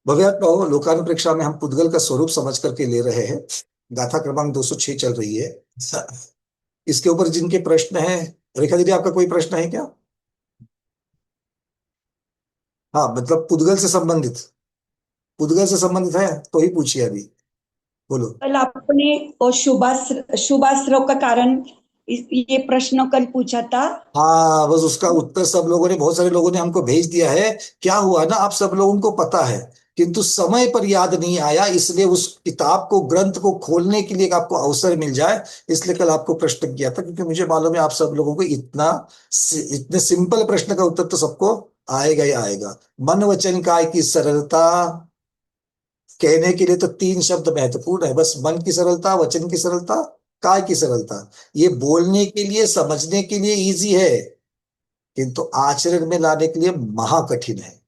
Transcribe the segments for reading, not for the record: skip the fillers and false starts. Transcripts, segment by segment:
भव्यात्मा लोकानुप्रेक्षा में हम पुद्गल का स्वरूप समझ करके ले रहे हैं। गाथा क्रमांक 206 चल रही है। इसके ऊपर जिनके प्रश्न हैं, रेखा दीदी आपका कोई प्रश्न है क्या? हाँ, मतलब पुद्गल से संबंधित है तो ही पूछिए अभी। बोलो। कल आपने वो शुभाश्रव का कारण ये प्रश्न कल पूछा था। हाँ, बस उसका उत्तर सब लोगों ने, बहुत सारे लोगों ने हमको भेज दिया है। क्या हुआ ना, आप सब लोगों को पता है, किंतु समय पर याद नहीं आया, इसलिए उस किताब को, ग्रंथ को खोलने के लिए आपको अवसर मिल जाए, इसलिए कल आपको प्रश्न किया था। क्योंकि मुझे मालूम है आप सब लोगों को इतने सिंपल प्रश्न का उत्तर तो सबको आएगा ही आएगा। मन वचन काय की सरलता, कहने के लिए तो तीन शब्द महत्वपूर्ण है बस। मन की सरलता, वचन की सरलता, काय की सरलता। ये बोलने के लिए, समझने के लिए इजी है, किंतु आचरण में लाने के लिए महा कठिन है।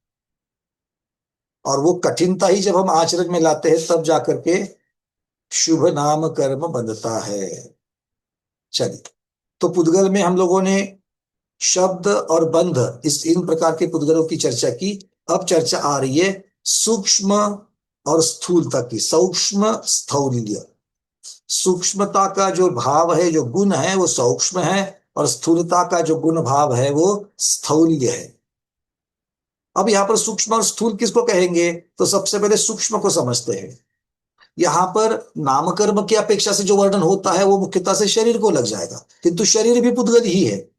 और वो कठिनता ही जब हम आचरण में लाते हैं तब जाकर के शुभ नाम कर्म बनता है। चलिए, तो पुद्गल में हम लोगों ने शब्द और बंध, इस इन प्रकार के पुद्गलों की चर्चा की। अब चर्चा आ रही है सूक्ष्म और स्थूलता की। सूक्ष्म स्थौल्य, सूक्ष्मता का जो भाव है, जो गुण है, वो सूक्ष्म है, और स्थूलता का जो गुण भाव है वो स्थौल्य है। अब यहां पर सूक्ष्म और स्थूल किसको कहेंगे, तो सबसे पहले सूक्ष्म को समझते हैं। यहां पर नामकर्म की अपेक्षा से जो वर्णन होता है वो मुख्यतः से शरीर को लग जाएगा, किंतु शरीर भी पुद्गल ही है।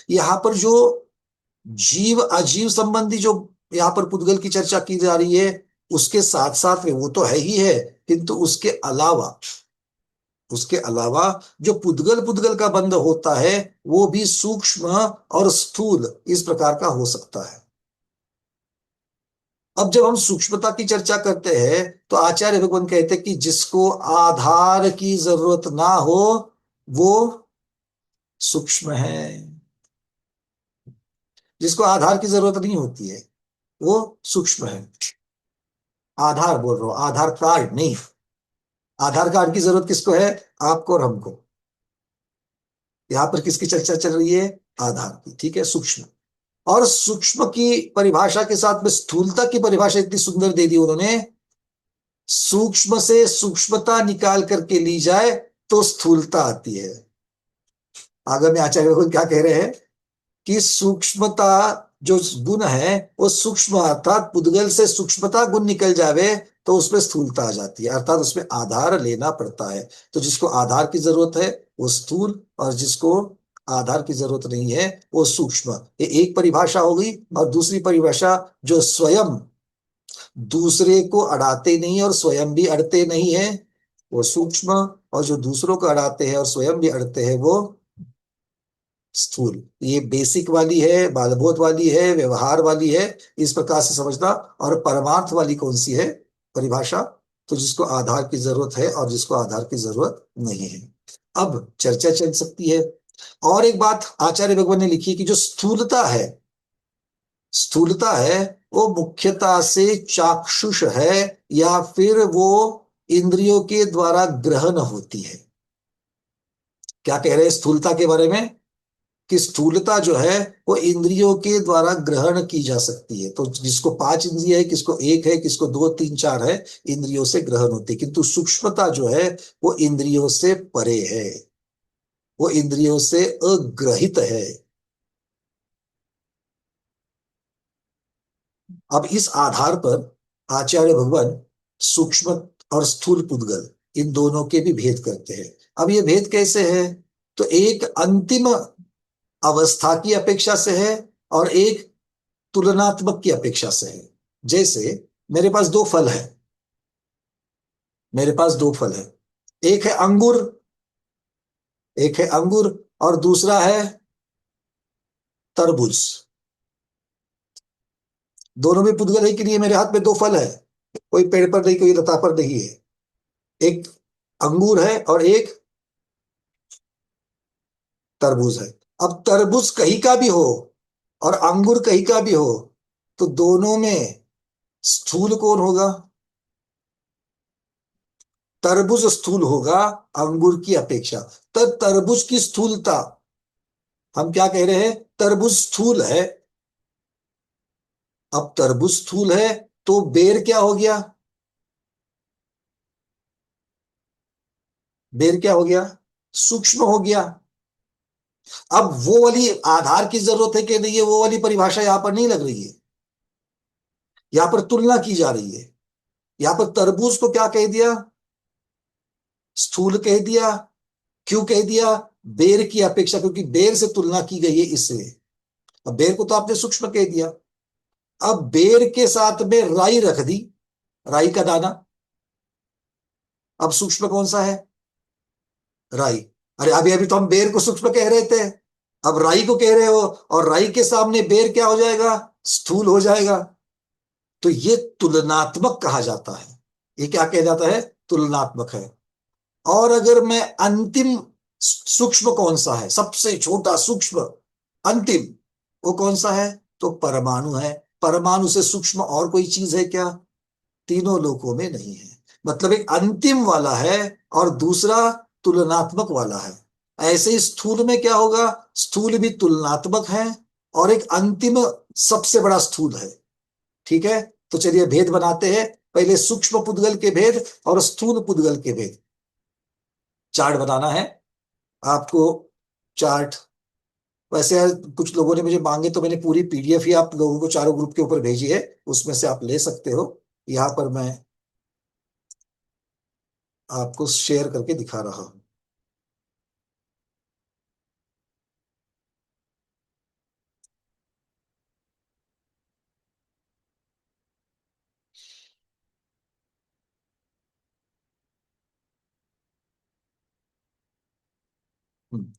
यहां पर जो जीव अजीव संबंधी जो यहां पर पुद्गल की चर्चा की जा रही है, उसके साथ साथ में वो तो है ही है, किंतु उसके अलावा जो पुद्गल पुद्गल का बंध होता है वो भी सूक्ष्म और स्थूल इस प्रकार का हो सकता है। अब जब हम सूक्ष्मता की चर्चा करते हैं तो आचार्य भगवान कहते हैं कि जिसको आधार की जरूरत ना हो वो सूक्ष्म है। जिसको आधार की जरूरत नहीं होती है वो सूक्ष्म है। आधार बोल रहा हूं, आधार कार्ड नहीं। आधार कार्ड की जरूरत किसको है? आपको और हमको। यहां पर किसकी चर्चा चल रही है? आधार की। ठीक है, सूक्ष्म। और सूक्ष्म की परिभाषा के साथ में स्थूलता की परिभाषा इतनी सुंदर दे दी उन्होंने। सूक्ष्म से सूक्ष्मता निकाल करके ली जाए तो स्थूलता आती है। आगे में आचार्य भगवान क्या कह रहे हैं कि सूक्ष्मता जो गुण है वो सूक्ष्म, अर्थात पुद्गल से सूक्ष्मता गुण निकल जावे तो उसमें स्थूलता आ जाती है, अर्थात उसमें आधार लेना पड़ता है। तो जिसको आधार की जरूरत है वो स्थूल, और जिसको आधार की जरूरत नहीं है वो सूक्ष्म। ये एक परिभाषा हो गई। और दूसरी परिभाषा, जो स्वयं दूसरे को अड़ाते नहीं और स्वयं भी अड़ते नहीं है वो सूक्ष्म, और जो दूसरों को अड़ाते हैं और स्वयं भी अड़ते हैं वो स्थूल। ये बेसिक वाली है, बालबोध वाली है, व्यवहार वाली है, इस प्रकार से समझना। और परमार्थ वाली कौन सी है परिभाषा? तो जिसको आधार की जरूरत है और जिसको आधार की जरूरत नहीं है। अब चर्चा चल सकती है। और एक बात आचार्य भगवान ने लिखी कि जो स्थूलता है वो मुख्यतः से चाक्षुष है, या फिर वो इंद्रियों के द्वारा ग्रहण होती है। क्या कह रहे हैं स्थूलता के बारे में? कि स्थूलता जो है वो इंद्रियों के द्वारा ग्रहण की जा सकती है। तो जिसको पांच इंद्रिय है, किसको एक है, किसको दो तीन चार है, इंद्रियों से ग्रहण होती है। किंतु सूक्ष्मता जो है वो इंद्रियों से परे है, वो इंद्रियों से अग्रहित है। अब इस आधार पर आचार्य भगवान सूक्ष्म और स्थूल पुद्गल इन दोनों के भी भेद करते हैं। अब ये भेद कैसे है? तो एक अंतिम अवस्था की अपेक्षा से है और एक तुलनात्मक की अपेक्षा से है। जैसे मेरे पास दो फल है, मेरे पास दो फल है। एक है अंगूर, एक है अंगूर, और दूसरा है तरबूज। दोनों में पुद्गल है कि नहीं? मेरे हाथ में दो फल है, कोई पेड़ पर नहीं, कोई लता पर नहीं है। एक अंगूर है और एक तरबूज है। अब तरबूज कहीं का भी हो और अंगूर कहीं का भी हो, तो दोनों में स्थूल कौन होगा? तरबूज स्थूल होगा अंगूर की अपेक्षा। तब तरबूज की स्थूलता, हम क्या कह रहे हैं? तरबूज स्थूल है। अब तरबूज स्थूल है तो बेर क्या हो गया? बेर क्या हो गया? सूक्ष्म हो गया। अब वो वाली आधार की जरूरत है कि नहीं है, वो वाली परिभाषा यहां पर नहीं लग रही है। यहां पर तुलना की जा रही है। यहां पर तरबूज को क्या कह दिया? स्थूल कह दिया। क्यों कह दिया? बेर की अपेक्षा, क्योंकि बेर से तुलना की गई है इसलिए। अब बेर को तो आपने सूक्ष्म कह दिया। अब बेर के साथ में राई रख दी, राई का दाना। अब सूक्ष्म कौन सा है? राई। अरे अभी अभी तो हम बेर को सूक्ष्म कह रहे थे, अब राई को कह रहे हो। और राई के सामने बेर क्या हो जाएगा? स्थूल हो जाएगा। तो ये तुलनात्मक कहा जाता है। ये क्या कहा जाता है? तुलनात्मक है। और अगर मैं अंतिम, सूक्ष्म कौन सा है? सबसे छोटा सूक्ष्म, अंतिम, वो कौन सा है? तो परमाणु है। परमाणु से सूक्ष्म और कोई चीज है क्या? तीनों लोकों में नहीं है। मतलब एक अंतिम वाला है और दूसरा तुलनात्मक वाला है। ऐसे ही स्थूल में क्या होगा? स्थूल भी तुलनात्मक है और एक अंतिम सबसे बड़ा स्थूल है। ठीक है, तो चलिए भेद बनाते हैं। पहले सूक्ष्म पुद्गल के भेद और स्थूल पुद्गल के भेद। चार्ट बनाना है आपको। चार्ट, वैसे कुछ लोगों ने मुझे मांगे तो मैंने पूरी पीडीएफ ही आप लोगों को चारों ग्रुप के ऊपर भेजी है, उसमें से आप ले सकते हो। यहां पर मैं आपको शेयर करके दिखा रहा हूं।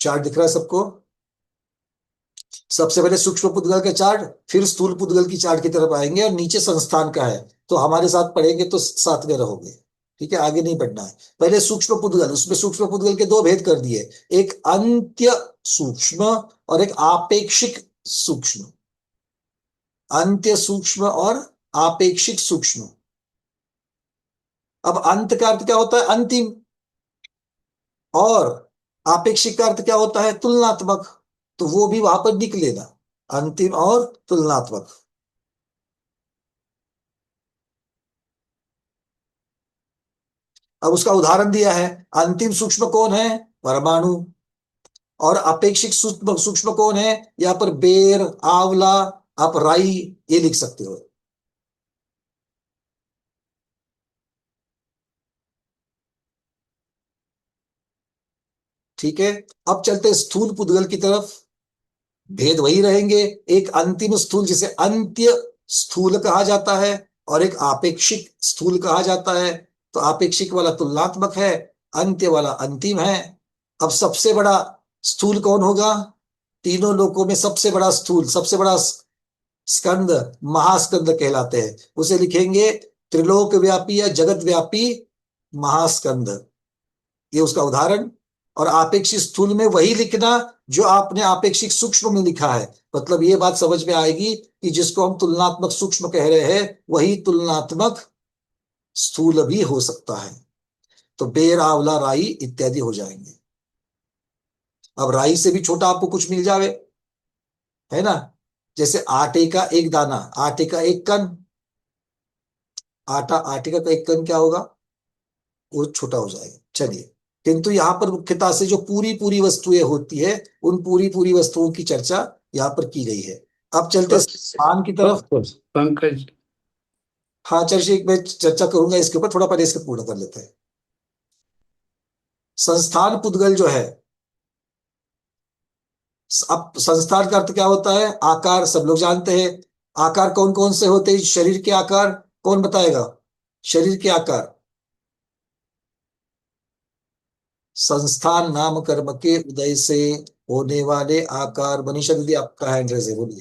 चार्ट दिख रहा है सबको? सबसे पहले सूक्ष्म पुद्गल के चार्ट, फिर स्थूल पुद्गल की चार्ट की तरफ आएंगे और नीचे संस्थान का है। तो हमारे साथ पढ़ेंगे तो साथ में रहोगे। ठीक है, आगे नहीं बढ़ना है। पहले सूक्ष्म पुद्गल, उसमें सूक्ष्म पुद्गल के दो भेद कर दिए। एक अंत्य सूक्ष्म और एक आपेक्षिक सूक्ष्म। अंत्य सूक्ष्म और आपेक्षिक सूक्ष्म। अब अंत का अर्थ क्या होता है? अंतिम। और आपेक्षिक का अर्थ क्या होता है? तुलनात्मक। तो वो भी वहां पर लिख लेना, अंतिम और तुलनात्मक। अब उसका उदाहरण दिया है। अंतिम सूक्ष्म कौन है? परमाणु। और अपेक्षिक सूक्ष्म सूक्ष्म कौन है? यहां पर बेर, आंवला, आप राई, ये लिख सकते हो। ठीक है, अब चलते हैं स्थूल पुद्गल की तरफ। भेद वही रहेंगे। एक अंतिम स्थूल जिसे अंत्य स्थूल कहा जाता है और एक आपेक्षिक स्थूल कहा जाता है। तो आपेक्षिक वाला तुलनात्मक है, अंत्य वाला अंतिम है। अब सबसे बड़ा स्थूल कौन होगा? तीनों लोकों में सबसे बड़ा स्थूल, सबसे बड़ा स्कंद, महास्कंद कहलाते हैं। उसे लिखेंगे त्रिलोक व्यापी या जगत व्यापी महास्कंद। ये उसका उदाहरण। और आपेक्षिक स्थूल में वही लिखना जो आपने आपेक्षिक सूक्ष्म में लिखा है। मतलब ये बात समझ में आएगी कि जिसको हम तुलनात्मक सूक्ष्म कह रहे हैं वही तुलनात्मक स्थूल भी हो सकता है। तो बेर, आंवला, राई इत्यादि हो जाएंगे। अब राई से भी छोटा आपको कुछ मिल जावे, है ना? जैसे आटे का एक दाना, आटे का एक कण। आटे का एक कण क्या होगा? वो छोटा हो जाएगा। चलिए, किंतु यहाँ पर मुख्यतः से जो पूरी पूरी वस्तुएं होती है, उन पूरी पूरी वस्तुओं की चर्चा यहाँ पर की गई है। अब चलते स्थान की तरफ। पंकज, हाँ चर्चा, मैं चर्चा करूंगा इसके ऊपर, थोड़ा पहले इसको पूर्ण कर लेते हैं। संस्थान पुद्गल जो है, अब संस्थान का अर्थ क्या होता है? आकार, सब लोग जानते हैं। आकार कौन कौन से होते हैं? शरीर के आकार, कौन बताएगा? शरीर के आकार। संस्थान नाम कर्म के उदय से होने वाले आकार। मनीषा दीदी, आपका हैंड रेज है, बोलिए।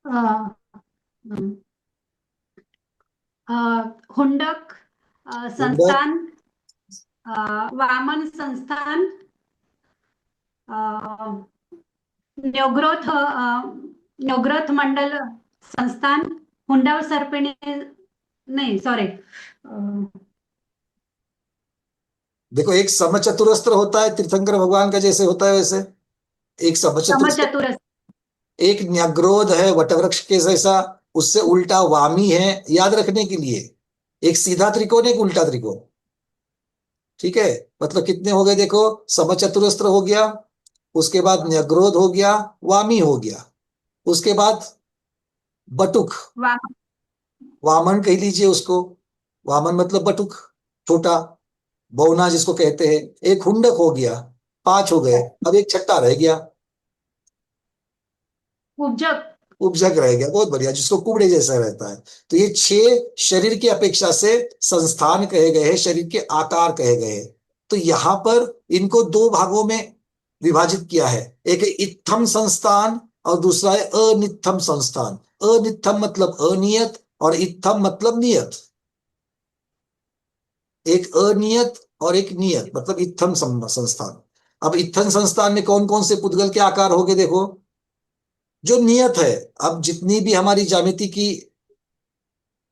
अ, हुंडक, मुंडक। संस्थान, वामन संस्थान, न्योग्रोथ, न्योग्रोथ मंडल संस्थान, हुंडा सर्पिणी, नहीं सॉरी, देखो, एक समचतुरस्त्र होता है, तीर्थंकर भगवान का जैसे होता है वैसे। एक समचतुरस्त्र। समचतुर, एक न्यग्रोध है, वटवृक्ष के जैसा। उससे उल्टा वामी है, याद रखने के लिए। एक सीधा त्रिकोण, एक उल्टा त्रिकोण। ठीक है, मतलब कितने हो गए देखो, समचतुरस्र हो गया, उसके बाद न्यग्रोध हो गया, वामी हो गया, उसके बाद बटुक, वाम वामन कह लीजिए उसको। वामन मतलब बटुक, छोटा, बौना जिसको कहते हैं। एक हुंडक हो गया, 5 हो गए। अब एक छठा रह गया, उपजक। उपजक रह गया। बहुत बढ़िया, जिसको कुबड़े जैसा रहता है। तो ये 6 शरीर की अपेक्षा से संस्थान कहे गए हैं, शरीर के आकार कहे गए हैं। तो यहां पर इनको 2 भागों में विभाजित किया है। एक है इत्थम संस्थान और दूसरा है अनित्थम संस्थान। अनित्थम मतलब अनियत और इत्थम मतलब नियत। एक अनियत और एक नियत, मतलब इत्थम संस्थान। अब इत्थम संस्थान में कौन कौन से पुद्गल के आकार हो गए देखो। जो नियत है, अब जितनी भी हमारी ज्यामिति की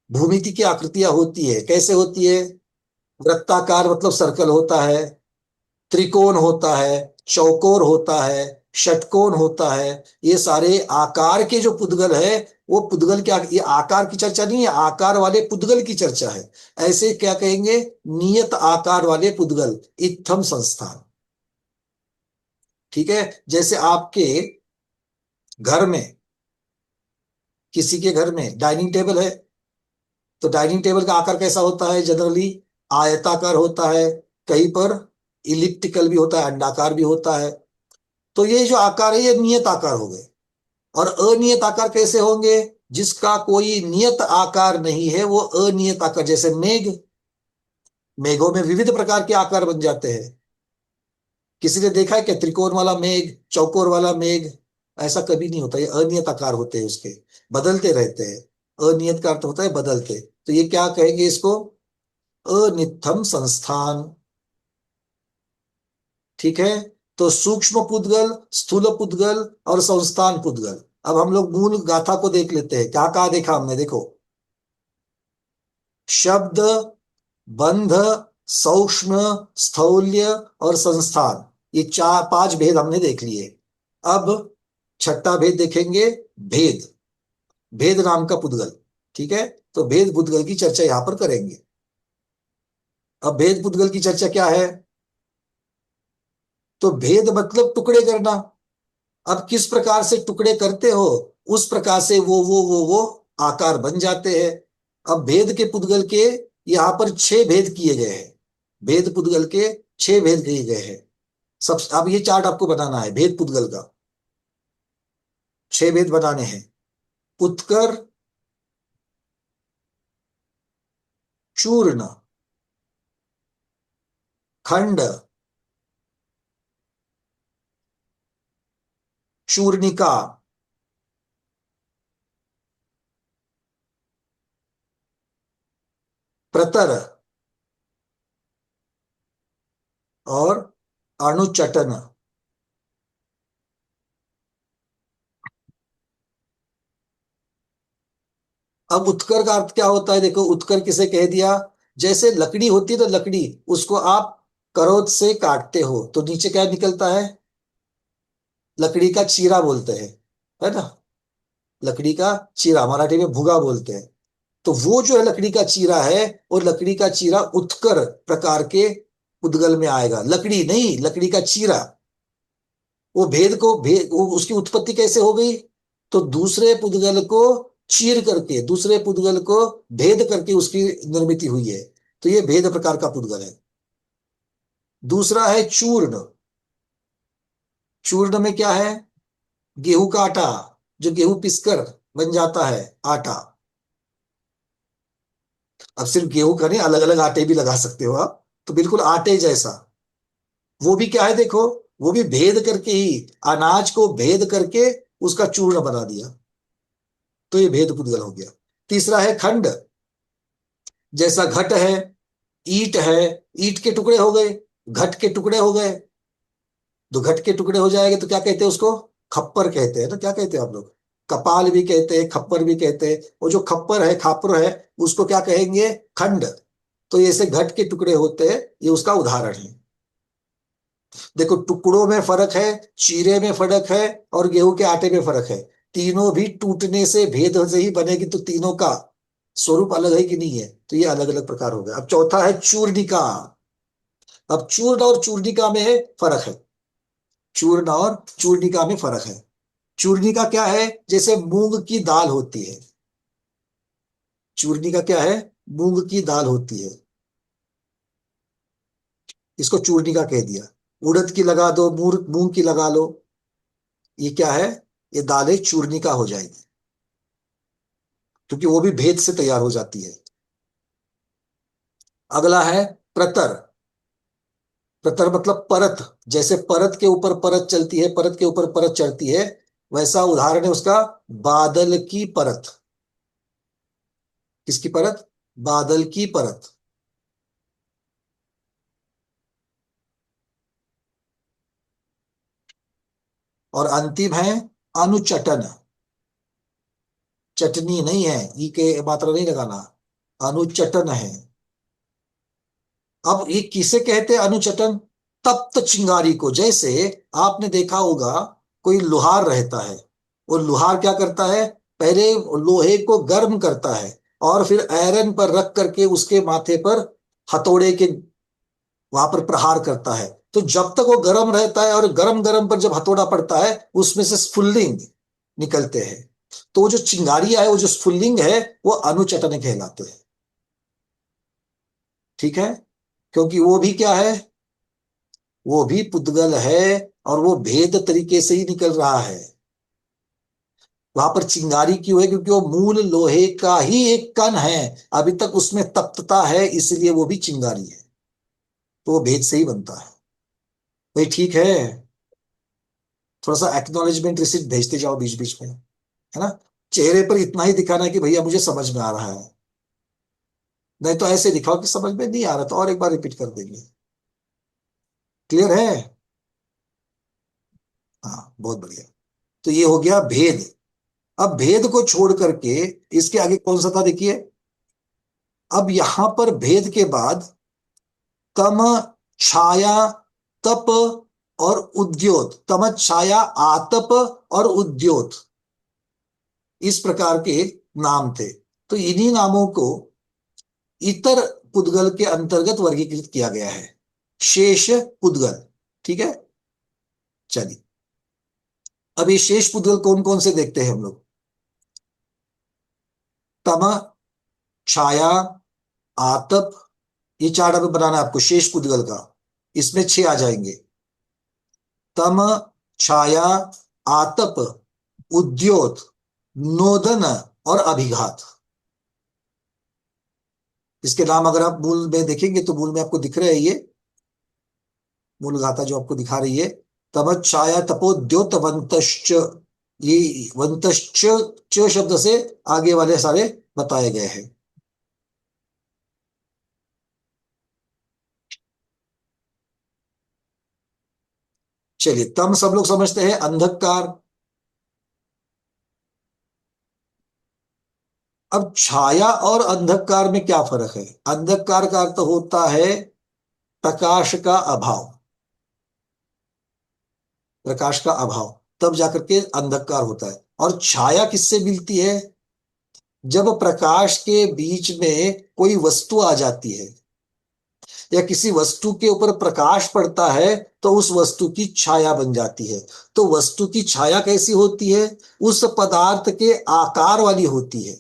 भूमिति की आकृतियां होती है, कैसे होती है? वृत्ताकार मतलब सर्कल होता है, त्रिकोण होता है, चौकोर होता है, षटकोण होता है। ये सारे आकार के जो पुद्गल है, वो पुद्गल क्या, ये आकार की चर्चा नहीं है, आकार वाले पुद्गल की चर्चा है। ऐसे क्या कहेंगे? नियत आकार वाले पुद्गल, इत्थम संस्थान। ठीक है, जैसे आपके घर में, किसी के घर में डाइनिंग टेबल है, तो डाइनिंग टेबल का आकार कैसा होता है? जनरली आयताकार होता है, कहीं पर इलिप्टिकल भी होता है, अंडाकार भी होता है। तो ये जो आकार है, ये नियत आकार हो गए। और अनियत आकार कैसे होंगे? जिसका कोई नियत आकार नहीं है, वो अनियत आकार। जैसे मेघ, मेघों में विविध प्रकार के आकार बन जाते हैं। किसी ने देखा है क्या त्रिकोण वाला मेघ, चौकोर वाला मेघ? ऐसा कभी नहीं होता, ये अनियत आकार होते हैं उसके, बदलते रहते हैं। अनियत का अर्थ होता है बदलते। तो ये क्या कहेंगे इसको? अनित्थम संस्थान। ठीक है, तो सूक्ष्म पुद्गल, स्थूल पुद्गल और संस्थान पुद्गल। अब हम लोग मूल गाथा को देख लेते हैं। क्या कहा देखा हमने, देखो। शब्द, बंध, सूक्ष्म, स्थौल्य और संस्थान, ये 5 भेद हमने देख लिए। अब छठा भेद देखेंगे, भेद। भेद नाम का पुद्गल। ठीक है, तो भेद पुद्गल की चर्चा यहां पर करेंगे। अब भेद पुद्गल की चर्चा क्या है? तो भेद मतलब टुकड़े करना। अब किस प्रकार से टुकड़े करते हो, उस प्रकार से वो आकार बन जाते हैं। अब भेद के पुद्गल के यहां पर 6 भेद किए गए हैं। भेद पुद्गल के 6 भेद किए गए हैं। सब, अब ये चार्ट आपको बनाना है भेद पुद्गल का। 6 भेद बनाने हैं। उत्कर, चूर्ण, खंड, चूर्णिका, प्रतर और अणुचटन। अब उत्कर का अर्थ क्या होता है देखो। उत्कर किसे कह दिया? जैसे लकड़ी होती है, तो लकड़ी, उसको आप करोत से काटते हो तो नीचे क्या निकलता है? लकड़ी का चीरा बोलते हैं, है ना। लकड़ी का चीरा, मराठी में भुगा बोलते हैं। तो वो जो है लकड़ी का चीरा है, और लकड़ी का चीरा उत्कर प्रकार के उद्गल में आएगा। लकड़ी नहीं, लकड़ी का चीरा। वो भेद को उसकी उत्पत्ति कैसे हो गई? तो दूसरे पुद्गल को चीर करके, दूसरे पुद्गल को भेद करके उसकी निर्मित हुई है। तो ये भेद प्रकार का पुद्गल है। दूसरा है चूर्ण। चूर्ण में क्या है? गेहूं का आटा, जो गेहूं पिसकर बन जाता है आटा। अब सिर्फ गेहूं का नहीं, अलग अलग आटे भी लगा सकते हो आप, तो बिल्कुल आटे जैसा। वो भी क्या है देखो, वो भी भेद करके ही, अनाज को भेद करके उसका चूर्ण बना दिया। तो ये भेद पुद्गल हो गया। तीसरा है खंड। जैसा घट है, ईट है, ईट के टुकड़े हो गए, घट के टुकड़े हो गए। तो घट के टुकड़े हो जाएंगे तो क्या कहते हैं उसको? खप्पर कहते हैं ना। क्या कहते हैं आप लोग? कपाल भी कहते हैं, खप्पर भी कहते हैं। वो जो खप्पर है, खापर है, उसको क्या कहेंगे? खंड। तो ये ऐसे घट के टुकड़े होते हैं, ये उसका उदाहरण है। देखो, टुकड़ों में फर्क है, चीरे में फर्क है, और गेहूं के आटे में फर्क है। तीनों भी टूटने से, भेद से ही बनेगी, तो तीनों का स्वरूप अलग है कि नहीं है? तो ये अलग अलग प्रकार हो गए। अब चौथा है चूर्णिका। अब चूर्ण और चूर्णिका में फर्क है। चूर्ण और चूर्णिका में फर्क है। चूर्णिका क्या है? जैसे मूंग की दाल होती है। चूर्णिका क्या है? मूंग की दाल होती है, इसको चूर्णिका कह दिया। उड़द की लगा दो, मूंग मूंग की लगा लो, ये क्या है? ये दालें चूर्णिका हो जाएगी, क्योंकि वो भी भेद से तैयार हो जाती है। अगला है प्रतर। प्रतर मतलब परत। जैसे परत के ऊपर परत चलती है, परत के ऊपर परत चढ़ती है, वैसा उदाहरण है उसका बादल की परत। किसकी परत? बादल की परत। और अंतिम है अनुचटन। चटनी नहीं है, ई के मात्रा नहीं लगाना, अनुचटन है। अब ये किसे कहते हैं अनुचटन? तप्त चिंगारी को। जैसे आपने देखा होगा, कोई लोहार रहता है, वो लोहार क्या करता है? पहले लोहे को गर्म करता है, और फिर आयरन पर रख करके उसके माथे पर हथौड़े के वहां पर प्रहार करता है। तो जब तक वो गर्म रहता है, और गरम गरम पर जब हथौड़ा पड़ता है, उसमें से स्फुल्लिंग निकलते हैं। तो वो जो चिंगारियां है, वो जो स्फुल्लिंग है, वो अनुचटन कहलाते हैं। ठीक है? क्योंकि वो भी क्या है? वो भी पुद्गल है, और वो भेद तरीके से ही निकल रहा है। वहां पर चिंगारी क्यों है? क्योंकि वो मूल लोहे का ही एक कण है, अभी तक उसमें तप्तता है, इसलिए वो भी चिंगारी है। तो वो भेद से ही बनता है। भाई ठीक है, थोड़ा सा एक्नॉलेजमेंट रिसिप्ट भेजते जाओ बीच बीच में, है ना? चेहरे पर इतना ही दिखाना है कि भैया मुझे समझ में आ रहा है, नहीं तो ऐसे दिखाओ कि समझ में नहीं आ रहा, तो और एक बार रिपीट कर देंगे। क्लियर है? हाँ, बहुत बढ़िया। तो ये हो गया भेद। अब भेद को छोड़ करके इसके आगे कौन सा था, देखिए। अब यहां पर भेद के बाद तम, छाया, तप और उद्योत। तम, छाया, आतप और उद्योत, इस प्रकार के नाम थे। तो इन्हीं नामों को इतर पुद्गल के अंतर्गत वर्गीकृत किया गया है। शेष पुद्गल। ठीक है? चलिए, अब ये शेष पुद्गल कौन कौन से देखते हैं हम लोग। तम, छाया, आतप, ये चार डब्बे बनाना है आपको शेष पुद्गल का। इसमें 6 आ जाएंगे। तम, छाया, आतप, उद्योत, नोदन और अभिघात। इसके नाम अगर आप मूल में देखेंगे, तो मूल में आपको दिख रहे हैं ये मूल गाथा जो आपको दिखा रही है। तम, छाया, तपोद्योत, वंतश्च। ये वंतश्च, च शब्द से आगे वाले सारे बताए गए हैं। चलिए, तम सब लोग समझते हैं, अंधकार। अब छाया और अंधकार में क्या फर्क है? अंधकार का अर्थ होता है प्रकाश का अभाव। प्रकाश का अभाव, तब जाकर के अंधकार होता है। और छाया किससे मिलती है? जब प्रकाश के बीच में कोई वस्तु आ जाती है, या किसी वस्तु के ऊपर प्रकाश पड़ता है, तो उस वस्तु की छाया बन जाती है। तो वस्तु की छाया कैसी होती है? उस पदार्थ के आकार वाली होती है।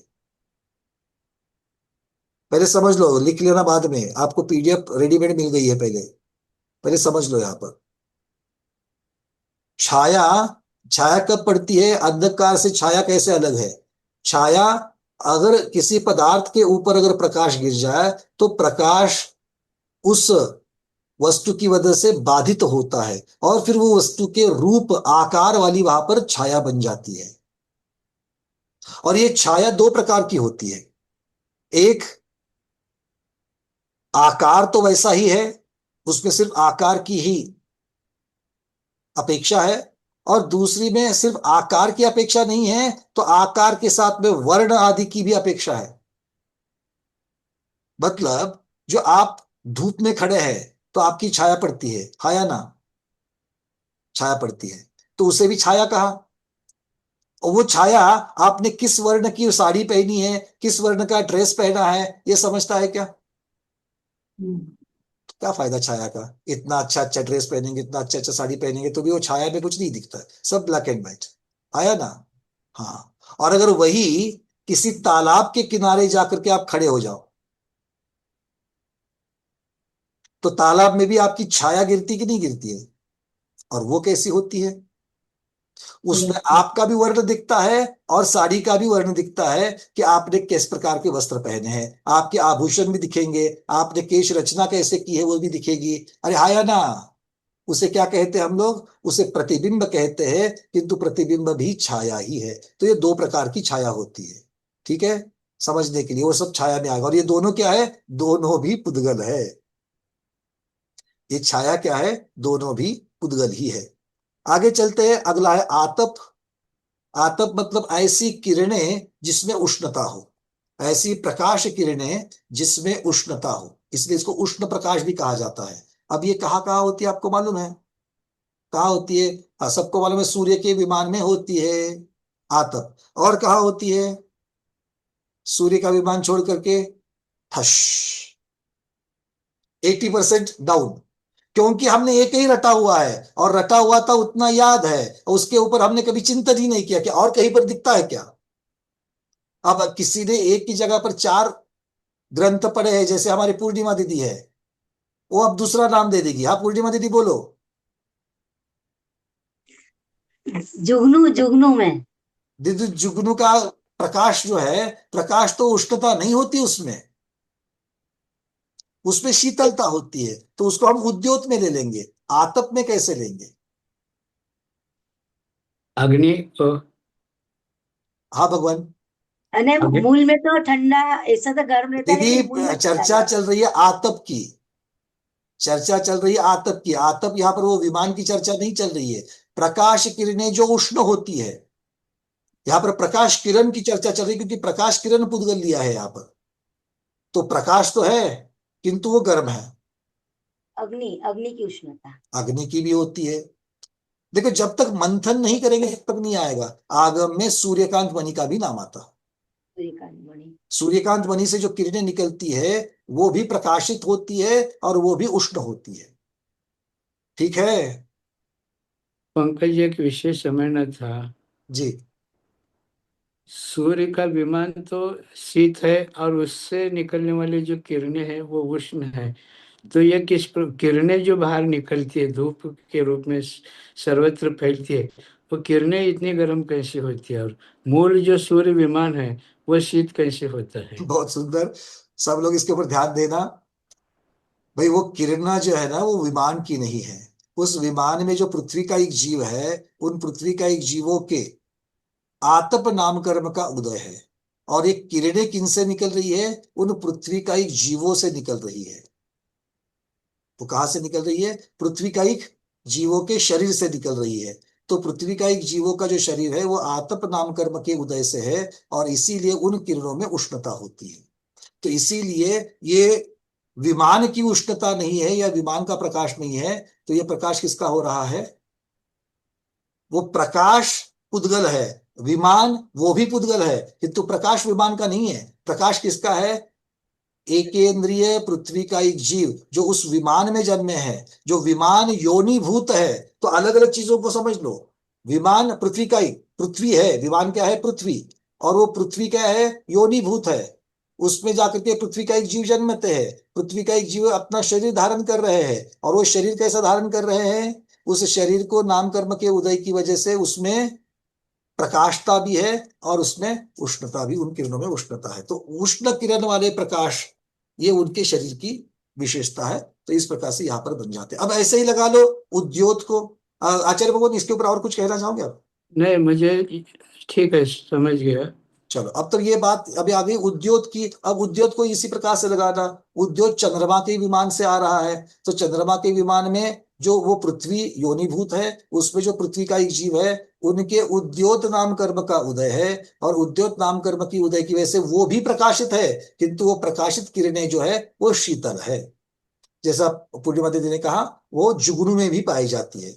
पहले समझ लो, लिख लेना बाद में, आपको पीडीएफ रेडीमेड मिल गई है, पहले पहले समझ लो। यहां पर छाया, छाया कब पड़ती है? अंधकार से छाया कैसे अलग है? छाया, अगर किसी पदार्थ के ऊपर अगर प्रकाश गिर जाए, तो प्रकाश उस वस्तु की वजह से बाधित होता है, और फिर वो वस्तु के रूप आकार वाली वहां पर छाया बन जाती है। और ये छाया दो प्रकार की होती है। एक, आकार तो वैसा ही है, उसमें सिर्फ आकार की ही अपेक्षा है। और दूसरी में सिर्फ आकार की अपेक्षा नहीं है, तो आकार के साथ में वर्ण आदि की भी अपेक्षा है। मतलब जो आप धूप में खड़े हैं, तो आपकी छाया पड़ती है, छाया ना, छाया पड़ती है, तो उसे भी छाया कहा। और वो छाया आपने किस वर्ण की साड़ी पहनी है, किस वर्ण का ड्रेस पहना है, ये समझता है क्या? क्या फायदा छाया का? इतना अच्छा अच्छा ड्रेस पहनेंगे, इतना अच्छा अच्छा साड़ी पहनेंगे, तो भी वो छाया में कुछ नहीं दिखता है, सब ब्लैक एंड व्हाइट। आया ना? हाँ। और अगर वही किसी तालाब के किनारे जाकर के आप खड़े हो जाओ, तो तालाब में भी आपकी छाया गिरती कि नहीं गिरती है? और वो कैसी होती है? उसमें आपका भी वर्ण दिखता है और साड़ी का भी वर्ण दिखता है कि आपने किस प्रकार के वस्त्र पहने हैं, आपके आभूषण भी दिखेंगे, आपने केश रचना कैसे की है वो भी दिखेगी। अरे हाँ या ना? उसे क्या कहते हैं हम लोग? उसे प्रतिबिंब कहते हैं, किंतु प्रतिबिंब भी छाया ही है। तो ये दो प्रकार की छाया होती है। ठीक है? समझने के लिए वो सब छाया में आएगा। और ये दोनों क्या है? दोनों भी पुद्गल है। ये छाया क्या है? दोनों भी पुद्गल ही है। आगे चलते हैं, अगला है आतप। आतप मतलब ऐसी किरणें जिसमें उष्णता हो, ऐसी प्रकाश किरणें जिसमें उष्णता हो, इसलिए इसको उष्ण प्रकाश भी कहा जाता है। अब ये कहाँ कहाँ होती है आपको मालूम है? कहाँ होती है? सबको मालूम है, सूर्य के विमान में होती है आतप। और कहाँ होती है? सूर्य का विमान छोड़ करके ठश 80% डाउन। क्योंकि हमने एक ही रटा हुआ है, और रटा हुआ था उतना याद है, उसके ऊपर हमने कभी चिंतन ही नहीं किया कि और कहीं पर दिखता है क्या। अब किसी ने एक की जगह पर चार ग्रंथ पढ़े हैं, जैसे हमारी पूर्णिमा दीदी है, वो अब दूसरा नाम दे देगी। हाँ पूर्णिमा दीदी बोलो। जुगनू जुगनू में। दीदी जुगनू का प्रकाश जो है, प्रकाश तो उष्णता नहीं होती उसमें, उसमें शीतलता होती है, तो उसको हम उद्योत में ले लेंगे, आतप में कैसे लेंगे? अग्नि हाँ भगवान। अने अग्नि मूल में तो ठंडा, ऐसा तो गर्म रहता है, दीदी लेकिन मूल में ठंडा चर्चा रहता चल रही है आतप की, चर्चा चल रही है आतप की। आतप यहाँ पर वो विमान की चर्चा नहीं चल रही है। प्रकाश किरणें जो उष्ण होती है, यहाँ पर प्रकाश किरण की चर्चा चल रही है, क्योंकि प्रकाश किरण पुद्गल लिया है यहाँ पर। तो प्रकाश तो है, किंतु वो गर्म है। है। अग्नि, अग्नि की उष्णता। अग्नि की भी होती है। देखो जब तक मंथन नहीं करेंगे तब तक नहीं आएगा। आगम में सूर्यकांत मणि का भी नाम आता। सूर्यकांत मणि। सूर्यकांत मणि से जो किरणें निकलती है, वो भी प्रकाशित होती है और वो भी उष्ण होती है। ठीक है पंकज, एक विषय समझना था। जी। सूर्य का विमान तो शीत है और उससे निकलने वाली जो किरणें हैं वो उष्ण है। तो ये किरणें जो बाहर निकलती है धूप के रूप में सर्वत्र फैलती है, वो किरणें इतनी गर्म कैसे होती है? और मूल जो सूर्य विमान है वो शीत कैसे होता है? बहुत सुंदर। सब लोग इसके ऊपर ध्यान देना। भाई वो किरणा जो है ना, वो विमान की नहीं है। उस विमान में जो पृथ्वी का एक जीव है, उन पृथ्वी का एक जीवों के आतप नाम कर्म का उदय है। और ये किरणें किन से निकल रही है? उन पृथ्वी का एक जीवों से निकल रही है। वो कहाँ से निकल रही है? पृथ्वी का एक जीवों के शरीर से निकल रही है। तो पृथ्वी का एक जीवों का जो शरीर है वो आतप नाम कर्म के उदय से है, और इसीलिए उन किरणों में उष्णता होती है। तो इसीलिए ये विमान की उष्णता नहीं है, या विमान का प्रकाश नहीं है। तो ये प्रकाश किसका हो रहा है? वो प्रकाश पुद्गल है। विमान वो भी पुद्गल है, किंतु प्रकाश विमान का नहीं है। प्रकाश किसका है? एकेंद्रिय पृथ्वी का एक जीव जो उस विमान में जन्मे है, जो विमान योनिभूत है। तो अलग अलग चीजों को समझ लो। विमान पृथ्वी का ही, पृथ्वी है, विमान क्या है? पृथ्वी। और वो पृथ्वी क्या है? योनिभूत है। उसमें जाकर के पृथ्वी का एक जीव जन्मते हैं। पृथ्वी का एक जीव अपना शरीर धारण कर रहे हैं, और वो शरीर कैसा धारण कर रहे हैं? उस शरीर को नाम कर्म के उदय की वजह से उसमें प्रकाशता भी है, और उसमें उष्णता भी, उन किरणों में उष्णता है। तो उष्ण किरण वाले प्रकाश, ये उनके शरीर की विशेषता है। तो इस प्रकार से यहाँ पर बन जाते हैं। अब ऐसे ही लगा लो उद्योत को। आचार्य भगवान, इसके ऊपर और कुछ कहना चाहोगे आप? नहीं, मुझे ठीक है, समझ गया। चलो, अब तो ये बात अभी आ गई उद्योत की। अब उद्योत को इसी प्रकार से लगाना। उद्योत चंद्रमा के विमान से आ रहा है। तो चंद्रमा के विमान में जो वो पृथ्वी योनिभूत है, उसमें जो पृथ्वी का एक जीव है, उनके उद्योत नाम कर्म का उदय है। और उद्योत नाम कर्म की उदय की वजह से वो भी प्रकाशित है, किंतु वो प्रकाशित किरणें जो है वो शीतल है। जैसा पूर्णिमा दीदी ने कहा, वो जुगनू में भी पाई जाती है,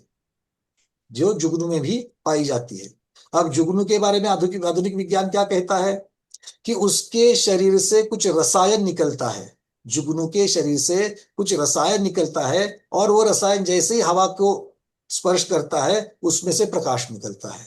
जो जुगनू में भी पाई जाती है। अब जुगनू के बारे में आधुनिक आधुनिक विज्ञान क्या कहता है कि उसके शरीर से कुछ रसायन निकलता है। जुगनू के शरीर से कुछ रसायन निकलता है और वो रसायन जैसे ही हवा को स्पर्श करता है उसमें से प्रकाश निकलता है।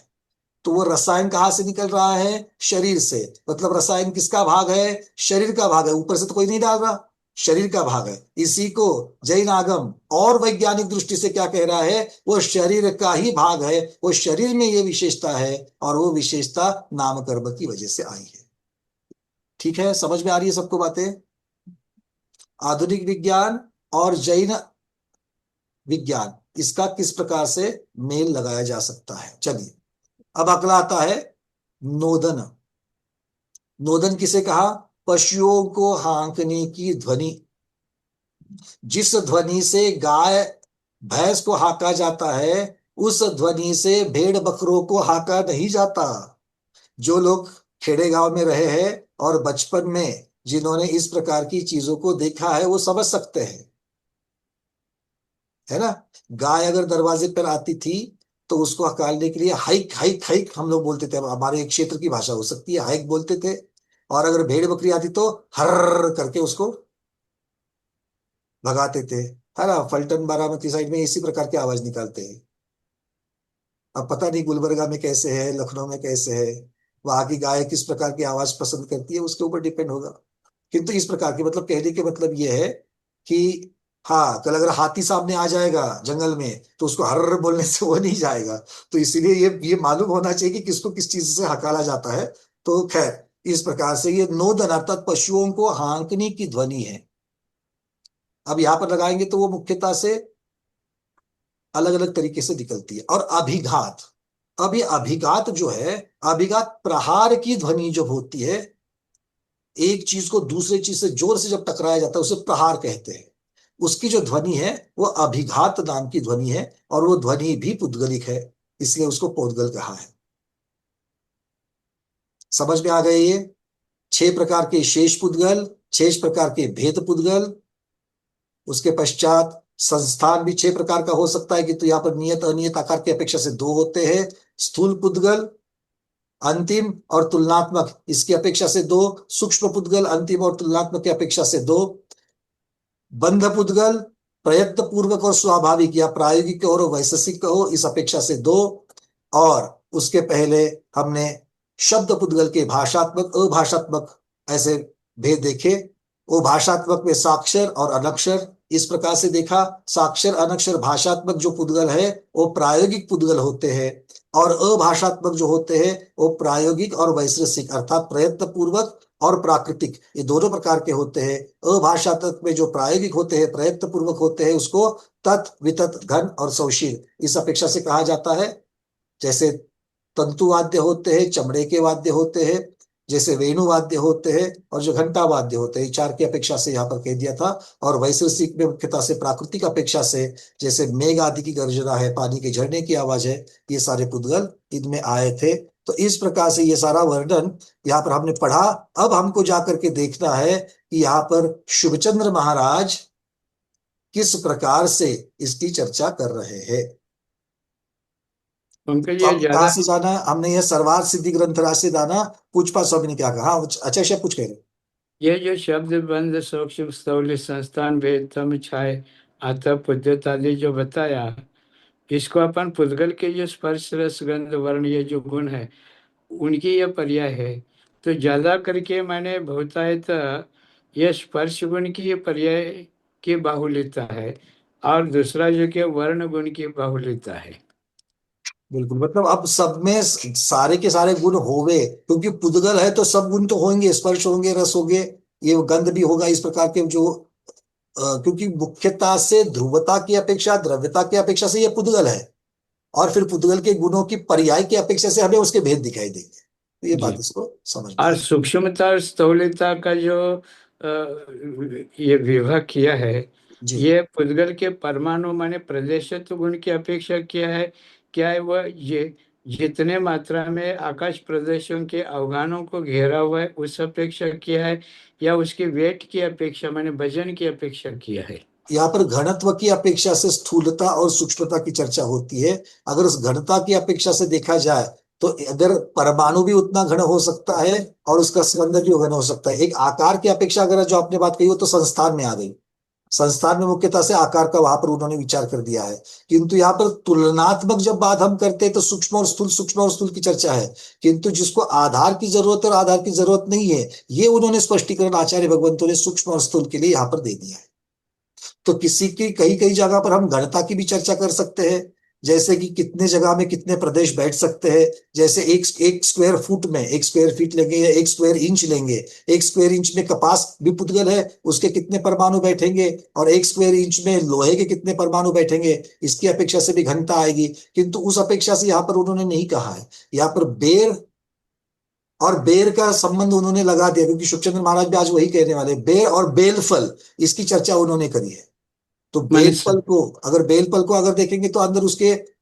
तो वो रसायन कहाँ से निकल रहा है? शरीर से। मतलब रसायन किसका भाग है? शरीर का भाग है। ऊपर से तो कोई नहीं डाल रहा, शरीर का भाग है। इसी को जैन आगम और वैज्ञानिक दृष्टि से क्या कह रहा है? वो शरीर का ही भाग है, वो शरीर में ये विशेषता है और वो विशेषता नाम कर्म की वजह से आई है। ठीक है, समझ में आ रही है सबको बातें? आधुनिक विज्ञान और जैन विज्ञान, इसका किस प्रकार से मेल लगाया जा सकता है। चलिए अब अगला आता है नोदन। नोदन किसे कहा? पशुओं को हाँकने की ध्वनि। जिस ध्वनि से गाय भैंस को हाँका जाता है उस ध्वनि से भेड़ बकरों को हाँका नहीं जाता। जो लोग खेड़े गांव में रहे हैं और बचपन में जिन्होंने इस प्रकार की चीजों को देखा है वो समझ सकते हैं, है ना। गाय अगर दरवाजे पर आती थी तो उसको हकालने के लिए हाइक हाइक हाइक हम लोग बोलते थे, हमारे एक क्षेत्र की भाषा हो सकती है, हाइक बोलते थे। और अगर भेड़ बकरी आती तो हर करके उसको भगाते थे, है ना। फलटन बारामती साइड में इसी प्रकार की आवाज निकालते हैं। अब पता नहीं गुलबर्गा में कैसे है, लखनऊ में कैसे है, वहां की गाय किस प्रकार की आवाज पसंद करती है उसके ऊपर डिपेंड होगा। किंतु इस प्रकार की, मतलब कहने के मतलब ये है कि हाँ, कल अगर हाथी सामने आ जाएगा जंगल में तो उसको हर बोलने से वो नहीं जाएगा। तो इसीलिए ये मालूम होना चाहिए कि किसको किस चीज से हकाला जाता है। तो खैर, इस प्रकार से ये नोदन अर्थात पशुओं को हाँकने की ध्वनि है। अब यहां पर लगाएंगे तो वो मुख्यतः से अलग अलग तरीके से निकलती है। और अभिघात, अब ये अभिघात जो है, अभिघात प्रहार की ध्वनि जो होती है, एक चीज को दूसरे चीज से जोर से जब टकराया जाता है उसे प्रहार कहते हैं। उसकी जो ध्वनि है वो अभिघात नाम की ध्वनि है और वो ध्वनि भी पुद्गलिक है, इसलिए उसको पोद्गल कहा है। समझ में आ गए ये 6 प्रकार के शेष पुद्गल, 6 प्रकार के भेद पुद्गल। उसके पश्चात संस्थान भी 6 प्रकार का हो सकता है, किंतु यहाँ पर नियत अनियत आकार की अपेक्षा से 2 होते हैं। स्थूल पुद्गल, अंतिम और तुलनात्मक इसकी अपेक्षा से 2। सूक्ष्म पुद्गल, अंतिम और तुलनात्मक की अपेक्षा से 2। बंध पुद्गल, प्रयत्न पूर्वक और स्वाभाविक या प्रायोगिक और वैशेषिक हो इस अपेक्षा से 2। और उसके पहले हमने शब्द पुद्गल के भाषात्मक अभाषात्मक ऐसे भेद देखे। वो भाषात्मक में साक्षर और अनक्षर इस प्रकार से देखा। साक्षर अनक्षर भाषात्मक जो पुद्गल है वो प्रायोगिक पुद्गल होते हैं और अभाषात्मक जो होते हैं वो प्रायोगिक और वैशेषिक अर्थात प्रयत्न पूर्वक और प्राकृतिक, ये दोनों प्रकार के होते हैं। अभाषात्मक में जो प्रायोगिक होते हैं, प्रयत्न पूर्वक होते हैं, उसको तत् वितत घन और सौशील इस अपेक्षा से कहा जाता है। जैसे तंतु वाद्य होते हैं, चमड़े के वाद्य होते हैं, जैसे वेणु वाद्य होते हैं और जो घंटा वाद्य होते हैं, 4 की अपेक्षा से यहाँ पर कह दिया था। और वैशेषिक में मुख्यतः से प्राकृतिक अपेक्षा से जैसे मेघ आदि की गर्जना है, पानी के झरने की आवाज है, ये सारे पुद्गल इनमें आए थे। तो इस प्रकार से ये सारा वर्णन यहाँ पर हमने पढ़ा। अब हमको जाकर के देखना है कि यहाँ पर शुभचंद्र महाराज किस प्रकार से इसकी चर्चा कर रहे हैं। उनका तो ये अब ज्यादा कहाँ से जाना है? हमने ये सर्वार्थ सिद्धि ग्रंथ राशि दाना पूछपा स्वामी ने क्या कहा। हाँ, अच्छा शेफ कुछ कह रहे। ये जो शब्द बंद सूक्ष्म स्थूल संस्थान भेदम छाय आता पुद्यत आदि जो बताया, इसको अपन पुद्गल के जो स्पर्श रस गंध वर्ण ये जो गुण है उनकी यह पर्याय है। तो ज्यादा करके मैंने बहुतायत यह स्पर्श गुण की ये पर्याय की बाहुल्यता है और दूसरा जो कि वर्ण गुण की बाहुल्यता है। बिल्कुल, मतलब अब सब में सारे के सारे गुण होंगे, क्योंकि पुद्गल है तो सब गुण तो होंगे, स्पर्श होंगे, रस होंगे, ये गंध भी होगा, इस प्रकार के जो क्योंकि मुख्यता से ध्रुवता की अपेक्षा द्रव्यता की अपेक्षा से ये पुद्गल है और फिर पुद्गल के गुणों की पर्याय की अपेक्षा से हमें उसके भेद दिखाई देंगे। तो ये बात जी। इसको समझ में और आई। सूक्ष्मता और स्थूलता का जो ये विभाग किया है, जी, ये पुद्गल के परमाणु माने प्रदेशत्व गुण की अपेक्षा किया है। क्या है वह ये जितने मात्रा में आकाश प्रदेशों के अवगानों को घेरा हुआ है उस अपेक्षा किया है या उसकी वेट की अपेक्षा माने वजन की अपेक्षा किया है। यहाँ पर घनत्व की अपेक्षा से स्थूलता और सूक्ष्मता की चर्चा होती है। अगर उस घनता की अपेक्षा से देखा जाए तो अगर परमाणु भी उतना घन हो सकता है और उसका स्पंदन भी घन हो सकता है। एक आकार की अपेक्षा अगर जो आपने बात कही वो तो संस्थान में आ गई। संस्थान में मुख्यतः से आकार का वहां पर उन्होंने विचार कर दिया है, किंतु यहाँ पर तुलनात्मक जब बात हम करते हैं तो सूक्ष्म और स्थूल की चर्चा है। किंतु जिसको आधार की जरूरत है और आधार की जरूरत नहीं है, ये उन्होंने स्पष्टीकरण आचार्य भगवंतों ने सूक्ष्म और स्थूल के लिए यहाँ पर दे दिया है। तो किसी की कई कई जगह पर हम घनता की भी चर्चा कर सकते हैं, जैसे कि कितने जगह में कितने प्रदेश बैठ सकते हैं। जैसे एक स्क्वायर फुट में 1 स्क्वायर फीट लेंगे या 1 स्क्वायर इंच लेंगे, 1 स्क्वायर इंच में कपास भी पुद्गल है, उसके कितने परमाणु बैठेंगे, और 1 स्क्वायर इंच में लोहे के कितने परमाणु बैठेंगे, इसकी अपेक्षा से भी घनता आएगी। किंतु उस अपेक्षा से यहाँ पर उन्होंने नहीं कहा है। यहाँ पर बेर और बेर का संबंध उन्होंने लगा दिया, क्योंकि शुभचंद्र महाराज भी आज वही कहने वाले, बेर और बेलफल, इसकी चर्चा उन्होंने करी है। तो बेलफल को अगर देखेंगे तो अंदर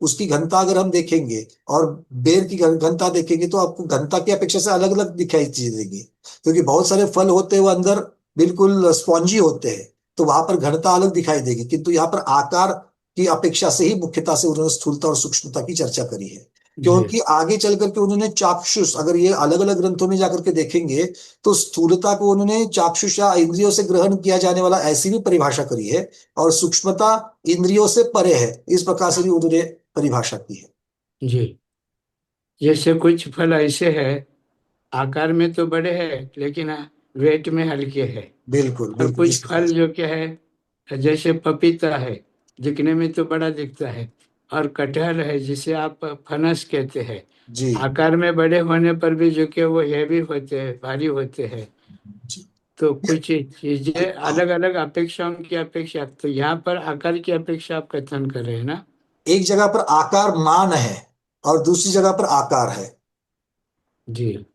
उसकी घनता अगर हम देखेंगे और बेर की घनता देखेंगे तो आपको घनता की अपेक्षा से अलग अलग दिखाई देंगी, क्योंकि बहुत सारे फल होते हैं वो अंदर बिल्कुल स्पॉन्जी होते हैं, तो वहां पर घनता अलग दिखाई देगी। किंतु यहाँ पर आकार की अपेक्षा से ही मुख्यता से उन्होंने स्थूलता और सूक्ष्मता की चर्चा करी है। क्योंकि आगे चल करके उन्होंने चाक्षुष, अगर ये अलग अलग ग्रंथों में जाकर के देखेंगे तो स्थूलता को उन्होंने चाक्षुष या इंद्रियों से ग्रहण किया जाने वाला ऐसी भी परिभाषा करी है, और सूक्ष्मता इंद्रियों से परे है, इस प्रकार से भी उन्होंने परिभाषा की है। जी, जैसे कुछ फल ऐसे है आकार में तो बड़े हैं लेकिन वेट में हल्के हैं। बिल्कुल और बिल्कुल कुछ इस प्रकार फल से। जो क्या है, जैसे पपीता है दिखने में तो बड़ा दिखता है, और कटहल है जिसे आप फनस कहते हैं, जी आकार में बड़े होने पर भी जो कि वो हैवी होते हैं, भारी होते हैं। जी। तो कुछ चीजें अलग अलग अपेक्षाओं की अपेक्षा, तो यहाँ पर आकार की अपेक्षा आप कथन कर रहे हैं ना। एक जगह पर आकार मान है और दूसरी जगह पर आकार है। जी।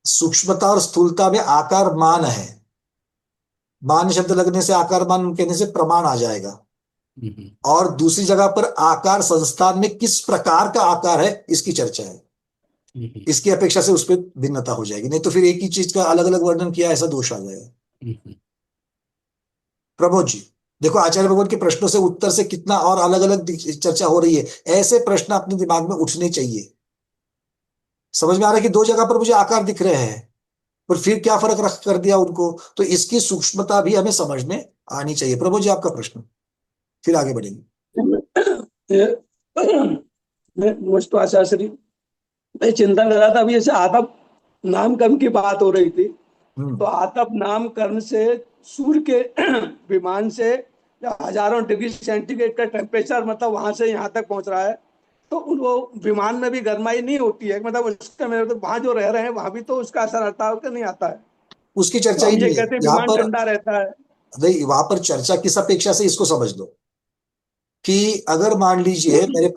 सूक्ष्मता और स्थूलता में आकार मान है, मान शब्द लगने से आकार मान कहने से प्रमाण आ जाएगा। हम्म, और दूसरी जगह पर आकार संस्थान में किस प्रकार का आकार है इसकी चर्चा है, हम्म, इसकी अपेक्षा से उस पर भिन्नता हो जाएगी। नहीं तो फिर एक ही चीज का अलग अलग वर्णन किया ऐसा दोष आ जाएगा। हम्म। प्रमोद जी, देखो आचार्य भगवान के प्रश्नों से उत्तर से कितना और अलग अलग चर्चा हो रही है। ऐसे प्रश्न अपने दिमाग में उठने चाहिए। समझ में आ रहा है कि दो जगह पर मुझे आकार दिख रहे हैं, पर फिर क्या फर्क रख कर दिया उनको, तो इसकी सूक्ष्मता भी हमें समझ में आनी चाहिए। प्रभु जी आपका प्रश्न, फिर आगे बढ़ेंगे। नमस्कार शास्त्री, मैं चिंतन कर रहा था अभी, जैसे आतप नामकरण की बात हो रही थी, तो आतप नामकरण से सूर्य के विमान से हजारों डिग्री सेंटीग्रेड का टेम्परेचर, मतलब वहां से यहाँ तक पहुंच रहा है, तो वो विमान में भी गर्माई नहीं होती है, मतलब उसका मेरे तो वहां जो रह रहे हैं वहां भी तो उसका असर आता है कि नहीं आता है? उसकी तो चर्चा हम ही ये नहीं है कहते हैं यहाँ विमान पर। ठंडा रहता है। नहीं, वहां पर चर्चा किस अपेक्षा से, इसको समझ लो कि अगर मान लीजिए मेरे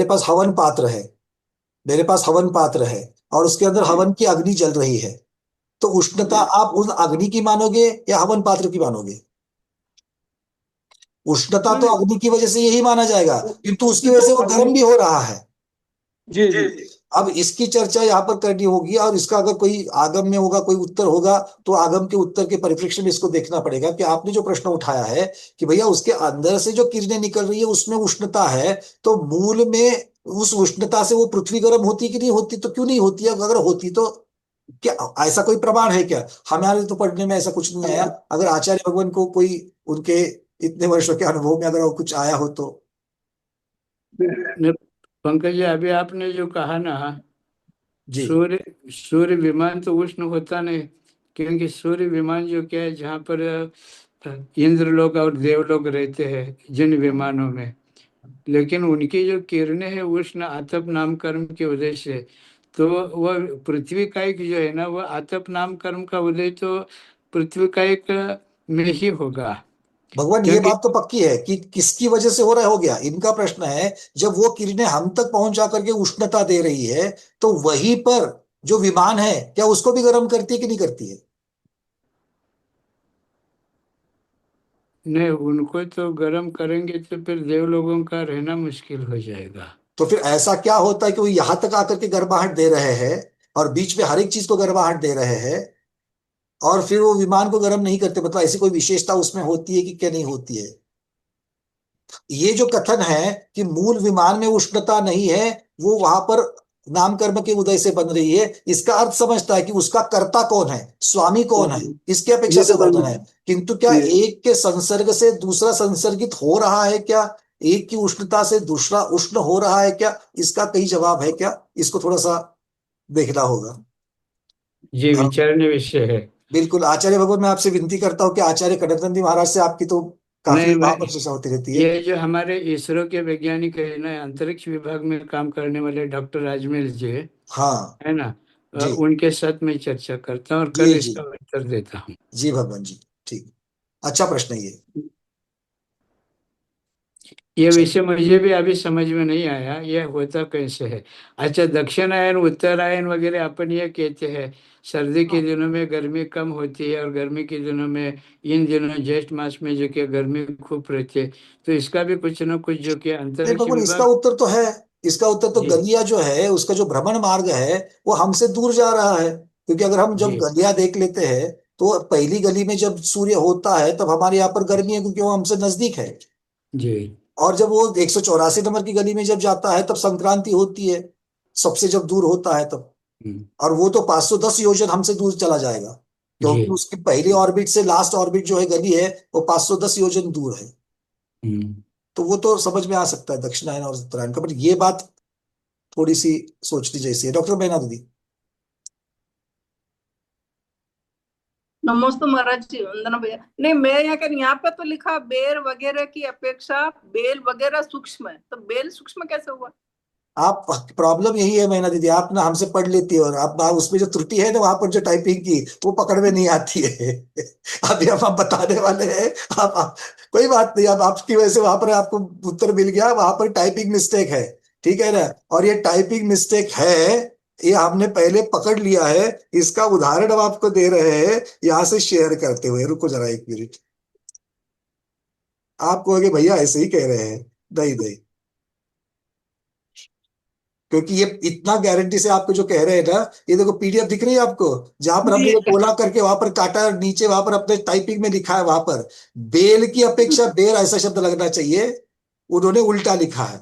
पास हवन पात्र है, मेरे पास हवन पात्र है और उसके अंदर हवन की अग्नि जल रही है, तो उष्णता आप उस अग्नि की मानोगे या हवन पात्र की मानोगे? उष्णता तो नहीं, अग्नि की वजह से यही माना जाएगा, किंतु उसकी वजह से वो गर्म भी हो रहा है। जी जी। अब इसकी चर्चा यहाँ पर करनी होगी, और इसका अगर कोई आगम में होगा, कोई उत्तर होगा, तो आगम के उत्तर के परिप्रेक्ष्य में इसको देखना पड़ेगा कि आपने जो प्रश्न उठाया है कि भैया उसके अंदर से जो किरणें निकल रही है उसमें उष्णता है, तो मूल में उस उष्णता से वो पृथ्वी गर्म होती कि नहीं होती? तो क्यों नहीं होती है? अगर होती तो क्या ऐसा कोई प्रमाण है क्या? हमारे तो पढ़ने में ऐसा कुछ नहीं आया। अगर आचार्य भगवान को कोई उनके इतने वर्षों के अनुभव में अगर वो कुछ आया हो तो। ने- पंकज जी, अभी आपने जो कहा ना, जी सूर्य विमान तो उष्ण होता नहीं, क्योंकि सूर्य विमान जो क्या है, जहाँ पर इंद्र लोग और देवलोग रहते हैं जिन विमानों में, लेकिन उनकी जो किरणें हैं उष्ण आतप नामकर्म के उदय से, तो वह पृथ्वी का एक जो है ना, वह आतप नामकर्म का उदय तो पृथ्वी का एक में ही होगा। भगवान, ये क्योंकि बात तो पक्की है कि किसकी वजह से हो रहा हो गया। इनका प्रश्न है जब वो किरणें हम तक पहुंचा करके उष्णता दे रही है, तो वहीं पर जो विमान है क्या उसको भी गर्म करती है कि नहीं करती है? नहीं, उनको तो गर्म करेंगे तो फिर देव लोगों का रहना मुश्किल हो जाएगा। तो फिर ऐसा क्या होता है कि वो यहां तक आकर के गर्माहट दे रहे हैं और बीच में हर एक चीज को गर्माहट दे रहे हैं, और फिर वो विमान को गर्म नहीं करते? मतलब ऐसी कोई विशेषता उसमें होती है कि क्या नहीं होती है? ये जो कथन है कि मूल विमान में उष्णता नहीं है, वो वहां पर नाम कर्म के उदय से बन रही है, इसका अर्थ समझता है कि उसका कर्ता कौन है, स्वामी कौन है, इसकी अपेक्षा ये से तो वर्णन है। किंतु क्या ये एक के संसर्ग से दूसरा संसर्गित हो रहा है क्या, एक की उष्णता से दूसरा उष्ण हो रहा है क्या, इसका कहीं जवाब है क्या, इसको थोड़ा सा देखना होगा। ये हाँ, विचारने विषय है। बिल्कुल आचार्य भगवत, मैं आपसे विनती करता हूँ कि आचार्य कनकनंदी महाराज से आपकी तो काफी नहीं, वहां मैं पर चर्चा होती रहती है। ये जो हमारे इसरो के वैज्ञानिक है ना, अंतरिक्ष विभाग में काम करने वाले डॉक्टर राजमेल जी हाँ है ना, जी उनके साथ मैं चर्चा करता हूँ और जी कल जी इसका उत्तर देता हूँ। जी भगवान जी, ठीक, अच्छा प्रश्न है ये। ये चलिए। विषय मुझे भी अभी समझ में नहीं आया, ये होता कैसे है। अच्छा, दक्षिणायन उत्तरायण वगैरह अपन ये कहते हैं, सर्दी के दिनों में गर्मी कम होती है और गर्मी के दिनों में, इन दिनों ज्येष्ठ मास में जो कि गर्मी खूब रहती है, तो इसका भी कुछ ना कुछ जो कि नहीं अंतरिक्ष भगवान, इसका विभाग। उत्तर तो है, इसका उत्तर तो जी गलिया जो है उसका जो भ्रमण मार्ग है वो हमसे दूर जा रहा है, क्योंकि अगर हम जब जी गलिया देख लेते हैं तो पहली गली में जब सूर्य होता है तब हमारे यहाँ पर गर्मी है, क्योंकि वो हमसे नजदीक है। जी। और जब वो 184 नंबर की गली में जब जाता है तब संक्रांति होती है, सबसे जब दूर होता है तब। हम्म, और वो तो 510 योजन हमसे दूर चला जाएगा, जी। क्योंकि उसकी पहली ऑर्बिट से लास्ट ऑर्बिट जो है गली है वो 510 योजन दूर है। हम्म। तो वो तो समझ में आ सकता है दक्षिणायन और उत्तरायण का, पर ये बात थोड़ी सी सोचनी जैसी है। डॉक्टर मैना दीदी। नमस्ते महाराज जी, वंदना भैया। नहीं, मैं यहाँ पे तो लिखा बेर वगैरह की अपेक्षा बेल वगैरह सूक्ष्म है, तो बेल सूक्ष्म कैसे हुआ? आप, प्रॉब्लम यही है मैना दीदी, आप ना हमसे पढ़ लेती हो और आप उसमें जो त्रुटि है ना वहां पर जो टाइपिंग की वो पकड़ में नहीं आती है। अभी हम आप बताने वाले हैं। कोई बात नहीं, अब आपकी वजह से वहां पर आपको उत्तर मिल गया, वहां पर टाइपिंग मिस्टेक है, ठीक है ना, और ये टाइपिंग मिस्टेक है, ये हमने पहले पकड़ लिया है। इसका उदाहरण हम आपको दे रहे हैं यहां से शेयर करते हुए। रुको जरा एक मिनट, आप कहोगे भैया ऐसे ही कह रहे हैं, नहीं नहीं, क्योंकि ये इतना गारंटी से आपको जो कह रहे हैं ना, ये देखो पीडीएफ दिख रही है आपको, जहां पर हमने जी। ये गोला करके वहां पर काटा और नीचे वहां पर अपने टाइपिंग में लिखा है, वहां पर बेल की अपेक्षा बेर ऐसा शब्द लगना चाहिए, उन्होंने उल्टा लिखा है।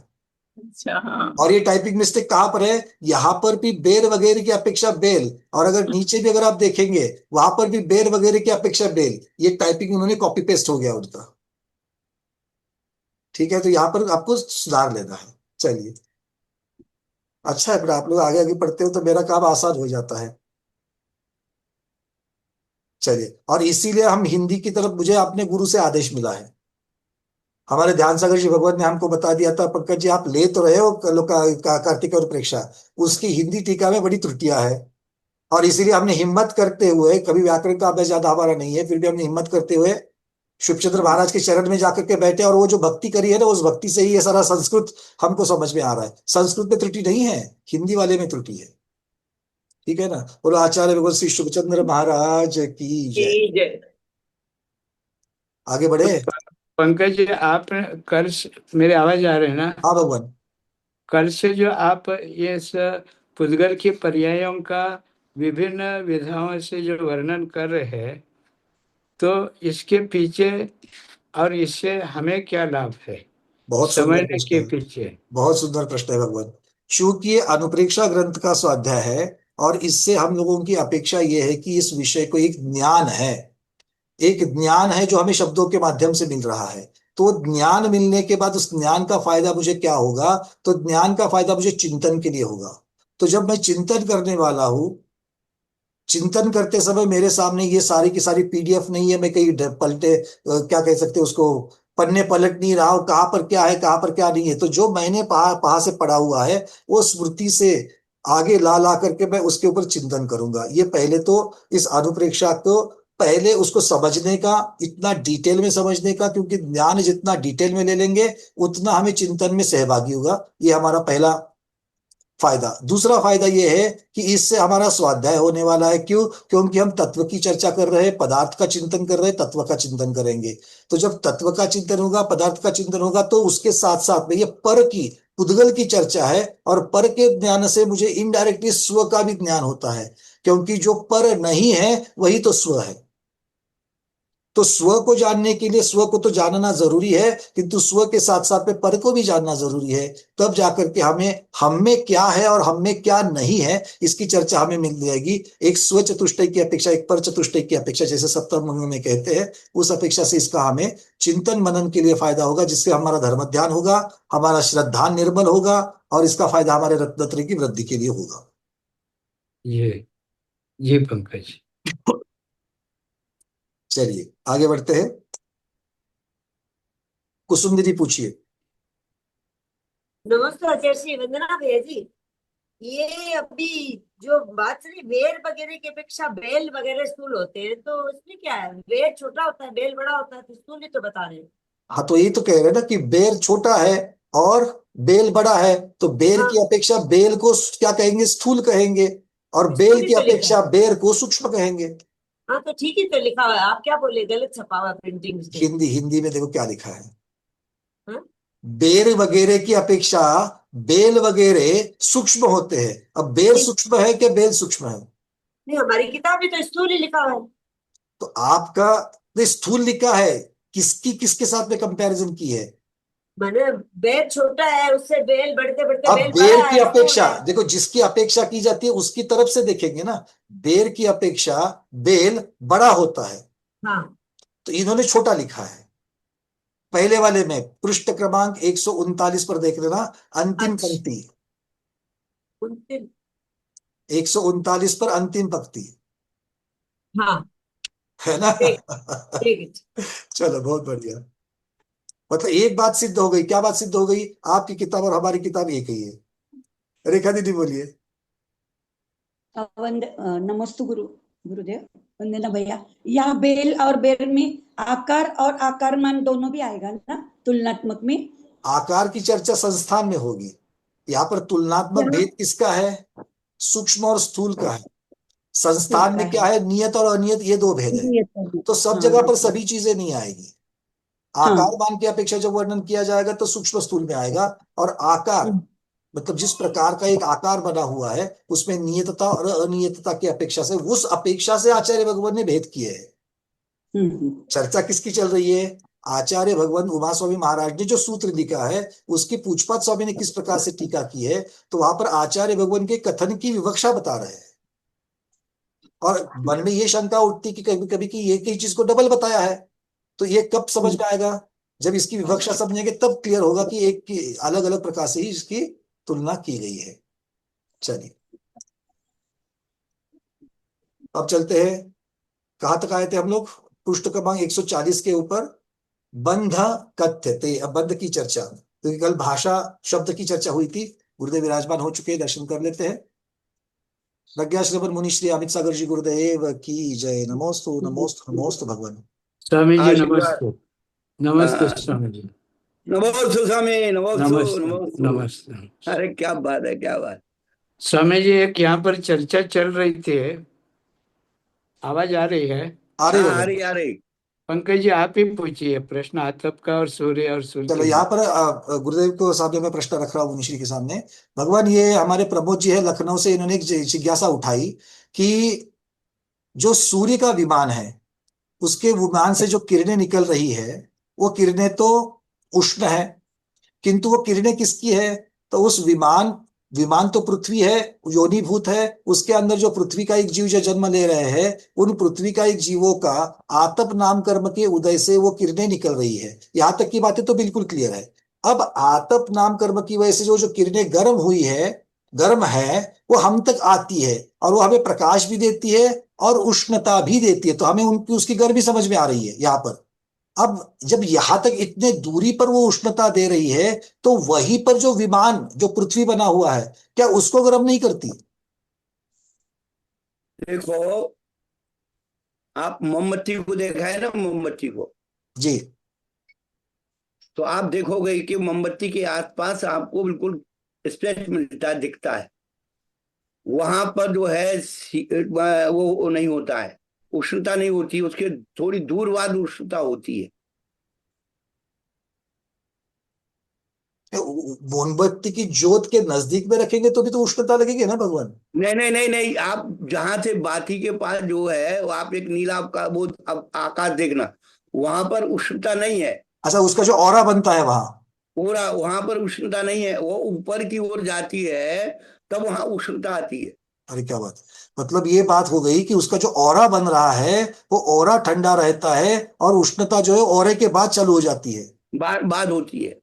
अच्छा, हाँ। और ये टाइपिंग मिस्टेक कहां पर है, यहां पर भी बेर वगैरह की अपेक्षा बेल, और अगर नीचे भी अगर आप देखेंगे वहां पर भी बेर वगैरह की अपेक्षा बेल, ये टाइपिंग उन्होंने कॉपी पेस्ट हो गया उनका, ठीक है, तो यहां पर आपको सुधार लेना है। चलिए, अच्छा है, फिर आप लोग आगे आगे पढ़ते हो तो मेरा काम आसान हो जाता है। चलिए, और इसीलिए हम हिंदी की तरफ, मुझे अपने गुरु से आदेश मिला है, हमारे ध्यान सागर जी भगवत ने हमको बता दिया था, पंकज जी आप ले तो रहे हो कार्तिक और प्रेक्षा, उसकी हिंदी टीका में बड़ी त्रुटियां है, और इसीलिए हमने हिम्मत करते हुए, कभी व्याकरण का अभ्यास ज्यादा हमारा नहीं है, फिर भी हमने हिम्मत करते हुए शिवचंद्र महाराज के चरण में जाकर के बैठे, और वो जो भक्ति करी है ना, उस भक्ति से ही ये सारा संस्कृत हमको समझ में आ रहा है। संस्कृत में त्रुटि नहीं है, हिंदी वाले में त्रुटि है, ठीक है ना। बोलो आचार्य भगवत श्री शिवचंद्र महाराज की जय। जय। आगे बढ़े। पंकज जी, आप कल मेरे आवाज आ रहे हैं ना? हाँ भगवान। कल से जो आप ये पुद्गल के पर्यायों का विभिन्न विधाओं से जो वर्णन कर रहे हैं, तो इसके पीछे और इससे हमें क्या लाभ है बहुत सुंदर समझने प्रश्न के है, पीछे? बहुत सुंदर प्रश्न है भगवान। चूंकि ये अनुप्रेक्षा ग्रंथ का स्वाध्याय है, और इससे हम लोगों की अपेक्षा ये है कि इस विषय को एक ज्ञान है, एक ज्ञान है जो हमें शब्दों के माध्यम से मिल रहा है। तो ज्ञान मिलने के बाद उस ज्ञान का फायदा मुझे क्या होगा, तो ज्ञान का फायदा मुझे चिंतन के लिए होगा। तो जब मैं चिंतन करने वाला हूं, चिंतन करते समय मेरे सामने ये सारी की सारी पीडीएफ नहीं है, मैं कहीं पलटे, क्या कह सकते हैं उसको, पन्ने पलट नहीं रहा हूं कहाँ पर क्या है कहाँ पर क्या नहीं है। तो जो मैंने पहा पहा से पढ़ा हुआ है वो स्मृति से आगे ला ला करके मैं उसके ऊपर चिंतन करूंगा। ये पहले तो इस अनुप्रेक्षा को, पहले उसको समझने का, इतना डिटेल में समझने का, क्योंकि ज्ञान जितना डिटेल में ले लेंगे उतना हमें चिंतन में सहभागी होगा। ये हमारा पहला फायदा। दूसरा फायदा यह है कि इससे हमारा स्वाध्याय होने वाला है। क्यों? क्योंकि हम तत्व की चर्चा कर रहे हैं, पदार्थ का चिंतन कर रहे हैं, तत्व का चिंतन करेंगे। तो जब तत्व का चिंतन होगा, पदार्थ का चिंतन होगा, तो उसके साथ साथ में ये पर की, पुद्गल की चर्चा है, और पर के ज्ञान से मुझे इनडायरेक्टली स्व का भी ज्ञान होता है, क्योंकि जो पर नहीं है वही तो स्व है। तो स्व को जानने के लिए स्व को तो जानना जरूरी है, किंतु स्व के साथ साथ में पर को भी जानना जरूरी है। तब जाकर के हमें हम में क्या है और हम में क्या नहीं है इसकी चर्चा हमें मिल जाएगी। एक स्व चतुष्टय की अपेक्षा, एक पर चतुष्टय की अपेक्षा, जैसे सप्तम अंग में कहते हैं, उस अपेक्षा से इसका हमें चिंतन मनन के लिए फायदा होगा, जिससे हमारा धर्म ध्यान होगा, हमारा श्रद्धा निर्मल होगा, और इसका फायदा हमारे रत्नत्रय की वृद्धि के लिए होगा। ये पंकज। चलिए आगे बढ़ते हैं। कुसुम दीदी पूछिए। नमस्ते आचार्य श्री, वंदना भैया जी। ये अभी जो बात चली वेर वगैरह की अपेक्षा बेल वगैरह स्थूल होते हैं, तो इसमें क्या है? वेर छोटा होता है, बेल बड़ा होता है, तो स्थूल ही तो बता रहे हैं। हाँ, तो यही तो कह रहे हैं ना कि बेर छोटा है और बेल बड़ा है, तो बेर हाँ। की अपेक्षा बेल को क्या कहेंगे? स्थूल कहेंगे, और बेल स्थूल ही की तो लिखा अपेक्षा बेर को सूक्ष्म कहेंगे। हाँ, तो ठीक ही तो लिखा हुआ है। आप क्या बोले? गलत छपा हुआ प्रिंटिंग से। हिंदी में देखो क्या लिखा है। हाँ? बेर वगैरह की अपेक्षा बेल वगैरह सूक्ष्म होते हैं। अब बेर सूक्ष्म है क्या बेल सूक्ष्म है? नहीं, हमारी किताब में तो स्थूल ही लिखा हुआ है। तो आपका तो स्थूल लिखा है, किसके साथ में कंपैरिजन की है? मैंने बेल छोटा है, उससे बेल बढ़ते बढ़ते अब बेल बेर बड़ा की है, अपेक्षा स्थूल है। देखो, जिसकी अपेक्षा की जाती है उसकी तरफ से देखेंगे ना। बेर की अपेक्षा बेल बड़ा होता है, हाँ। तो इन्होंने छोटा लिखा है। पहले वाले में पृष्ठ क्रमांक 139 पर देख लेना, अंतिम अच्छा। पंक्ति। 29। 139 पर अंतिम पंक्ति हाँ, है ना? ठीक ठीक है। चलो बहुत बढ़िया। मतलब एक बात सिद्ध हो गई। क्या बात सिद्ध हो गई? आपकी किताब और हमारी किताब एक ही है। रेखा दीदी बोलिए। नमस्ते गुरुदेव, वंदना भैया। यहाँ बेल और बेर में आकार और आकारमान दोनों भी आएगा ना तुलनात्मक में? आकार की चर्चा संस्थान में होगी। यहाँ पर तुलनात्मक भेद किसका है? सूक्ष्म और स्थूल का है। संस्थान में क्या है? नियत और अनियत, ये दो भेद है। तो सब जगह पर सभी चीजें नहीं आएगी। आकारमान की अपेक्षा जब वर्णन किया जाएगा तो सूक्ष्म स्थूल में आएगा, और आकार मतलब जिस प्रकार का एक आकार बना हुआ है उसमें नियतता और अनियतता की अपेक्षा से, उस अपेक्षा से आचार्य भगवान ने भेद किए हैं। चर्चा किसकी चल रही है? आचार्य भगवान उमा स्वामी महाराज ने जो सूत्र लिखा है उसकी पूछपात स्वामी ने किस प्रकार से टीका की है, तो वहां पर आचार्य भगवान के कथन की विवक्षा बता रहे हैं। और मन में ये शंका उठती कि कभी कभी कि ये किस चीज को डबल बताया है, तो ये कब समझ में आएगा? जब इसकी विवक्षा समझेंगे तब क्लियर होगा कि एक की अलग अलग प्रकार से ही इसकी तुलना की गई है। चलिए अब चलते हैं। कहां तक आए थे हम लोग? पृष्ठ क्रमांक 140 के ऊपर बंध कथ्यते। अब बंध की चर्चा, क्योंकि कल भाषा शब्द की चर्चा हुई थी। गुरुदेव विराजमान हो चुके हैं, दर्शन कर लेते हैं। प्रज्ञा श्रवण मुनि श्री अमित सागर जी गुरुदेव की जय। नमोस्तु नमोस्तु नमोस्तु भगवान। स्वामी जी आशीर्वाद। नमस्ते। नमस्ते स्वामी जी। नमोस्तु स्वामी, नमोस्तु नमस्ते नमोस्तु। नमस्ते। अरे क्या बात है, क्या बात। स्वामी जी, एक यहाँ पर चर्चा चल रही थी, आवाज आ रही है? आ रही हाँ, आ है। रही, आ रही। पंकज जी आप ही पूछिए प्रश्न, आतप का और सूर्य और सूर्य चलो के यहाँ पर गुरुदेव को सामने में प्रश्न रख रहा हूँ मुनिश्री के सामने। भगवान, ये हमारे प्रमोद जी है लखनऊ से, इन्होंने एक जिज्ञासा उठाई कि जो सूर्य का विमान है उसके विमान से जो किरणें निकल रही है वो किरणें तो उष्ण है, किंतु वो किरणें किसकी है? तो उस विमान विमान तो पृथ्वी है, योनिभूत है। उसके अंदर जो पृथ्वी का एक जीव जो जन्म ले रहे हैं, उन पृथ्वी का एक जीवों का आतप नाम कर्म के उदय से वो किरणें निकल रही है। यहां तक की बातें तो बिल्कुल क्लियर है। अब आतप नाम कर्म की वजह से जो जो किरणें गर्म हुई है, गर्म है, वो हम तक आती है और वो हमें प्रकाश भी देती है और उष्णता भी देती है। तो हमें उनकी उसकी गर्मी समझ में आ रही है यहाँ पर। अब जब यहां तक इतने दूरी पर वो उष्णता दे रही है, तो वहीं पर जो विमान जो पृथ्वी बना हुआ है, क्या उसको गर्म नहीं करती? देखो, आप मोमबत्ती को देखा है ना, मोमबत्ती को जी। तो आप देखोगे कि मोमबत्ती के आसपास आपको बिल्कुल स्पेस मिलता दिखता है। वहां पर जो है वो नहीं होता है, उष्णता नहीं होती, उसके थोड़ी दूर बाद उष्णता होती है। मोमबत्ती की ज्योत के नजदीक में रखेंगे तो भी तो उष्णता लगेगी ना भगवान? नहीं नहीं नहीं नहीं, आप जहां से बाती के पास जो है, वो आप एक नीला का वो आकाश देखना, वहां पर उष्णता नहीं है। अच्छा, उसका जो ऑरा बनता है वहां। पूरा वहां पर उष्णता नहीं है, वो ऊपर की ओर जाती है तब वहां उष्णता आती है। अरे क्या बात, मतलब ये बात हो गई कि उसका जो ऑरा बन रहा है वो ऑरा ठंडा रहता है और उष्णता जो है ऑरे के बाद चालू हो जाती है। बाद होती है।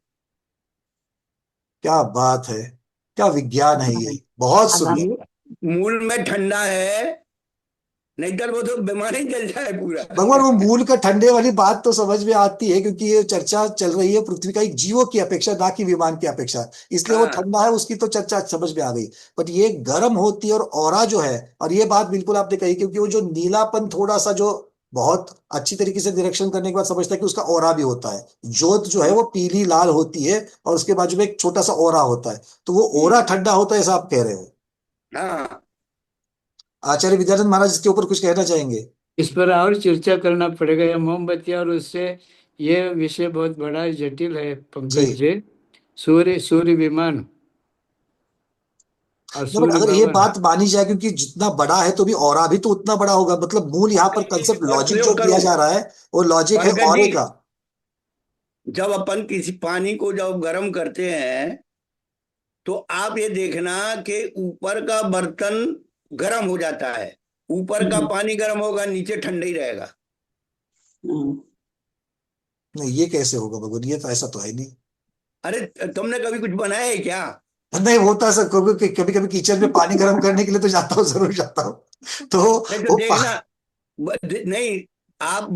क्या बात है, क्या विज्ञान है ये, बहुत अब सुंदर। मूल में ठंडा है, नहीं तो वो तो बीमारी जल जाए पूरा। भगवान, वो मूल का ठंडे वाली बात तो समझ में आती है, क्योंकि ये चर्चा चल रही है पृथ्वी का एक जीवों की अपेक्षा, ना कि विमान की अपेक्षा, इसलिए वो हाँ ठंडा है, उसकी तो चर्चा समझ में आ गई। बट ये गर्म होती है और ऑरा जो है, और ये बात बिल्कुल आपने कही, क्योंकि वो जो नीलापन थोड़ा सा जो बहुत अच्छी तरीके से निरीक्षण करने के बाद समझता है कि उसका ऑरा भी होता है। ज्योत जो है वो पीली लाल होती है और उसके बाजू में एक छोटा सा ऑरा होता है, तो वो ऑरा ठंडा होता है, ऐसा आप कह रहे हो। हाँ। आचार्य विद्यानंद महाराज इसके ऊपर कुछ कहना चाहेंगे? इस पर और चर्चा करना पड़ेगा, या मोमबत्ती और उससे, ये विषय बहुत बड़ा जटिल है जी। पंकज जी। सूर्य सूर्य विमान और नहीं, बट सूर्य अगर ये भवन। बात मानी जाए, क्योंकि जितना बड़ा है तो भी ऑरा भी तो उतना बड़ा होगा, मतलब मूल यहाँ पर कंसेप्ट और लॉजिक जो प्रयोग दिया करो जा रहा है वो लॉजिक है पंकज ऑरे जी, का। जब अपन किसी पानी को जब गर्म करते हैं तो आप ये देखना कि ऊपर का बर्तन गर्म हो जाता है, ऊपर का पानी गर्म होगा, नीचे ठंडा ही रहेगा। नहीं, ये कैसे होगा भगवान, ये तो ऐसा तो है नहीं। अरे तुमने कभी कुछ बनाया है क्या? नहीं होता सर, कभी कभी कभी किचन में पानी गर्म करने के लिए तो जाता हूँ, जरूर जाता हूँ। तो नहीं तो वो देखना, नहीं, आप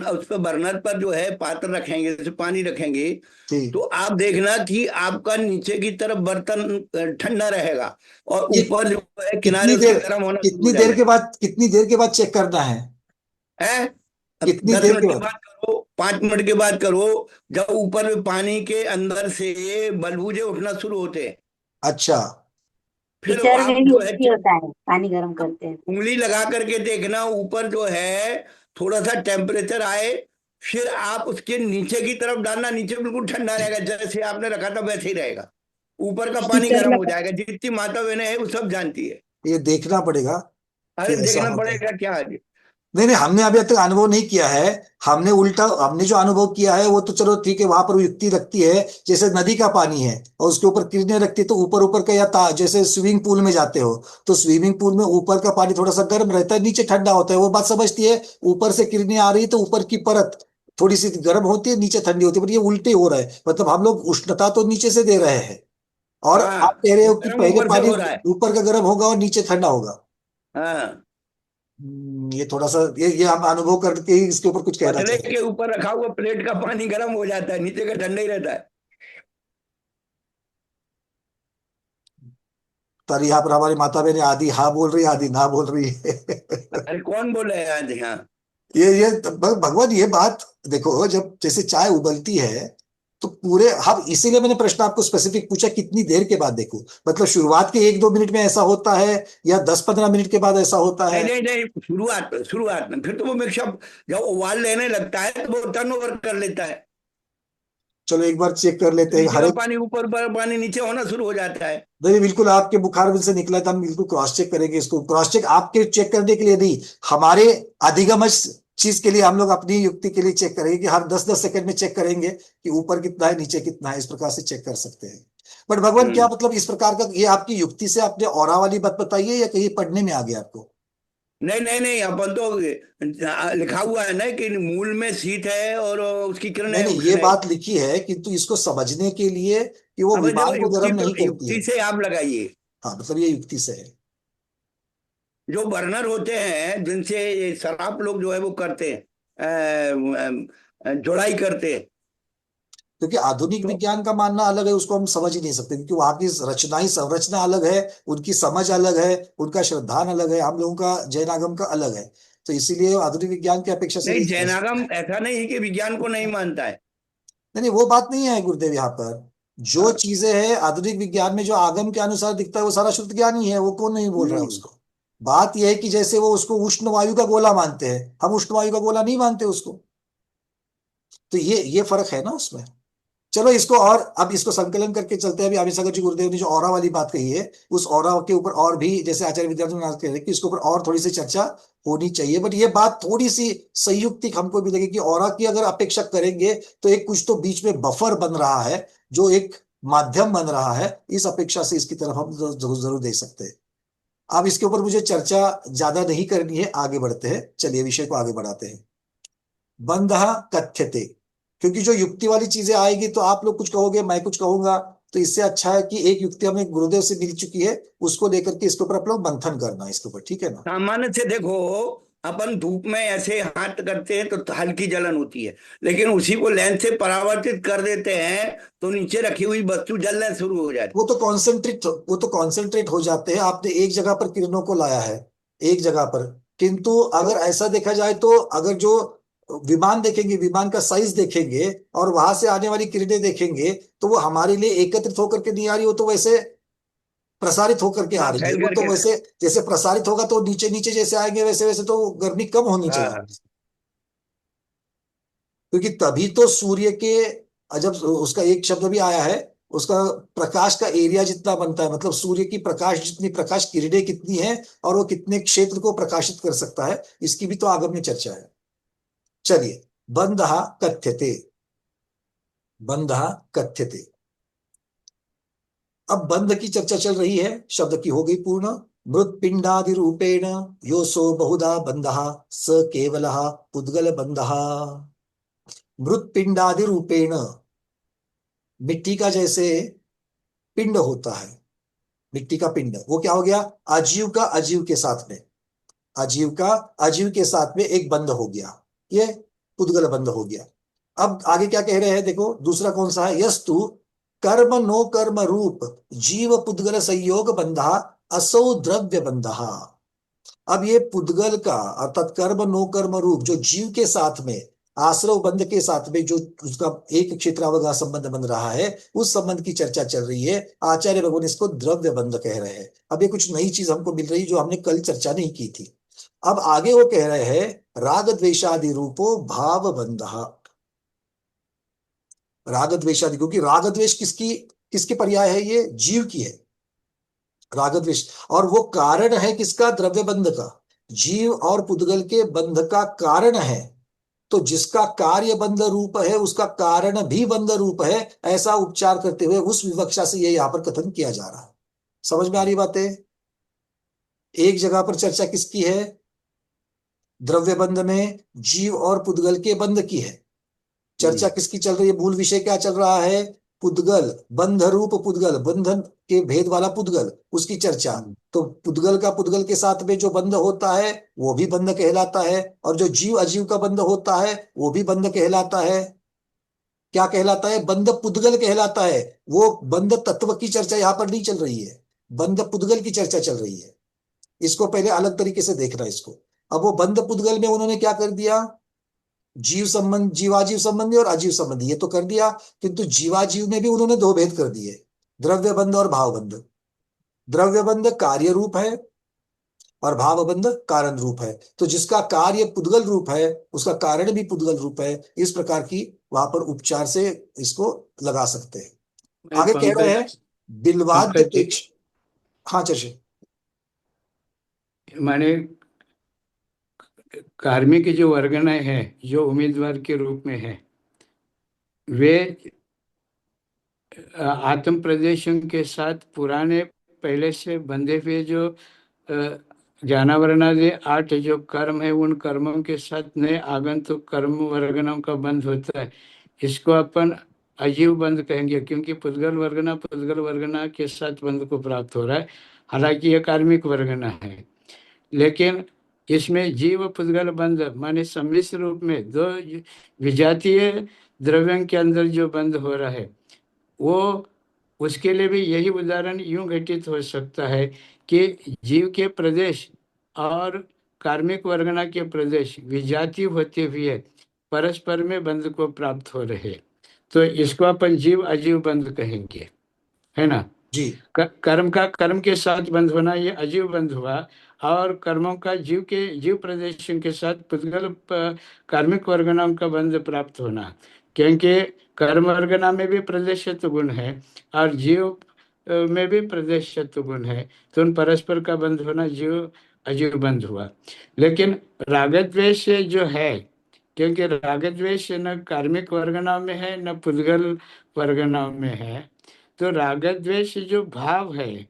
उस पर बर्नर पर जो है पात्र रखेंगे, जैसे पानी रखेंगे, जी। तो आप देखना कि आपका नीचे की तरफ बर्तन ठंडा रहेगा और ये ऊपर जो है किनारे कितनी उसके देर, गर्म होना शुरू हो कितनी देर जाएंगे। के बाद, कितनी देर के बाद चेक करना है? है, अब कितनी दस देर के मिनट के बाद? बाद करो, 5 मिनट के बाद करो, जब ऊपर में पानी के अंदर से बलबूजे उठना शुरू होते हैं, अच्छा। फिर हीटर में आप भी जो है ऐसे ही होता है, पानी गर्म करते हैं। उंगली लगा करके देखना ऊपर जो है थोड़ा सा टेम्परेचर आए, फिर आप उसके नीचे की तरफ डालना, नीचे बिल्कुल ठंडा रहेगा, जैसे आपने रखा था वैसे ही रहेगा, ऊपर का पानी हीटर गर्म हो लगा। जाएगा। जितनी माता बहनें हैं वो सब जानती है। ये देखना पड़ेगा कि अरे ऐसा देखना होता है। पड़ेगा क्या आज। नहीं नहीं, हमने अभी तक अनुभव नहीं किया है। हमने उल्टा, हमने जो अनुभव किया है वो तो चलो ठीक है, वहां पर युक्ति रखती है, जैसे नदी का पानी है और उसके ऊपर किरणें रखती है, तो ऊपर ऊपर का, या जैसे स्विमिंग पूल में जाते हो तो स्विमिंग पूल में ऊपर का पानी थोड़ा सा गर्म रहता है, नीचे ठंडा होता है, वो बात समझती है। ऊपर से किरणें आ रही है तो ऊपर की परत थोड़ी सी गर्म होती है, नीचे ठंडी होती है, पर ये उल्टे हो रहा है, मतलब हम लोग उष्णता तो नीचे से दे रहे हैं, और आप हाँ, कह रहे हो कि गर्म पहले ऊपर से पानी हो रहा है। ऊपर का गर्म होगा और नीचे ठंडा होगा। हाँ, ये थोड़ा सा, ये हम अनुभव करके ही इसके ऊपर कुछ कहना पतले चाहिए। के ऊपर रखा हुआ प्लेट का पानी गर्म हो जाता है, नीचे का ठंडा ही रहता है। पर यहाँ पर हमारी माता बहन आधी हाँ बोल रही है, आधी ना बोल रही है। अरे कौन बोले हैं आज? हाँ, ये भगवान, ये बात देखो, जब जैसे चाय उबलती है तो पूरे, हम इसीलिए मैंने प्रश्न आपको स्पेसिफिक पूछा कितनी देर के बाद देखो, मतलब शुरुआत के 1-2 मिनट में ऐसा होता है या 10-15 मिनट के बाद ऐसा होता नहीं है? नहीं नहीं, शुरुआत में फिर तो वो मिक्सअप जब उबाल लेने लगता है तो वो टर्नओवर कर लेता है, चलो एक बार चेक कर लेते हैं नीचे हर का एक। पानी ऊपर पानी नीचे होना शुरू हो जाता है। नहीं बिल्कुल, आपके बुखार में से निकला था, हम बिल्कुल क्रॉस चेक करेंगे इसको, क्रॉस चेक आपके चेक करने के लिए नहीं, हमारे अधिगमश चीज के लिए हम लोग अपनी युक्ति के लिए चेक करेंगे, कि हर 10-10 सेकंड में चेक करेंगे कि ऊपर कितना है नीचे कितना है, इस प्रकार से चेक कर सकते हैं। बट भगवान, क्या हम्म। मतलब इस प्रकार का, ये आपकी युक्ति से आपने ऑरा वाली बात बताई है या कहीं पढ़ने में आ गया आपको? नहीं नहीं नहीं, अपन तो लिखा हुआ है ना कि मूल में शीत है और उसकी नहीं किरणें नहीं, ये उष्ण है। बात लिखी है, किंतु इसको समझने के लिए कि वो अब देखो, विमान को गर्म नहीं करती युक्ति है। से आप लगाइए। हाँ, मतलब ये युक्ति से है। जो बर्नर होते हैं जिनसे ये शराब लोग जो है वो करते हैं, जुड़ाई करते हैं, क्योंकि आधुनिक तो विज्ञान का मानना अलग है, उसको हम समझ ही नहीं सकते, क्योंकि वहां की रचना ही संरचना अलग है, उनकी समझ अलग है, उनका श्रद्धान अलग है, हम लोगों का जैनागम का अलग है, तो इसीलिए आधुनिक विज्ञान की अपेक्षा से नहीं, नहीं कह सकते। जैनागम ऐसा नहीं है कि विज्ञान को नहीं मानता है। नहीं नहीं, वो बात नहीं है गुरुदेव, यहाँ पर जो हाँ। चीजें हैं आधुनिक विज्ञान में जो आगम के अनुसार दिखता है वो सारा शुद्ध ज्ञान ही है, वो कौन नहीं बोल रहा है हम्म। उसको। बात यह है कि जैसे वो उसको उष्ण वायु का गोला मानते हैं, हम उष्ण वायु का गोला नहीं मानते उसको, तो ये फर्क है ना उसमें। चलो इसको, और अब इसको संकलन करके चलते हैं। अभी आमिर जी गुरुदेव ने जो ऑरा वाली बात कही है, उस ऑरा के ऊपर और भी, जैसे आचार्य विद्यार्थी ने कह रहे हैं कि इसके ऊपर और थोड़ी सी चर्चा होनी चाहिए, बट ये बात थोड़ी सी संयुक्तिक हमको भी लगे कि ऑरा की अगर अपेक्षा करेंगे तो एक कुछ तो बीच में बफर बन रहा है, जो एक माध्यम बन रहा है, इस अपेक्षा से इसकी तरफ हम जरूर जरूर देख सकते हैं। अब इसके ऊपर मुझे चर्चा ज्यादा नहीं करनी है, आगे बढ़ते हैं। चलिए विषय को आगे बढ़ाते हैं। बंधः कथ्यते, क्योंकि जो युक्ति वाली चीजें आएगी तो आप लोग कुछ कहोगे, मैं कुछ कहूंगा, तो इससे अच्छा है कि एक युक्ति हमें गुरुदेव से मिल चुकी है, उसको लेकर के इसके ऊपर आप लोग मंथन करना है इसके ऊपर, ठीक है ना। सामान्य से देखो, अपन धूप में ऐसे हाथ करते हैं तो हल्की जलन होती है, लेकिन उसी को लेंस से परावर्तित कर देते हैं तो नीचे रखी हुई वस्तु जलना शुरू हो जाती वो तो कॉन्सेंट्रेट हो जाते हैं। आपने एक जगह पर किरणों को लाया है, एक जगह पर, किंतु अगर ऐसा देखा जाए तो अगर जो विमान देखेंगे, विमान का साइज देखेंगे और वहां से आने वाली किरणें देखेंगे, तो वो हमारे लिए एकत्रित होकर के नहीं आ रही, वो तो वैसे प्रसारित होकर के है। आ हाँ, रही है। फैल वो तो करके। वैसे जैसे प्रसारित होगा तो नीचे नीचे जैसे आएंगे, वैसे वैसे तो गर्मी कम होनी चाहिए। हाँ, क्योंकि तभी तो सूर्य के, जब उसका एक शब्द भी आया है, उसका प्रकाश का एरिया जितना बनता है, मतलब सूर्य की प्रकाश जितनी, प्रकाश किरणें कितनी है और वो कितने क्षेत्र को प्रकाशित कर सकता है, इसकी भी तो आगम में चर्चा है। चलिए, बंधः कथ्यते, बंधः कथ्यते। अब बंध की चर्चा चल रही है, शब्द की हो गई पूर्ण। मृत पिंडादि रूपेण योसो बहुधा बंधः स केवलः पुद्गल बंधः। मृत पिंडादि रूपेण, मिट्टी का जैसे पिंड होता है, मिट्टी का पिंड, वो क्या हो गया, अजीव का अजीव के साथ में, अजीव का अजीव के साथ में एक बंध हो गया, ये पुद्गल बंध हो गया। अब आगे क्या कह रहे हैं, देखो दूसरा कौन सा है, यस्तु कर्म नो कर्म रूप जीव पुद्गल संयोग बंधा असौ द्रव्य बंधा। अब ये पुद्गल का अर्थात कर्म नो कर्म रूप, जो जीव के साथ में आश्रव बंध के साथ में जो उसका एक क्षेत्रावगा संबंध बन रहा है, उस संबंध की चर्चा चल रही है। आचार्य भगवान इसको द्रव्य बंध कह रहे हैं। अब ये कुछ नई चीज हमको मिल रही जो हमने कल चर्चा नहीं की थी। अब आगे वो कह रहे हैं राग द्वेषादि रूपो भाव बंध। राग द्वेषादि, क्योंकि राग द्वेष किसकी किसके पर्याय है, ये जीव की है राग द्वेष, और वो कारण है किसका, द्रव्य बंध का, जीव और पुद्गल के बंध का कारण है। तो जिसका कार्य बंध रूप है उसका कारण भी बंध रूप है, ऐसा उपचार करते हुए उस विवक्षा से ये यहां पर कथन किया जा रहा है। समझ में आ रही बातें। एक जगह पर चर्चा किसकी है, द्रव्य बंध में जीव और पुद्गल के बंध की है। चर्चा किसकी चल रही है, मूल विषय क्या चल रहा है, पुद्गल, बंध रूप पुद्गल, बंधन के भेद वाला पुद्गल, उसकी चर्चा। तो पुद्गल का पुद्गल के साथ में जो बंध होता है वो भी बंध कहलाता है, और जो जीव अजीव का बंध होता है वो भी बंध कहलाता है। क्या कहलाता है, बंध पुद्गल कहलाता है। वो बंध तत्व की चर्चा यहां पर नहीं चल रही है, बंध पुद्गल की चर्चा चल रही है। इसको पहले अलग तरीके से देखना इसको। अब वो बंध पुद्गल में उन्होंने क्या कर दिया, जीव संबंध, जीवाजीव संबंधी और अजीव संबंधी ये तो कर दिया, किंतु जीवाजीव में भी उन्होंने दो भेद कर दिए, द्रव्य बंध और भाव बंध। द्रव्य बंध कार्य रूप है और भाव बंध कारण रूप है। तो जिसका कार्य पुद्गल रूप है उसका कारण भी पुद्गल रूप है। इस प्रकार की वहां पर उपचार से इसको लगा सकते हैं। आगे कह रहे हैं बिलवाद्य पेक्ष, हाँ चर्चे, माने कार्मिक जो वर्गना है, जो उम्मीदवार के रूप में है, वे आत्म प्रदेशों के साथ पुराने पहले से बंधे हुए जो ज्ञानावरणादि 8 जो कर्म है, उन कर्मों के साथ नए आगंतुक कर्म वर्गनों का बंध होता है। इसको अपन अजीव बंध कहेंगे, क्योंकि पुद्गल वर्गना के साथ बंध को प्राप्त हो रहा है। हालांकि यह कार्मिक वर्गना है, लेकिन इसमें जीव पुद्गल बंध माने सम्मिश्र रूप में दो विजातीय द्रव्यों के अंदर जो बंध हो रहा है, वो उसके लिए भी यही उदाहरण यूं घटित हो सकता है कि जीव के प्रदेश और कार्मिक वर्गना के प्रदेश विजातीय होते हुए परस्पर में बंध को प्राप्त हो रहे, तो इसको अपन जीव अजीव बंध कहेंगे, है ना जी। कर्म के साथ बंध होना ये अजीव बंध हुआ, और कर्मों का जीव प्रदेशों के साथ पुद्गल कार्मिक वर्गनाओं का बंध प्राप्त होना, क्योंकि कर्म वर्गना में भी प्रदेशत्व गुण है और जीव में भी प्रदेशत्व गुण है, तो उन परस्पर का बंध होना जीव अजीव बंध हुआ। लेकिन राग द्वेष जो है, क्योंकि राग द्वेष न कार्मिक वर्गनाओं में है न पुद्गल वर्गनाओं में है, तो राग द्वेष जो भाव है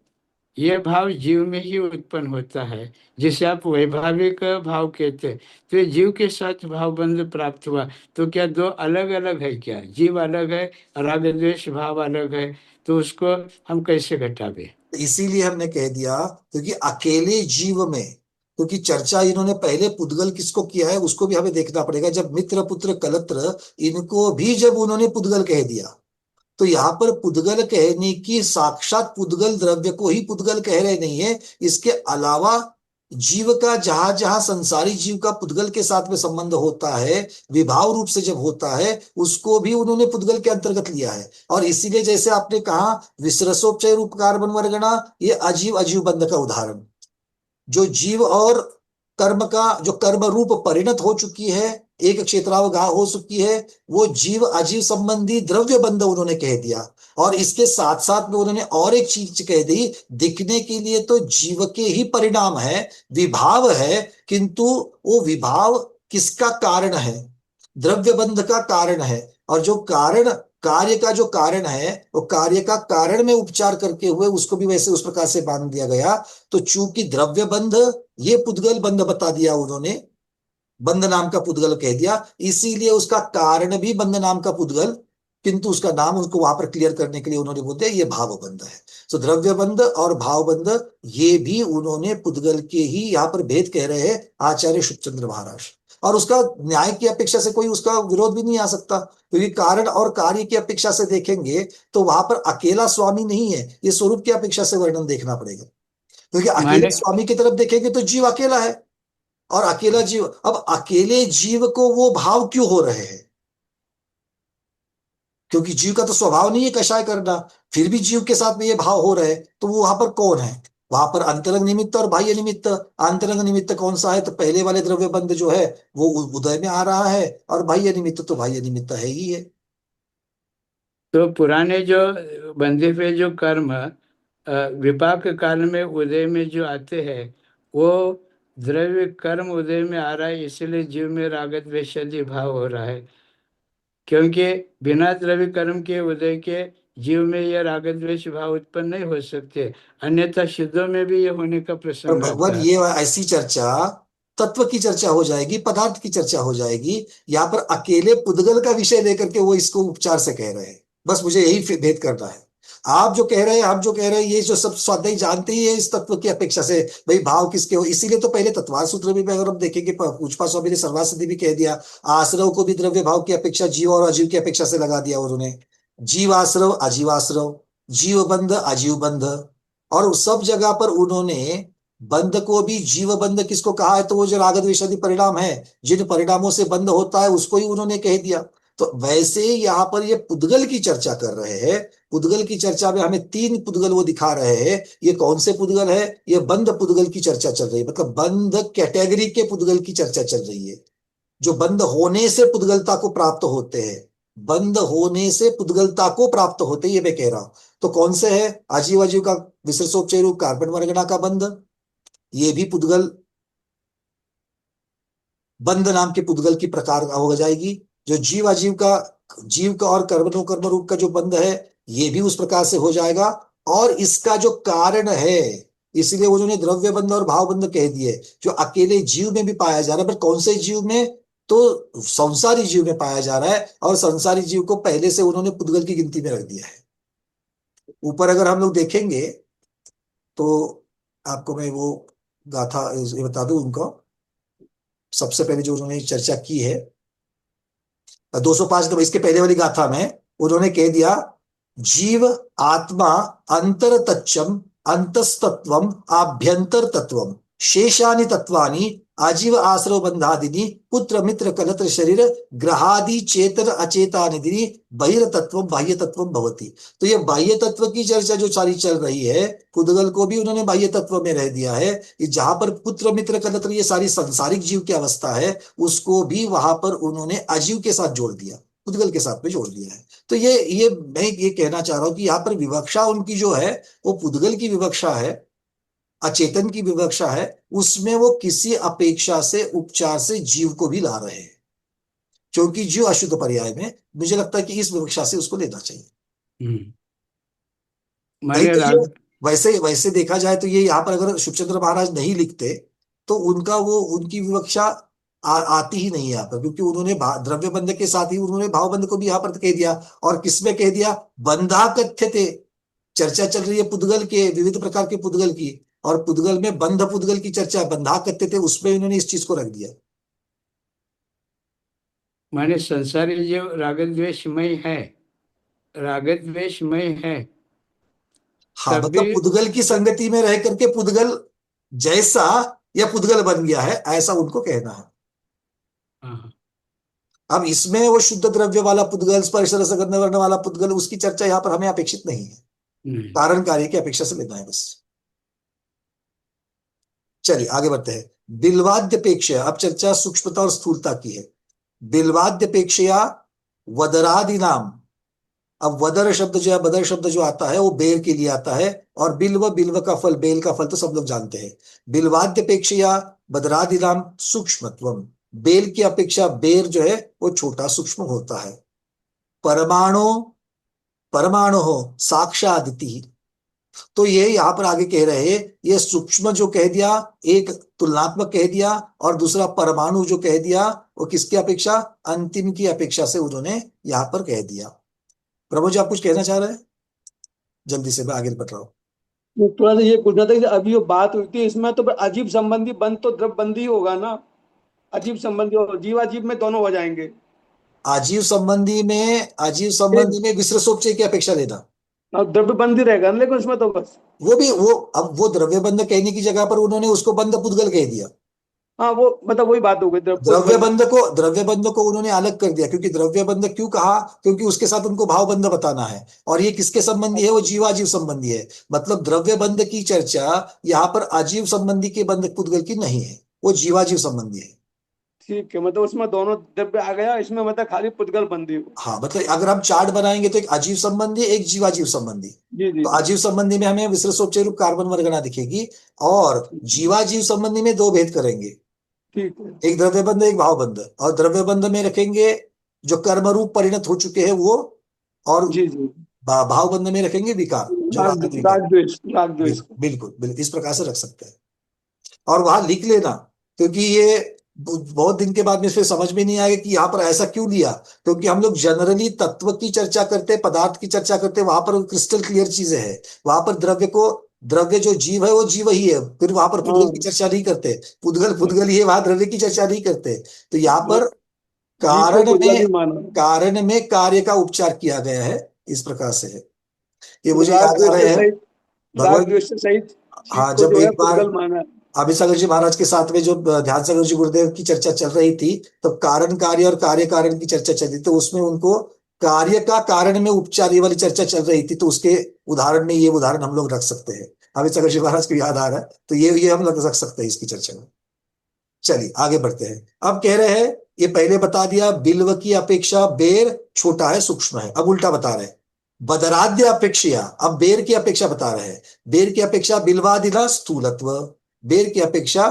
ये भाव जीव में ही उत्पन्न होता है, जिसे आप वैभाविक भाव कहते हैं। तो ये जीव के साथ भाव बंध प्राप्त हुआ, तो क्या दो अलग अलग है? क्या जीव अलग है, राग द्वेष भाव अलग है, तो उसको हम कैसे घटावे? इसीलिए हमने कह दिया, क्योंकि अकेले जीव में, क्योंकि चर्चा इन्होंने पहले पुद्गल किसको किया है उसको भी हमें देखना पड़ेगा। जब मित्र पुत्र कलत्र, इनको भी जब उन्होंने पुद्गल कह दिया, तो यहाँ पर पुद्गल कहने की साक्षात पुद्गल द्रव्य को ही पुद्गल कह रहे नहीं है, इसके अलावा जीव का जहां जहां संसारी जीव का पुद्गल के साथ में संबंध होता है, विभाव रूप से जब होता है, उसको भी उन्होंने पुद्गल के अंतर्गत लिया है। और इसीलिए जैसे आपने कहा विसरसोपचय रूप कार्बन वर्गना, ये अजीव अजीव बंध का उदाहरण, जो जीव और कर्म का जो कर्म रूप परिणत हो चुकी है, एक क्षेत्रावगाह हो चुकी है, वो जीव अजीव संबंधी द्रव्य बंध उन्होंने कह दिया। और इसके साथ साथ में उन्होंने और एक चीज कह दी, दिखने के लिए तो जीव के ही परिणाम है, विभाव है, किंतु वो विभाव किसका कारण है? द्रव्य बंध का कारण है। और जो कारण, कार्य का जो कारण है, वो कार्य का कारण में उपचार करके हुए उसको भी वैसे उस प्रकार से बांध दिया गया। तो चूंकि द्रव्य बंध ये पुद्गल बंध बता दिया उन्होंने, बंध नाम का पुद्गल कह दिया, इसीलिए उसका कारण भी बंध नाम का पुद्गल, किंतु उसका नाम उनको वहां पर क्लियर करने के लिए उन्होंने बोल दिया ये भाव बंध है। तो द्रव्य बंध और भाव बंध ये भी उन्होंने पुद्गल के ही यहाँ पर भेद कह रहे हैं आचार्य शुभचंद्र महाराज। और उसका न्याय की अपेक्षा से कोई उसका विरोध भी नहीं आ सकता, क्योंकि कारण और कार्य की अपेक्षा से देखेंगे तो वहां पर अकेला स्वामी नहीं है, ये स्वरूप की अपेक्षा से वर्णन देखना पड़ेगा। क्योंकि अकेले स्वामी की तरफ देखेंगे तो जीव अकेला है, और अकेला जीव, अब अकेले जीव को वो भाव क्यों हो रहे हैं? क्योंकि जीव का तो स्वभाव नहीं है कषाय करना, फिर भी जीव के साथ में ये भाव हो रहे हैं, तो वो वहां पर कौन है? वहां पर अंतरंग निमित्त और बाह्य निमित्त। अंतरंग निमित्त कौन सा है? तो पहले वाले द्रव्य बंध जो है वो उदय में आ रहा है, और बाह्य निमित्त तो बाह्य निमित्त है ही है। तो पुराने जो बंधे हुए जो कर्म विपाक काल में उदय में जो आते हैं, वो द्रव्य कर्म उदय में आ रहा है, इसलिए जीव में राग द्वेष आदि भाव हो रहा है। क्योंकि बिना द्रव्य कर्म के उदय के जीव में यह राग द्वेष भाव उत्पन्न नहीं हो सकते, अन्यथा शुद्धों में भी ये होने का प्रसंग भगवान, आता है। ये ऐसी चर्चा तत्व की चर्चा हो जाएगी, पदार्थ की चर्चा हो जाएगी। यहाँ पर अकेले पुद्गल का विषय लेकर के वो इसको उपचार से कह रहे हैं। बस मुझे यही भेद करना है। आप जो कह रहे हैं, हम जो कह रहे हैं, ये जो सब स्वाध्यायी जानते ही है इस तत्व की अपेक्षा से भाई भाव किसके हो। इसीलिए तो पहले तत्वार सूत्र में अगर हम देखेंगे, पूछपा स्वामी ने सर्वासिद्धि भी कह दिया, आश्रव को भी द्रव्य भाव की अपेक्षा जीव और अजीव की अपेक्षा से लगा दिया उन्होंने। जीव आश्रव अजीव आश्रव, जीव बंध अजीव बंध, और उस सब जगह पर उन्होंने बंध को भी जीव बंध किसको कहा है? तो वो जो राग द्वेष आदि परिणाम है, जिन परिणामों से बंध होता है, उसको ही उन्होंने कह दिया। तो वैसे यहाँ पर ये पुद्गल की चर्चा कर रहे हैं। पुद्गल की चर्चा में हमें 3 पुद्गल वो दिखा रहे हैं। ये कौन से पुद्गल है? ये बंध पुद्गल की चर्चा चल रही है, मतलब बंध कैटेगरी के पुद्गल की चर्चा चल रही है, जो बंध होने से पुद्गलता को प्राप्त होते हैं। बंध होने से पुद्गलता को प्राप्त होते, ये मैं कह रहा हूं। तो कौन से है? अजीव अजीव का विसर्जोपचय रूप कार्बन वर्गना का बंध, ये भी पुद्गल बंध नाम के पुद्गल की प्रकार हो जाएगी। जो जीव अजीव का, जीव का और कर्म कर्म रूप का जो बंध है, ये भी उस प्रकार से हो जाएगा। और इसका जो कारण है, इसलिए उन्होंने द्रव्य बंध और भाव बंध कह दिए, जो अकेले जीव में भी पाया जा रहा है। पर कौन से जीव में? तो संसारी जीव में पाया जा रहा है, और संसारी जीव को पहले से उन्होंने पुद्गल की गिनती में रख दिया है। ऊपर अगर हम लोग देखेंगे तो आपको मैं वो गाथा ये बता दूं, उनको सबसे पहले जो उन्होंने चर्चा की है 205, तो इसके पहले वाली गाथा में उन्होंने कह दिया, जीव आत्मा अंतर तच्चम अंतस्तत्वम आभ्यंतर तत्वम शेषानि तत्वानि आजीव आश्रव बंधादिनी पुत्र मित्र कलत्र शरीर ग्रहादि चेतन अचेतानिधि बहिर्तत्व बाह्य तत्व भवति। तो ये बाह्य तत्व की चर्चा जो सारी चल रही है, पुद्गल को भी उन्होंने बाह्य तत्व में रह दिया है। जहां पर पुत्र मित्र कलत्र ये सारी संसारिक जीव की अवस्था है, उसको भी वहां पर उन्होंने अजीव के साथ जोड़ दिया। पुद्गल के साथ में जोड़ दिया है। तो ये मैं ये कहना चाह रहा हूं कि यहाँ पर विवक्षा उनकी जो है वो पुद्गल की विवक्षा है, अचेतन की विवक्षा है, उसमें वो किसी अपेक्षा से उपचार से जीव को भी ला रहे हैं, क्योंकि जीव अशुद्ध पर्याय में, मुझे लगता है कि इस विवक्षा से उसको लेना चाहिए। हम्म। नहीं माने तो ये राग वैसे वैसे देखा जाए तो ये यहाँ पर अगर शुभचंद्र महाराज नहीं लिखते तो उनकी विवक्षा आती ही नहीं यहाँ पर, क्योंकि उन्होंने द्रव्य बंध के साथ ही उन्होंने भाव बंध को भी यहाँ पर कह दिया। और किसमें कह दिया? बंधा कथ्य थे। चर्चा चल रही है पुद्गल के, विविध प्रकार के पुद्गल की, और पुद्गल में बंध पुद्गल की चर्चा, बंधा कथ्य थे, उसमें इन्होंने इस चीज को रख दिया। माने संसारी जो राग द्वेषमय है, राग द्वेषमय है, हाँ, तब मतलब भी पुद्गल की संगति में रह करके पुद्गल जैसा या पुद्गल बन गया है, ऐसा उनको कहना है। हाँ, अब इसमें वो शुद्ध द्रव्य वाला पुद्गल, स्पर्श रस गंध वर्ण वाला पुद्गल, उसकी चर्चा यहाँ पर हमें अपेक्षित नहीं है, नहीं। कारण कार्य की अपेक्षा से लेना है बस। चलिए आगे बढ़ते हैं। बिल्वाद्यपेक्षया, अब चर्चा सूक्ष्मता और स्थूलता की है। बिल्वाद्यपेक्षया वदरादि नाम, अब वदर शब्द जो है, बदर शब्द जो आता है वो बेर के लिए आता है, और बिल्व, बिल्व का फल, बेल का फल तो सब लोग जानते हैं। बिल्वाद्यपेक्षया बदरादि नाम सूक्ष्मत्वम, बेल की अपेक्षा बेर जो है वो छोटा सूक्ष्म होता है। परमाणु, परमाणु हो साक्षादिति, तो ये यहां पर आगे कह रहे हैं, ये सूक्ष्म जो कह दिया, एक तुलनात्मक कह दिया, और दूसरा परमाणु जो कह दिया वो किसकी अपेक्षा? अंतिम की अपेक्षा से उन्होंने यहां पर कह दिया। प्रभु जी आप कुछ कहना चाह रहे हैं? जल्दी से, मैं आगे बढ़ रहा हूँ। तो थोड़ा सा ये पूछना था कि अभी जो बात हुई थी इसमें तो अजीब संबंधी बंद तो द्रव बंदी होगा ना, अजीब संबंधी और जीवाजीव में दोनों हो जाएंगे। आजीव संबंधी में, आजीव संबंधी में विसर्जोपचय की अपेक्षा लेना, और द्रव्य बंदी रहेगा ना, लेकिन उसमें तो बस वो भी वो, अब वो द्रव्य बंध कहने की जगह पर उन्होंने उसको बंध पुद्गल कह दिया। हाँ वो मतलब वही बात हो गई द्रव्य बंध को उन्होंने अलग कर दिया, क्योंकि द्रव्य बंध क्यों कहा? क्योंकि उसके साथ उनको भाव बंध बताना है, और ये किसके संबंधी है? वो जीवाजीव संबंधी है। मतलब द्रव्य बंध की चर्चा यहाँ पर अजीव संबंधी के बंध पुद्गल की नहीं है, वो जीवाजीव संबंधी है। ठीक है, मतलब उसमें दोनों द्रव्य आ गया, इसमें मतलब खाली पुद्गल बंदी हो। हाँ, मतलब अगर हम चार्ट बनाएंगे तो एक अजीव संबंधी, एक जीवाजीव संबंधी। जी जी तो अजीव संबंधी में हमें विसर्जोपचय रूप कार्बन वर्गना दिखेगी, और जीवाजीव संबंधी में दो भेद करेंगे, ठीक है। एक द्रव्य बंध, एक भाव बंध। और द्रव्य बंध में रखेंगे जो कर्म रूप परिणत हो चुके हैं वो, और जी जी भाव बंध में रखेंगे विकार, जो राग राग विकार। राग द्वेष, राग द्वेष। बिल्कुल बिल्कुल इस प्रकार से रख सकते हैं। और वहां लिख लेना, क्योंकि ये बहुत दिन के बाद में फिर समझ में नहीं आएगा कि यहाँ पर ऐसा क्यों लिया, क्योंकि हम लोग जनरली तत्व की चर्चा करते, पदार्थ की चर्चा करते, वहां पर क्रिस्टल क्लियर चीजें हैं। वहां पर द्रव्य को, द्रव्य जो जीव है वो जीव ही है, फिर वहां पर पुद्गल की चर्चा नहीं करते, पुद्गल पुद्गल ही है, वहां द्रव्य की चर्चा नहीं करते। तो यहाँ पर जीव को कारण पुद्गल ही में, माना। कारण में कार्य का उपचार किया गया है, इस प्रकार से है। ये मुझे राग याद आ द्वेष रहे से हैं सहित, राग भगवान। द्वेष से सहित जीव हाँ, को जब जो है एक बार पुद्गल माना। अभिसागर जी महाराज के साथ में जो ध्यान सागर जी गुरुदेव की चर्चा चल रही थी, तब कारण कार्य और कार्य कारण की चर्चा चल रही थी, तो उसमें उनको कार्य का कारण में उपचार ये वाली चर्चा चल रही थी, तो उसके उदाहरण में ये उदाहरण हम लोग रख सकते हैं। अभिसागर जी महाराज को याद आ रहा है, तो ये हम लोग रख सकते हैं इसकी चर्चा में। चलिए आगे बढ़ते हैं। अब कह रहे हैं, ये पहले बता दिया बिल्व की अपेक्षा बेर छोटा है, सूक्ष्म है। अब उल्टा बता रहे हैं, बदराद्य अपेक्षा, अब बेर की अपेक्षा बता रहे हैं। बेर की अपेक्षा बिल्वादिना स्थूलत्व, बेर की अपेक्षा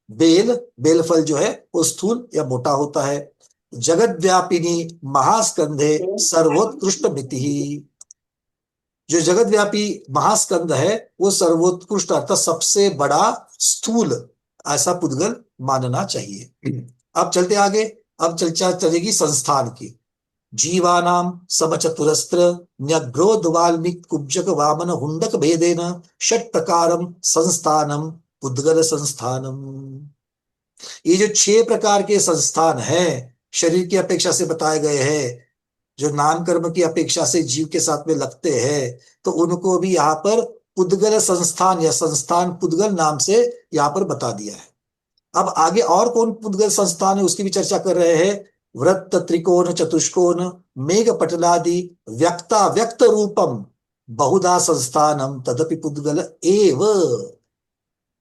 बेल फल जो है वो स्थूल या मोटा होता है। जगत व्यापिनी महास्कंधे सर्वोत्कृष्ट मिति, जो जगत व्यापी महास्कंद है वो सर्वोत्कृष्ट अर्थात सबसे बड़ा स्थूल ऐसा पुद्गल मानना चाहिए। अब चलते आगे, अब चर्चा चलेगी संस्थान की। जीवानाम समचतुरस्त्र न्यग्रोध वाल्मीक कुब्जक वामन हुंडक भेदेन षट प्रकारम संस्थानम पुद्गल संस्थानम। ये जो 6 प्रकार के संस्थान हैं शरीर की अपेक्षा से बताए गए हैं, जो नाम कर्म की अपेक्षा से जीव के साथ में लगते हैं, तो उनको भी यहाँ पर पुद्गल संस्थान या संस्थान पुद्गल नाम से यहाँ पर बता दिया है। अब आगे और कौन पुद्गल संस्थान है उसकी भी चर्चा कर रहे हैं। वृत्त त्रिकोण चतुष्कोण मेघ पटलादि व्यक्ता व्यक्त रूपम बहुधा संस्थानम तदपि पुद्गल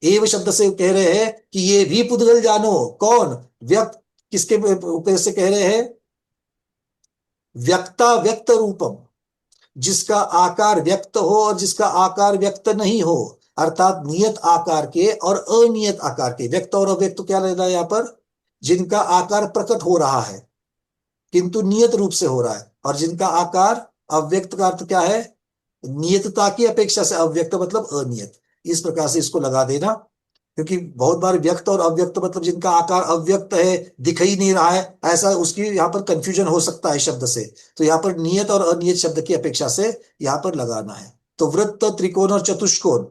एव शब्द से कह रहे हैं कि ये भी पुद्गल जानो। कौन? व्यक्त, किसके ऊपर से कह रहे हैं? व्यक्ता व्यक्त रूपम, जिसका आकार व्यक्त हो और जिसका आकार व्यक्त नहीं हो, अर्थात नियत आकार के और अनियत आकार के। व्यक्त और अव्यक्त तो क्या लेना है यहाँ पर? जिनका आकार प्रकट हो रहा है किंतु नियत रूप से हो रहा है, और जिनका आकार अव्यक्त का अर्थ क्या है? नियतता की अपेक्षा से अव्यक्त मतलब अनियत। इस प्रकार से इसको लगा देना, क्योंकि बहुत बार व्यक्त और अव्यक्त मतलब जिनका आकार अव्यक्त है, दिख ही नहीं रहा है, ऐसा उसकी यहाँ पर कंफ्यूजन हो सकता है शब्द से। तो यहाँ पर नियत और अनियत शब्द की अपेक्षा से यहाँ पर लगाना है। तो वृत्त, त्रिकोण और चतुष्कोण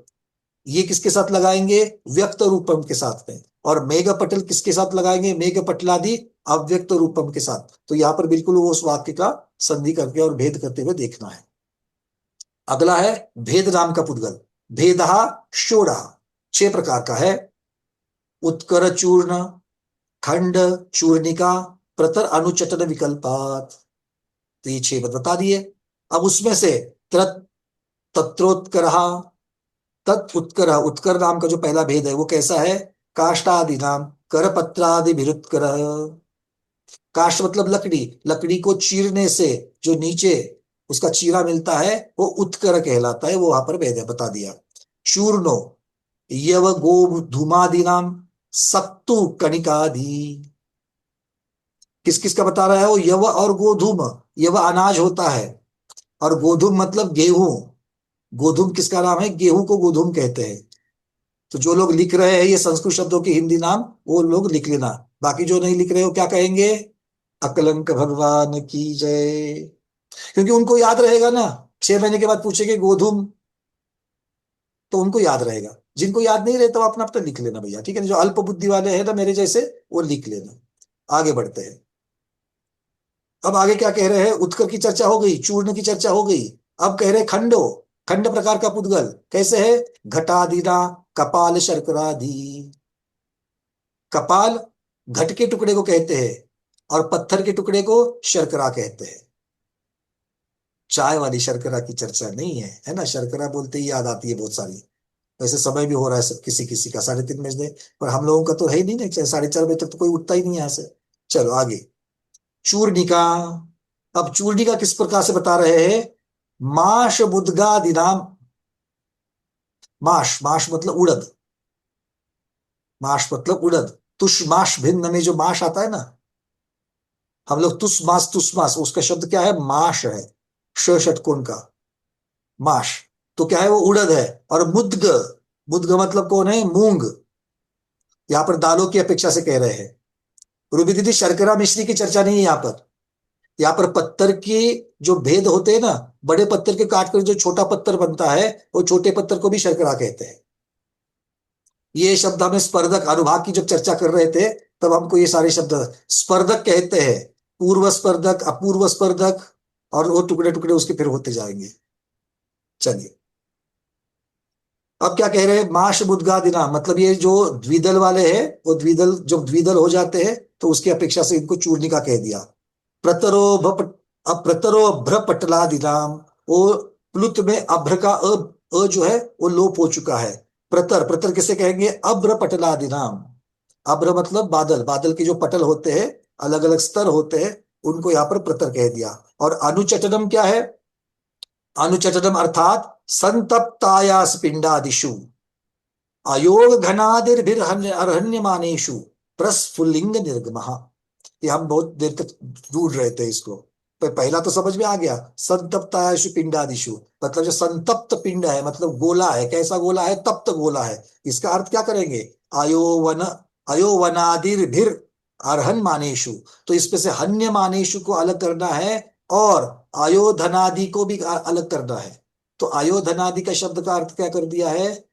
ये किसके साथ लगाएंगे? व्यक्त रूपम के साथ में। और मेघ पटल किसके साथ लगाएंगे? मेघ पटलादि अव्यक्त रूपम के साथ। तो यहाँ पर बिल्कुल वो उस वाक्य का संधि करके और भेद करते हुए देखना है। अगला है भेद नाम का पुद्गल। भेदहा षोडा, 6 प्रकार का है। उत्कर चूर्ण, खंड, चूर्णिका, प्रतर, अनुचटन विकल्पात। तो ये 6 बता दिए। अब उसमें से तत्रोत्करहा, उत्कर, उत्कर नाम का जो पहला भेद है वो कैसा है? काष्ठादि नाम करपत्रादि विरुत्कर। काष्ठ मतलब लकड़ी, लकड़ी को चीरने से जो नीचे उसका चीरा मिलता है वो उत्कर कहलाता है, वो वहां पर भेद है, बता दिया। चूर्णो यव गो धूमादि नाम सत्तु कणिकादि। किस किस का बता रहा है वो? यव और गोधूम। यव अनाज होता है और गोधूम मतलब गेहूं। गोधूम किसका नाम है? गेहूं को गोधूम कहते हैं। तो जो लोग लिख रहे हैं ये संस्कृत शब्दों के हिंदी नाम, वो लोग लिख लेना। बाकी जो नहीं लिख रहे हो क्या कहेंगे? अकलंक भगवान की जय। क्योंकि उनको याद रहेगा ना, 6 महीने के बाद पूछेंगे गोधूम, तो उनको याद रहेगा। जिनको याद नहीं रहे तो अपना अपना लिख लेना भैया, ठीक है। जो अल्प बुद्धि वाले हैं ना मेरे जैसे, वो लिख लेना। आगे बढ़ते हैं। अब आगे क्या कह रहे हैं? उत्कर की चर्चा हो गई, चूर्ण की चर्चा हो गई। अब कह रहे हैं खंडो, खंड प्रकार का पुद्गल कैसे है? घटादिना कपाल शर्करादि। कपाल घट के टुकड़े को कहते हैं और पत्थर के टुकड़े को शर्करा कहते हैं। चाय वाली शर्करा की चर्चा नहीं है, है ना? शर्करा बोलते ही याद आती है बहुत सारी। वैसे समय भी हो रहा है सब किसी किसी का 3:30 बजे, पर हम लोगों का तो है ही नहीं ना, 4:30 बजे तक तो कोई उठता ही नहीं है यहाँ से। चलो आगे। चूर्णिका। अब चूर्णिका किस प्रकार से बता रहे हैं? माश बुद्गादि नाम। माश, माश मतलब उड़द, माश मतलब उड़द। तुष्माश भिन्न में जो माश आता है ना, हम लोग तुष्मास तुष्मास, उसका शब्द क्या है? माश है, षटकोण का माश। तो क्या है? वो उड़द है। और मुद्ग, मुद्ग मतलब कौन है? मूंग। यहां पर दालों की अपेक्षा से कह रहे हैं। रूबी दीदी, शर्करा मिश्री की चर्चा नहीं है यहाँ पर। यहाँ पर पत्थर की जो भेद होते हैं ना, बड़े पत्थर के काट कर जो छोटा पत्थर बनता है, वो छोटे पत्थर को भी शर्करा कहते हैं। ये शब्द हमें स्पर्धक अनुभाग की जब चर्चा कर रहे थे तब हमको ये सारे शब्द स्पर्धक कहते हैं। पूर्व स्पर्धक, अपूर्व स्पर्धक, और वो टुकड़े टुकड़े उसके फिर होते जाएंगे। चलिए अब क्या कह रहे हैं? माश बुद्गादिना, मतलब ये जो द्विदल वाले हैं वो द्विदल, जब द्विदल हो जाते हैं तो उसकी अपेक्षा से इनको चूर्णिका कह दिया। प्रतरो अभ्र पटलादिनाम, वो प्लुत में अभ्र का अ जो है वो लोप हो चुका है। प्रतर, प्रतर किसे कहेंगे? अभ्र पटलादिनाम। अभ्र मतलब बादल, बादल के जो पटल होते हैं, अलग अलग स्तर होते हैं, उनको यहाँ पर प्रतर कह दिया। और अनुचटनम क्या है? अनुचटनम अर्थात संतप्तायास पिंडादिषु अयोग घनादिर्भिर्हन्यमानेषु प्रस्फुल्लिंग निर्गमः। ये हम बहुत देर तक ढूंढ रहे थे इसको, पर पहला तो समझ में आ गया। संतप्तायाशु पिंडादिषु मतलब जो संतप्त पिंड है, मतलब गोला है। कैसा गोला है? तप्त गोला है। इसका अर्थ क्या करेंगे? आयोवन, अयोवनादिर्भिर अर्हन मानेशु। तो इसमें से हन्य मानेशु को अलग करना है और आयोधनादि को भी अलग करना है। तो आयोधनादि का शब्द का अर्थ क्या कर दिया है?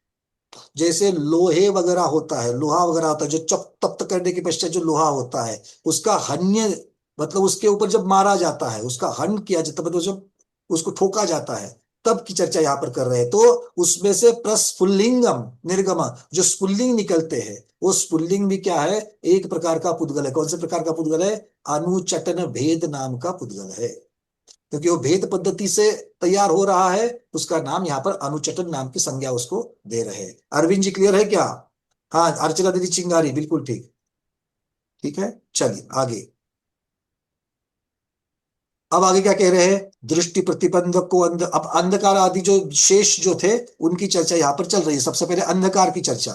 जैसे लोहे वगैरह होता है, लोहा वगैरह होता है, जो तप्त करने के पश्चात जो लोहा होता है, उसका हन्य मतलब उसके ऊपर जब मारा जाता है, उसका हन किया जाता है, मतलब जब उसको ठोका जाता है, तब की चर्चा यहाँ पर कर रहे हैं। तो उसमें से प्रस्फुल्लिंगम निर्गम, जो स्फुल्लिंग निकलते हैं, वो स्फुल्लिंग भी क्या है? एक प्रकार का पुद्गल है। कौन से प्रकार का पुद्गल है? अनुचटन भेद नाम का पुद्गल है। क्योंकि वो भेद पद्धति से तैयार हो रहा है, उसका नाम यहाँ पर अनुचटन नाम की संज्ञा उसको दे रहे हैं। अरविंद जी क्लियर है क्या? हाँ, अर्चना दीदी चिंगारी बिल्कुल ठीक, ठीक है। चलिए आगे। अब आगे क्या कह रहे हैं, दृष्टि प्रतिबंधक को अब अंधकार आदि जो शेष जो थे उनकी चर्चा यहाँ पर चल रही है। सबसे पहले अंधकार की चर्चा,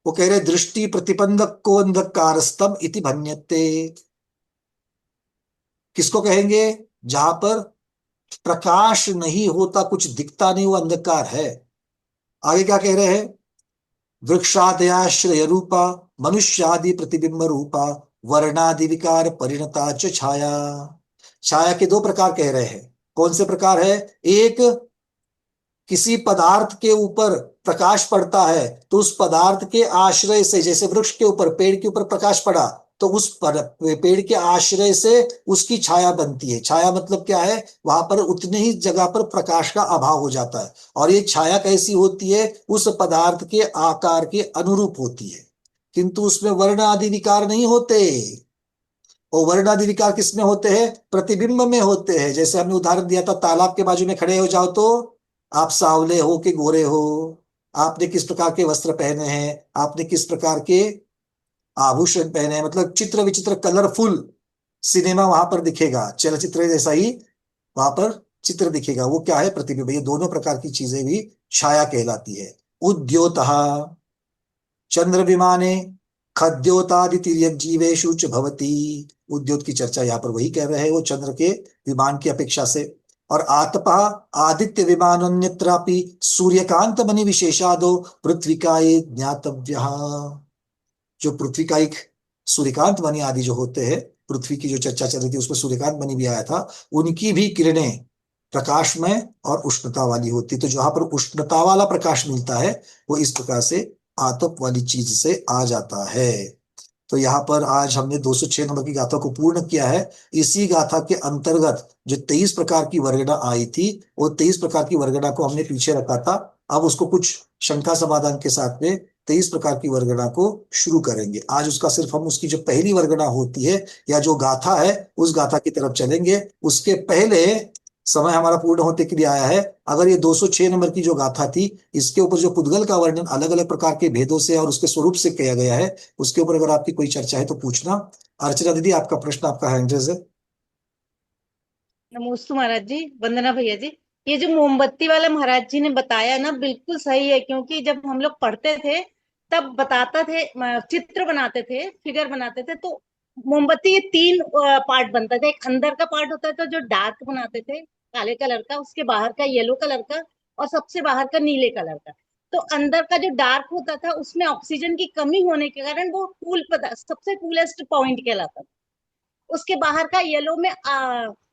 वो कह रहे दृष्टि प्रतिबंधक को अंधकारस्तम इति भन्यते। किसको कहेंगे, जहां पर प्रकाश नहीं होता, कुछ दिखता नहीं, वो अंधकार है। आगे क्या कह रहे हैं, वृक्षादयाश्रय रूपा मनुष्यादि प्रतिबिंब रूपा वर्णादि विकार परिणता च छाया। छाया के दो प्रकार कह रहे हैं। कौन से प्रकार है, एक किसी पदार्थ के ऊपर प्रकाश पड़ता है तो उस पदार्थ के आश्रय से, जैसे वृक्ष के ऊपर, पेड़ के ऊपर प्रकाश पड़ा तो उस पेड़ के आश्रय से उसकी छाया बनती है। छाया मतलब क्या है, वहां पर उतने ही जगह पर प्रकाश का अभाव हो जाता है। और ये छाया कैसी होती है, उस पदार्थ के आकार के अनुरूप होती है, किंतु उसमें वर्ण आदि विकार नहीं होते। और वर्ण आदि विकार किसमें होते हैं, प्रतिबिंब में होते हैं। जैसे हमने उदाहरण दिया था, तालाब के बाजू में खड़े हो जाओ तो आप सांवले हो कि गोरे हो, आपने किस प्रकार के वस्त्र पहने हैं, आपने किस प्रकार के आभूषण पहने हैं, मतलब चित्र विचित्र कलरफुल सिनेमा वहां पर दिखेगा, चलचित्र जैसा ही वहां पर चित्र दिखेगा। वो क्या है, प्रतिबिंब। ये दोनों प्रकार की चीजें भी छाया कहलाती है। उद्योतः चंद्र विमाने खद्योतादितिर्यक जीवेषु च भवति। उद्योत की चर्चा यहाँ पर वही कह रहे हैं, वो चंद्र के विमान की अपेक्षा से। और आतपा आदित्य विमानन्यत्रापि सूर्यकांत मणि विशेषादो पृथ्विकाये ज्ञातव्यः। जो पृथ्विकायिक सूर्यकांत मणि आदि जो होते हैं, पृथ्वी की जो चर्चा चल रही थी उसमें सूर्यकांत मणि भी आया था, उनकी भी किरणें प्रकाशमय और उष्णता वाली होती। तो जहां पर उष्णता वाला प्रकाश मिलता है वो इस प्रकार से आतप वाली चीज से आ जाता है। तो यहाँ पर आज हमने 206 नंबर की गाथा को पूर्ण किया है। इसी गाथा के अंतर्गत जो 23 प्रकार की वर्गणा आई थी, वो 23 प्रकार की वर्गणा को हमने पीछे रखा था। अब उसको कुछ शंका समाधान के साथ में 23 प्रकार की वर्गणा को शुरू करेंगे। आज उसका सिर्फ हम उसकी जो पहली वर्गणा होती है या जो गाथा है उस गाथा की तरफ चलेंगे। उसके पहले समय हमारा पूर्ण होते के लिए आया है। अगर ये 206 नंबर की जो गाथा थी, इसके ऊपर जो पुद्गल का वर्णन अलग अलग प्रकार के भेदों से और उसके स्वरूप से किया गया है, उसके ऊपर अगर आपकी कोई चर्चा है तो पूछना। अर्चना दीदी, आपका प्रश्न, आपका हैंड रेज है। नमोस्तु महाराज जी, वंदना भैया जी। ये जो मोमबत्ती वाला महाराज जी ने बताया ना, बिल्कुल सही है। क्योंकि जब हम लोग पढ़ते थे तब बताता थे, चित्र बनाते थे, फिगर बनाते थे, तो मोमबत्ती के तीन पार्ट बनता था। एक अंदर का पार्ट होता था जो डार्क बनाते थे, काले कलर का, उसके बाहर का येलो कलर का, और सबसे बाहर का नीले कलर का। तो अंदर का जो डार्क होता था उसमें ऑक्सीजन की कमी होने के कारण वो कूल पदार्थ, सबसे कूलेस्ट पॉइंट कहलाता था। उसके बाहर का येलो में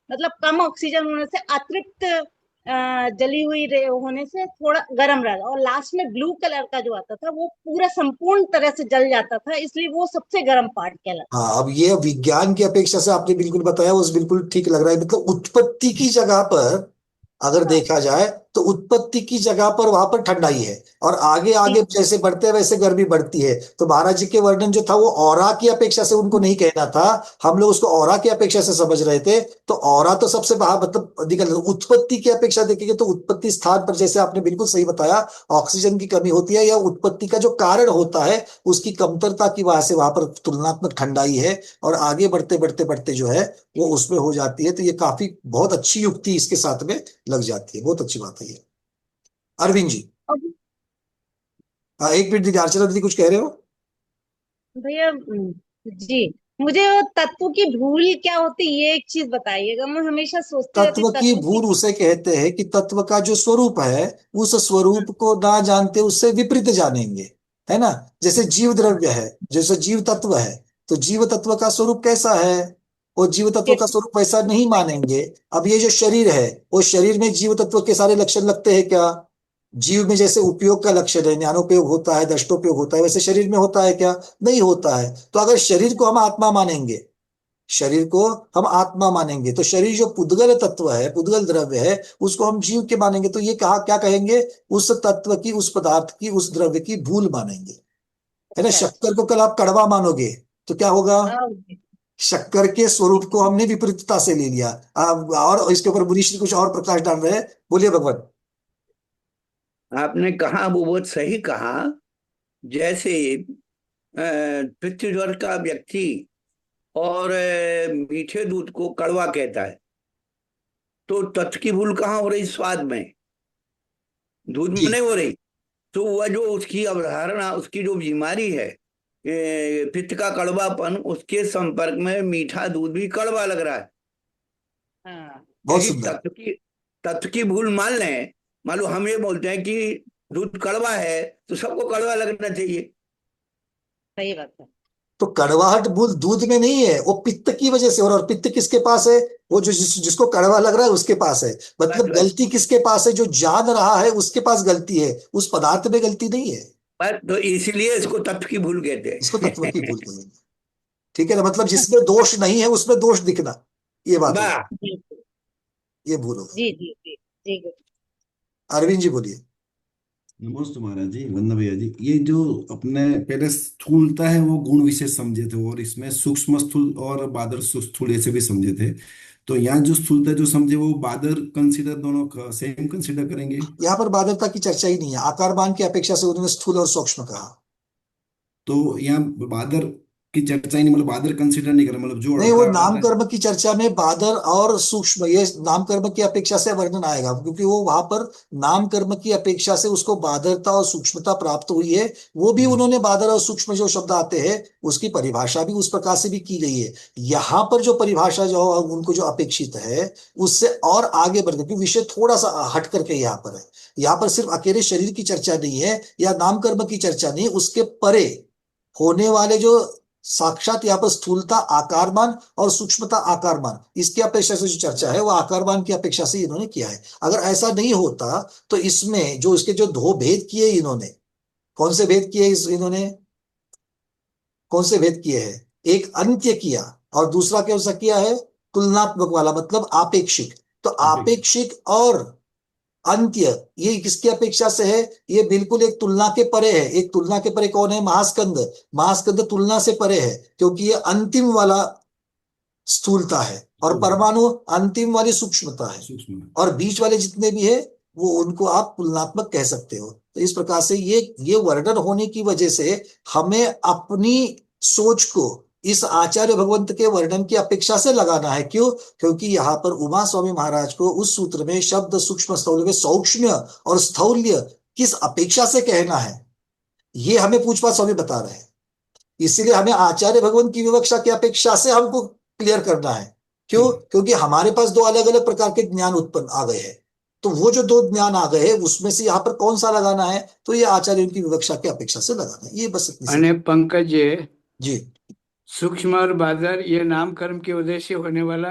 मतलब कम ऑक्सीजन होने से, अतृप्त जली हुई होने से थोड़ा गर्म रहा। और लास्ट में ब्लू कलर का जो आता था वो पूरा संपूर्ण तरह से जल जाता था, इसलिए वो सबसे गर्म पार्ट कहलाता। हाँ, अब ये विज्ञान की अपेक्षा से आपने बिल्कुल बताया, उस बिल्कुल ठीक लग रहा है। मतलब उत्पत्ति की जगह पर अगर हाँ देखा जाए तो उत्पत्ति की जगह पर वहां पर ठंडाई है, और आगे आगे जैसे बढ़ते हैं वैसे गर्मी बढ़ती है। तो महाराज जी के वर्णन जो था वो औरा की अपेक्षा से उनको नहीं कहना था, हम लोग उसको औरा की अपेक्षा से समझ रहे थे। तो औरा तो सबसे बाहर, मतलब निकल, उत्पत्ति की अपेक्षा देखेंगे तो उत्पत्ति स्थान पर, जैसे आपने बिल्कुल सही बताया, ऑक्सीजन की कमी होती है या उत्पत्ति का जो कारण होता है उसकी कमतरता की वजह से वहां पर तुलनात्मक ठंडाई है, और आगे बढ़ते बढ़ते बढ़ते जो है वो उसमें हो जाती है। तो ये काफी बहुत अच्छी युक्ति इसके साथ में लग जाती है, बहुत अच्छी बात है ये। अरविंद जी, अब हाँ, एक मिनट दीजिए। अर्चना दीदी कुछ कह रहे हो। भैया जी, मुझे वो तत्व की भूल क्या होती है ये एक चीज बताइएगा। मैं हमेशा सोचती रहती तत्व की तत्व की। भूल उसे कहते हैं कि तत्व का जो स्वरूप है उस स्वरूप को ना जानते उससे विपरीत जानेंगे, है ना। जैसे जीव द्रव्य है, जैसे जीव तत्व है, तो जीव तत्व का स्वरूप कैसा है, वो जीव तत्व का स्वरूप वैसा नहीं मानेंगे। अब ये जो शरीर है, वो शरीर में जीव तत्व के सारे लक्षण लगते हैं क्या। जीव में जैसे उपयोग का लक्षण है, ज्ञानोपयोग होता है, दृष्टोपयोग होता है, वैसे शरीर में होता है क्या, नहीं होता है। तो अगर शरीर को हम आत्मा मानेंगे, शरीर को हम आत्मा मानेंगे, तो शरीर जो पुद्गल तत्व है, पुद्गल द्रव्य है, उसको हम जीव के मानेंगे। तो ये कहा क्या कहेंगे, उस तत्व की, उस पदार्थ की, उस द्रव्य की भूल मानेंगे, है ना। अच्छा शक्कर को कल आप कड़वा मानोगे तो क्या होगा, हाँ, शक्कर के स्वरूप को हमने विपरीतता से ले लिया। और इसके ऊपर मुनीष जी कुछ और प्रकाश डाल रहे हैं, बोलिए भगवान। आपने कहा वो बहुत सही कहा। जैसे पृथ्वी वर्ग का व्यक्ति और मीठे दूध को कड़वा कहता है, तो तत्व की भूल कहाँ हो रही? स्वाद में, दूध में जी नहीं हो रही। तो वह जो उसकी अवधारणा, उसकी जो बीमारी है, पित्त का कड़वापन, उसके संपर्क में मीठा दूध भी कड़वा लग रहा है। हाँ बहुत यदि सुंदर। तत्व की भूल मान लें, मान लो हम ये बोलते हैं कि दूध कड़वा है, तो सबको कड़वा लगना चाहिए। सही बात है। तो कड़वाहट मूल दूध में नहीं है, वो पित्त की वजह से हो रहा है। और पित्त किसके पास है? वो जो जिसको कड़वा लग रहा है उसके पास है। बस मतलब बस गलती किसके पास है? जो जान रहा है उसके पास गलती है, उस पदार्थ में गलती नहीं है। बस, तो इसलिए इसको तत्व की भूल कहते इसको तत्व की हैं। भूल कहेंगे। ठीक है ना? मतलब जिसमें दोष नहीं है उसमें दोष दिखना, ये बात होगी, वाह। जी ये भूल होगा। जी जी जी जी गुरु। अरविंद जी बोलिए। नमस्ते महाराज जी, वंदना भैया जी। ये जो अपने पहले स्थूलता है वो गुण विशेष समझे थे, और इसमें सूक्ष्म स्थूल और बादर स्थूल ऐसे भी समझे थे। तो यहाँ जो स्थूलता जो समझे वो बादर कंसीडर, दोनों सेम कंसीडर करेंगे? यहाँ पर बाध्यता की चर्चा ही नहीं है। आकारमान की अपेक्षा से उन्होंने स्थूल और सूक्ष्म कहा। तो यहाँ बादर की चर्चा ही नहीं, मतलब बादर कंसीडर नहीं करें, मतलब जो नहीं, वो अड़का नाम आता है। कर्म की चर्चा में बादर और सूक्ष्म, ये नाम कर्म की अपेक्षा से वर्णन आएगा, क्योंकि वो वहां पर नाम कर्म की अपेक्षा से उसको बादरता और सूक्ष्मता प्राप्त हुई है। वो भी हम्म, उन्होंने बादर और सूक्ष्म जो शब्द आते हैं उसकी परिभाषा भी उस प्रकार से भी की गई है। यहाँ पर जो परिभाषा जो उनको जो अपेक्षित है उससे और आगे बढ़, क्योंकि विषय थोड़ा सा हट करके यहाँ पर है। यहाँ पर सिर्फ अकेले शरीर की चर्चा नहीं है या नाम कर्म की चर्चा नहीं, उसके परे होने वाले जो साक्षात यहाँ पर स्थूलता आकारमान और सूक्ष्मता आकारमान, इसकी अपेक्षा से जो चर्चा है वो आकारमान की अपेक्षा से इन्होंने किया है। अगर ऐसा नहीं होता तो इसमें जो इसके जो दो भेद किए इन्होंने, कौन से भेद किए इन्होंने, कौन से भेद किए हैं? एक अंत्य किया और दूसरा कौन सा किया है? तुलनात्मक वाला, मतलब आपेक्षिक। तो अपेक्षित। आपेक्षिक और अंत्य ये किसकी अपेक्षा से है? ये बिल्कुल एक तुलना के परे है। एक तुलना के परे कौन है? महास्कंद। महास्कंद तुलना से परे है, क्योंकि ये अंतिम वाला स्थूलता है और स्थूलता परमाणु अंतिम वाली सूक्ष्मता है। सूक्ष्म। और बीच वाले जितने भी है वो उनको आप तुलनात्मक कह सकते हो। तो इस प्रकार से ये वर्णन होने की वजह से हमें अपनी सोच को इस आचार्य भगवंत के वर्णन की अपेक्षा से लगाना है। क्यों? क्योंकि यहाँ पर उमा स्वामी महाराज को उस सूत्र में शब्द सूक्ष्म स्थौल्य, सौक्ष्म्य और स्थौल्य किस अपेक्षा से कहना है, ये हमें पूछपाछ स्वामी बता रहे हैं। इसीलिए हमें आचार्य भगवंत की विवक्षा की अपेक्षा से हमको क्लियर करना है। क्यों? ठीक। क्योंकि हमारे पास दो अलग अलग प्रकार के ज्ञान उत्पन्न आ गए हैं। तो वो जो दो ज्ञान आ गए हैं उसमें से यहाँ पर कौन सा लगाना है? तो ये आचार्यों की विवक्षा की अपेक्षा से लगाना है। ये बस इतनी सी। अने पंकज जी, जी सूक्ष्म और बादर ये नाम कर्म की वजह से होने वाला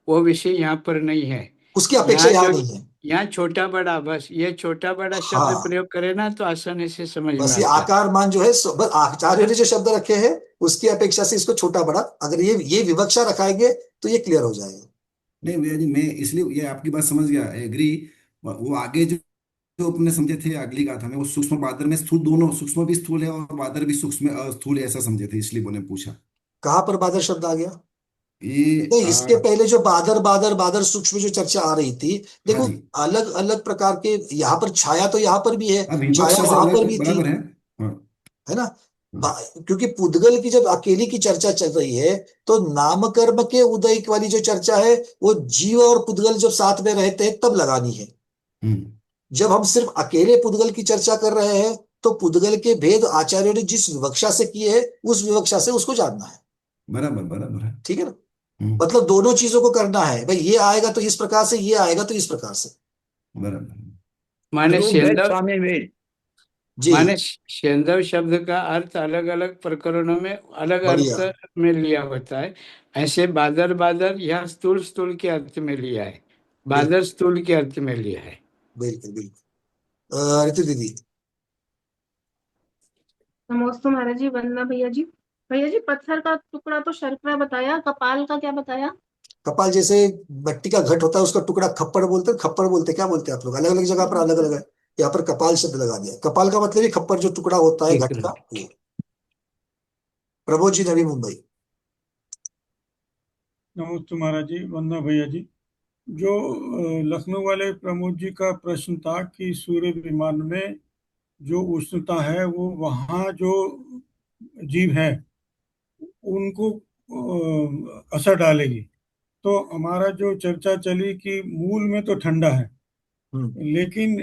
वो विषय यहाँ पर नहीं है। उसकी अपेक्षा यहाँ यहाँ जो, नहीं है। यहाँ छोटा बड़ा, बस ये छोटा बड़ा शब्द हाँ, प्रयोग करे ना तो आसानी से समझ में बस ये आता है। आकार मान जो है बस आचार्यों ने जो शब्द रखे हैं उसकी अपेक्षा से इसको छोटा बड़ा, अगर ये विवक्षा रखाएंगे तो ये क्लियर हो जाएगा। नहीं भैया जी, मैं इसलिए ये आपकी बात समझ गया, एग्री। वो आगे जो जो अपने समझे थे अगली गाथा में, वो सूक्ष्म बादर में स्थूल, दोनों सूक्ष्म भी स्थूल है और बादर भी सूक्ष्म स्थूल है, ऐसा समझे थे, इसलिए मैंने पूछा। कहाँ पर बादर शब्द आ गया? ये नहीं, इसके पहले जो बादर बादर बादर सूक्ष्म जो चर्चा आ रही थी, हाँ देखो जी। अलग अलग प्रकार के यहाँ पर छाया तो यहाँ पर भी है, अब छाया विवक्षा से वहां पर अलग भी थी, बराबर है। हाँ है ना? हाँ। क्योंकि पुद्गल की जब अकेली की चर्चा चल रही है तो नामकर्म के उदय वाली जो चर्चा है वो जीव और पुद्गल जब साथ में रहते हैं तब लगानी है। हम्म। जब हम सिर्फ अकेले पुद्गल की चर्चा कर रहे हैं तो पुद्गल के भेद आचार्यों ने जिस विवक्षा से किए हैं उस विवक्षा से उसको जानना है। बराबर बराबर है। ठीक है ना? हम्म। मतलब दोनों चीजों को करना है भाई, ये आएगा तो इस प्रकार से, ये आएगा तो इस प्रकार से। बराबर। माने ध्रुव भेद सेंधव, स्वामी भेद। जी माने सेंधव शब्द का अर्थ अलग अलग प्रकरणों में अलग बढ़िया, अर्थ में लिया होता है। ऐसे बादर बादर यहाँ स्थूल स्थूल के अर्थ में लिया है, बिल्कुल बादर स्थूल के अर्थ में लिया है। बिल्कुल बिल्कुल। रितु दीदी। नमस्ते महाराज जी, वंदना भैया जी। भैया जी, पत्थर का टुकड़ा तो शर्करा बताया, कपाल का क्या बताया? कपाल जैसे मिट्टी का घट होता है उसका टुकड़ा खप्पड़ बोलते हैं, खप्पड़ बोलते हैं, क्या बोलते हैं आप लोग? अलग अलग जगह पर अलग अलग है। यहाँ पर कपाल शब्द लगा दिया। कपाल का मतलब ही खप्पड़ जो टुकड़ा होता है एक घट का, मिनट। वो। प्रबोध जी, नवी मुंबई। नमस्ते महाराज जी, वंदना भैया जी। जो लखनऊ वाले प्रमोद जी का प्रश्न था कि सूर्य विमान में जो उष्णता है वो वहाँ जो जीव है उनको असर डालेगी, तो हमारा जो चर्चा चली कि मूल में तो ठंडा है, लेकिन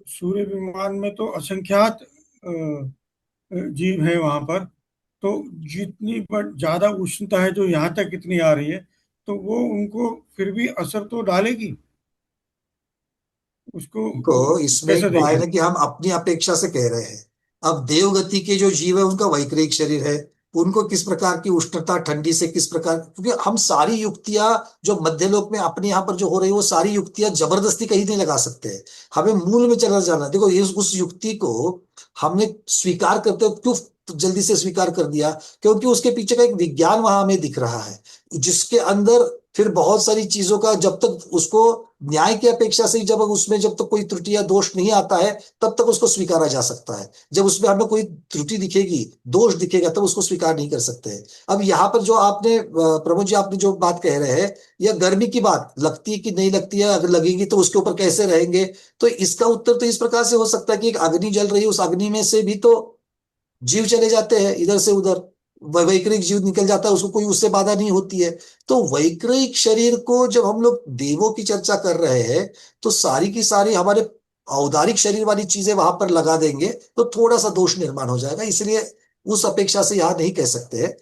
सूर्य विमान में तो असंख्यात जीव है वहां पर। तो जितनी ज्यादा उष्णता है जो यहाँ तक इतनी आ रही है, तो वो उनको फिर भी असर तो डालेगी। उसको तो इसमें कैसे क्या है देखें? ना कि हम अपनी अपेक्षा से कह रहे हैं। अब देवगति के जो जीव है उनका वैक्रिक शरीर है, उनको किस प्रकार की उष्णता, ठंडी से किस प्रकार, क्योंकि हम सारी युक्तियां जो मध्यलोक में अपने यहाँ पर जो हो रही है वो सारी युक्तियां जबरदस्ती कहीं नहीं लगा सकते हैं। हमें मूल में चला जाना है। देखो, ये उस युक्ति को हमने स्वीकार करते हुए क्यों जल्दी से स्वीकार कर दिया? क्योंकि उसके पीछे का एक विज्ञान वहां हमें दिख रहा है, जिसके अंदर फिर बहुत सारी चीजों का, जब तक उसको न्याय की अपेक्षा से, जब तक कोई त्रुटि या दोष नहीं आता है तब तक उसको स्वीकारा जा सकता है। जब उसमें हमें कोई त्रुटि दिखेगी, दोष दिखेगा, तब उसको स्वीकार नहीं कर सकते हैं। अब यहाँ पर जो आपने प्रमोद जी, आपने जो बात कह रहे हैं, यह गर्मी की बात लगती है कि नहीं लगती है, अगर लगेगी तो उसके ऊपर कैसे रहेंगे? तो इसका उत्तर तो इस प्रकार से हो सकता है कि एक अग्नि जल रही है, उस अग्नि में से भी तो जीव चले जाते हैं इधर से उधर, वैक्रिक जीव निकल जाता है, उसको कोई उससे बाधा नहीं होती है। तो वैक्रिक शरीर को जब हम लोग देवों की चर्चा कर रहे हैं, तो सारी की सारी हमारे औदारिक शरीर वाली चीजें वहां पर लगा देंगे तो थोड़ा सा दोष निर्माण हो जाएगा। इसलिए उस अपेक्षा से यहां नहीं कह सकते हैं।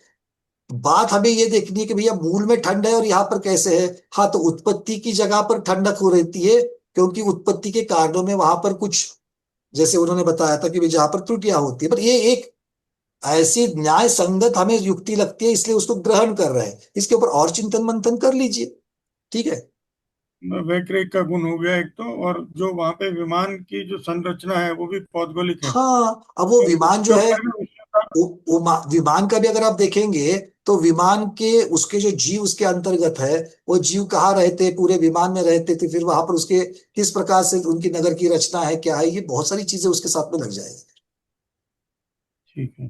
बात हमें ये देखनी है कि भैया मूल में ठंड है और यहाँ पर कैसे है। हाँ, तो उत्पत्ति की जगह पर ठंडक हो रहती है, क्योंकि उत्पत्ति के कारणों में वहां पर कुछ, जैसे उन्होंने बताया था कि भाई जहां पर त्रुटियां होती है, पर ये एक ऐसी न्याय संगत हमें युक्ति लगती है, इसलिए उसको ग्रहण कर रहे हैं। इसके ऊपर और चिंतन मंथन कर लीजिए, ठीक है। वैक्रिक का गुण हो गया एक तो, और जो वहां पे विमान की जो संरचना है वो भी पौद्गलिक है। हाँ, अब वो तो विमान जो उसके है, ऊपर भी उष्णता विमान का भी अगर आप देखेंगे तो विमान के उसके जो जीव उसके अंतर्गत है, वो जीव कहाँ रहते, पूरे विमान में रहते थे, फिर वहां पर उसके किस प्रकार से उनकी नगर की रचना है, क्या है, ये बहुत सारी चीजें उसके साथ में लग जाएगी। ठीक है।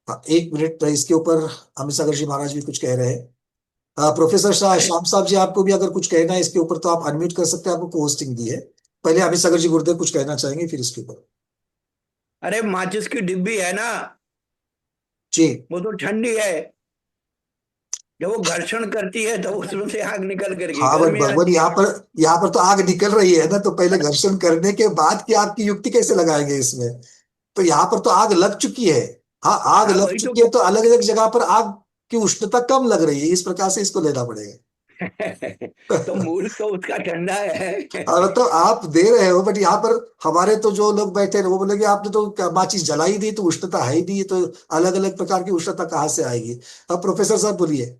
हाँ, एक मिनट, इसके ऊपर अमित सागर जी महाराज भी कुछ कह रहे हैं। प्रोफेसर शाह, श्याम साहब जी, आपको भी अगर कुछ कहना है इसके ऊपर तो आप अनम्यूट कर सकते हैं, आपको को होस्टिंग दी है। पहले अमित सागर जी गुरुदेव कुछ कहना चाहेंगे, फिर इसके ऊपर। अरे माचिस की डिब्बी है ना, जी, वो तो ठंडी है, जब वो घर्षण करती है तो उसमें से आग निकल करके हाँ, बट गर्मी भगवान, आती है। यहाँ पर तो आग निकल रही है ना, तो पहले घर्षण करने के बाद की आग की युक्ति कैसे लगाएंगे इसमें? तो यहाँ पर तो आग लग चुकी है। हाँ, आग हाँ लग वही तो चुकी है, तो अलग अलग जगह पर आग की उष्णता कम लग रही है, इस प्रकार से इसको लेना पड़ेगा। तो मूल तो उसका ठंडा है। हाँ, मतलब आप दे रहे हो, बट यहाँ पर हमारे तो जो लोग बैठे हैं वो बोलेंगे आपने तो माचिस जला ही दी, तो उष्णता है ही नहीं, तो अलग अलग प्रकार की उष्णता कहाँ से आएगी? अब प्रोफेसर साहब बोलिए।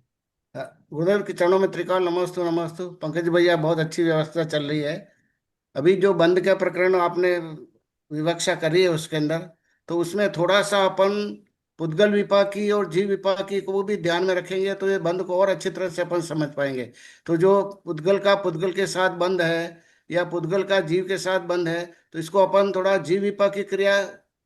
गुरुदेव के चरणों में त्रिकाल नमस्तु नमस्तु। पंकज भैया, बहुत अच्छी व्यवस्था चल रही है। अभी जो बंद का प्रकरण आपने विवक्षा करी है उसके अंदर, तो उसमें थोड़ा सा अपन पुद्गल विपाकी और जीव विपाकी को भी ध्यान में रखेंगे तो ये बंद को और अच्छी तरह से अपन समझ पाएंगे। तो जो पुद्गल का पुद्गल के साथ बंद है या पुद्गल का जीव के साथ बंद है, तो इसको अपन थोड़ा जीव विपाकी क्रिया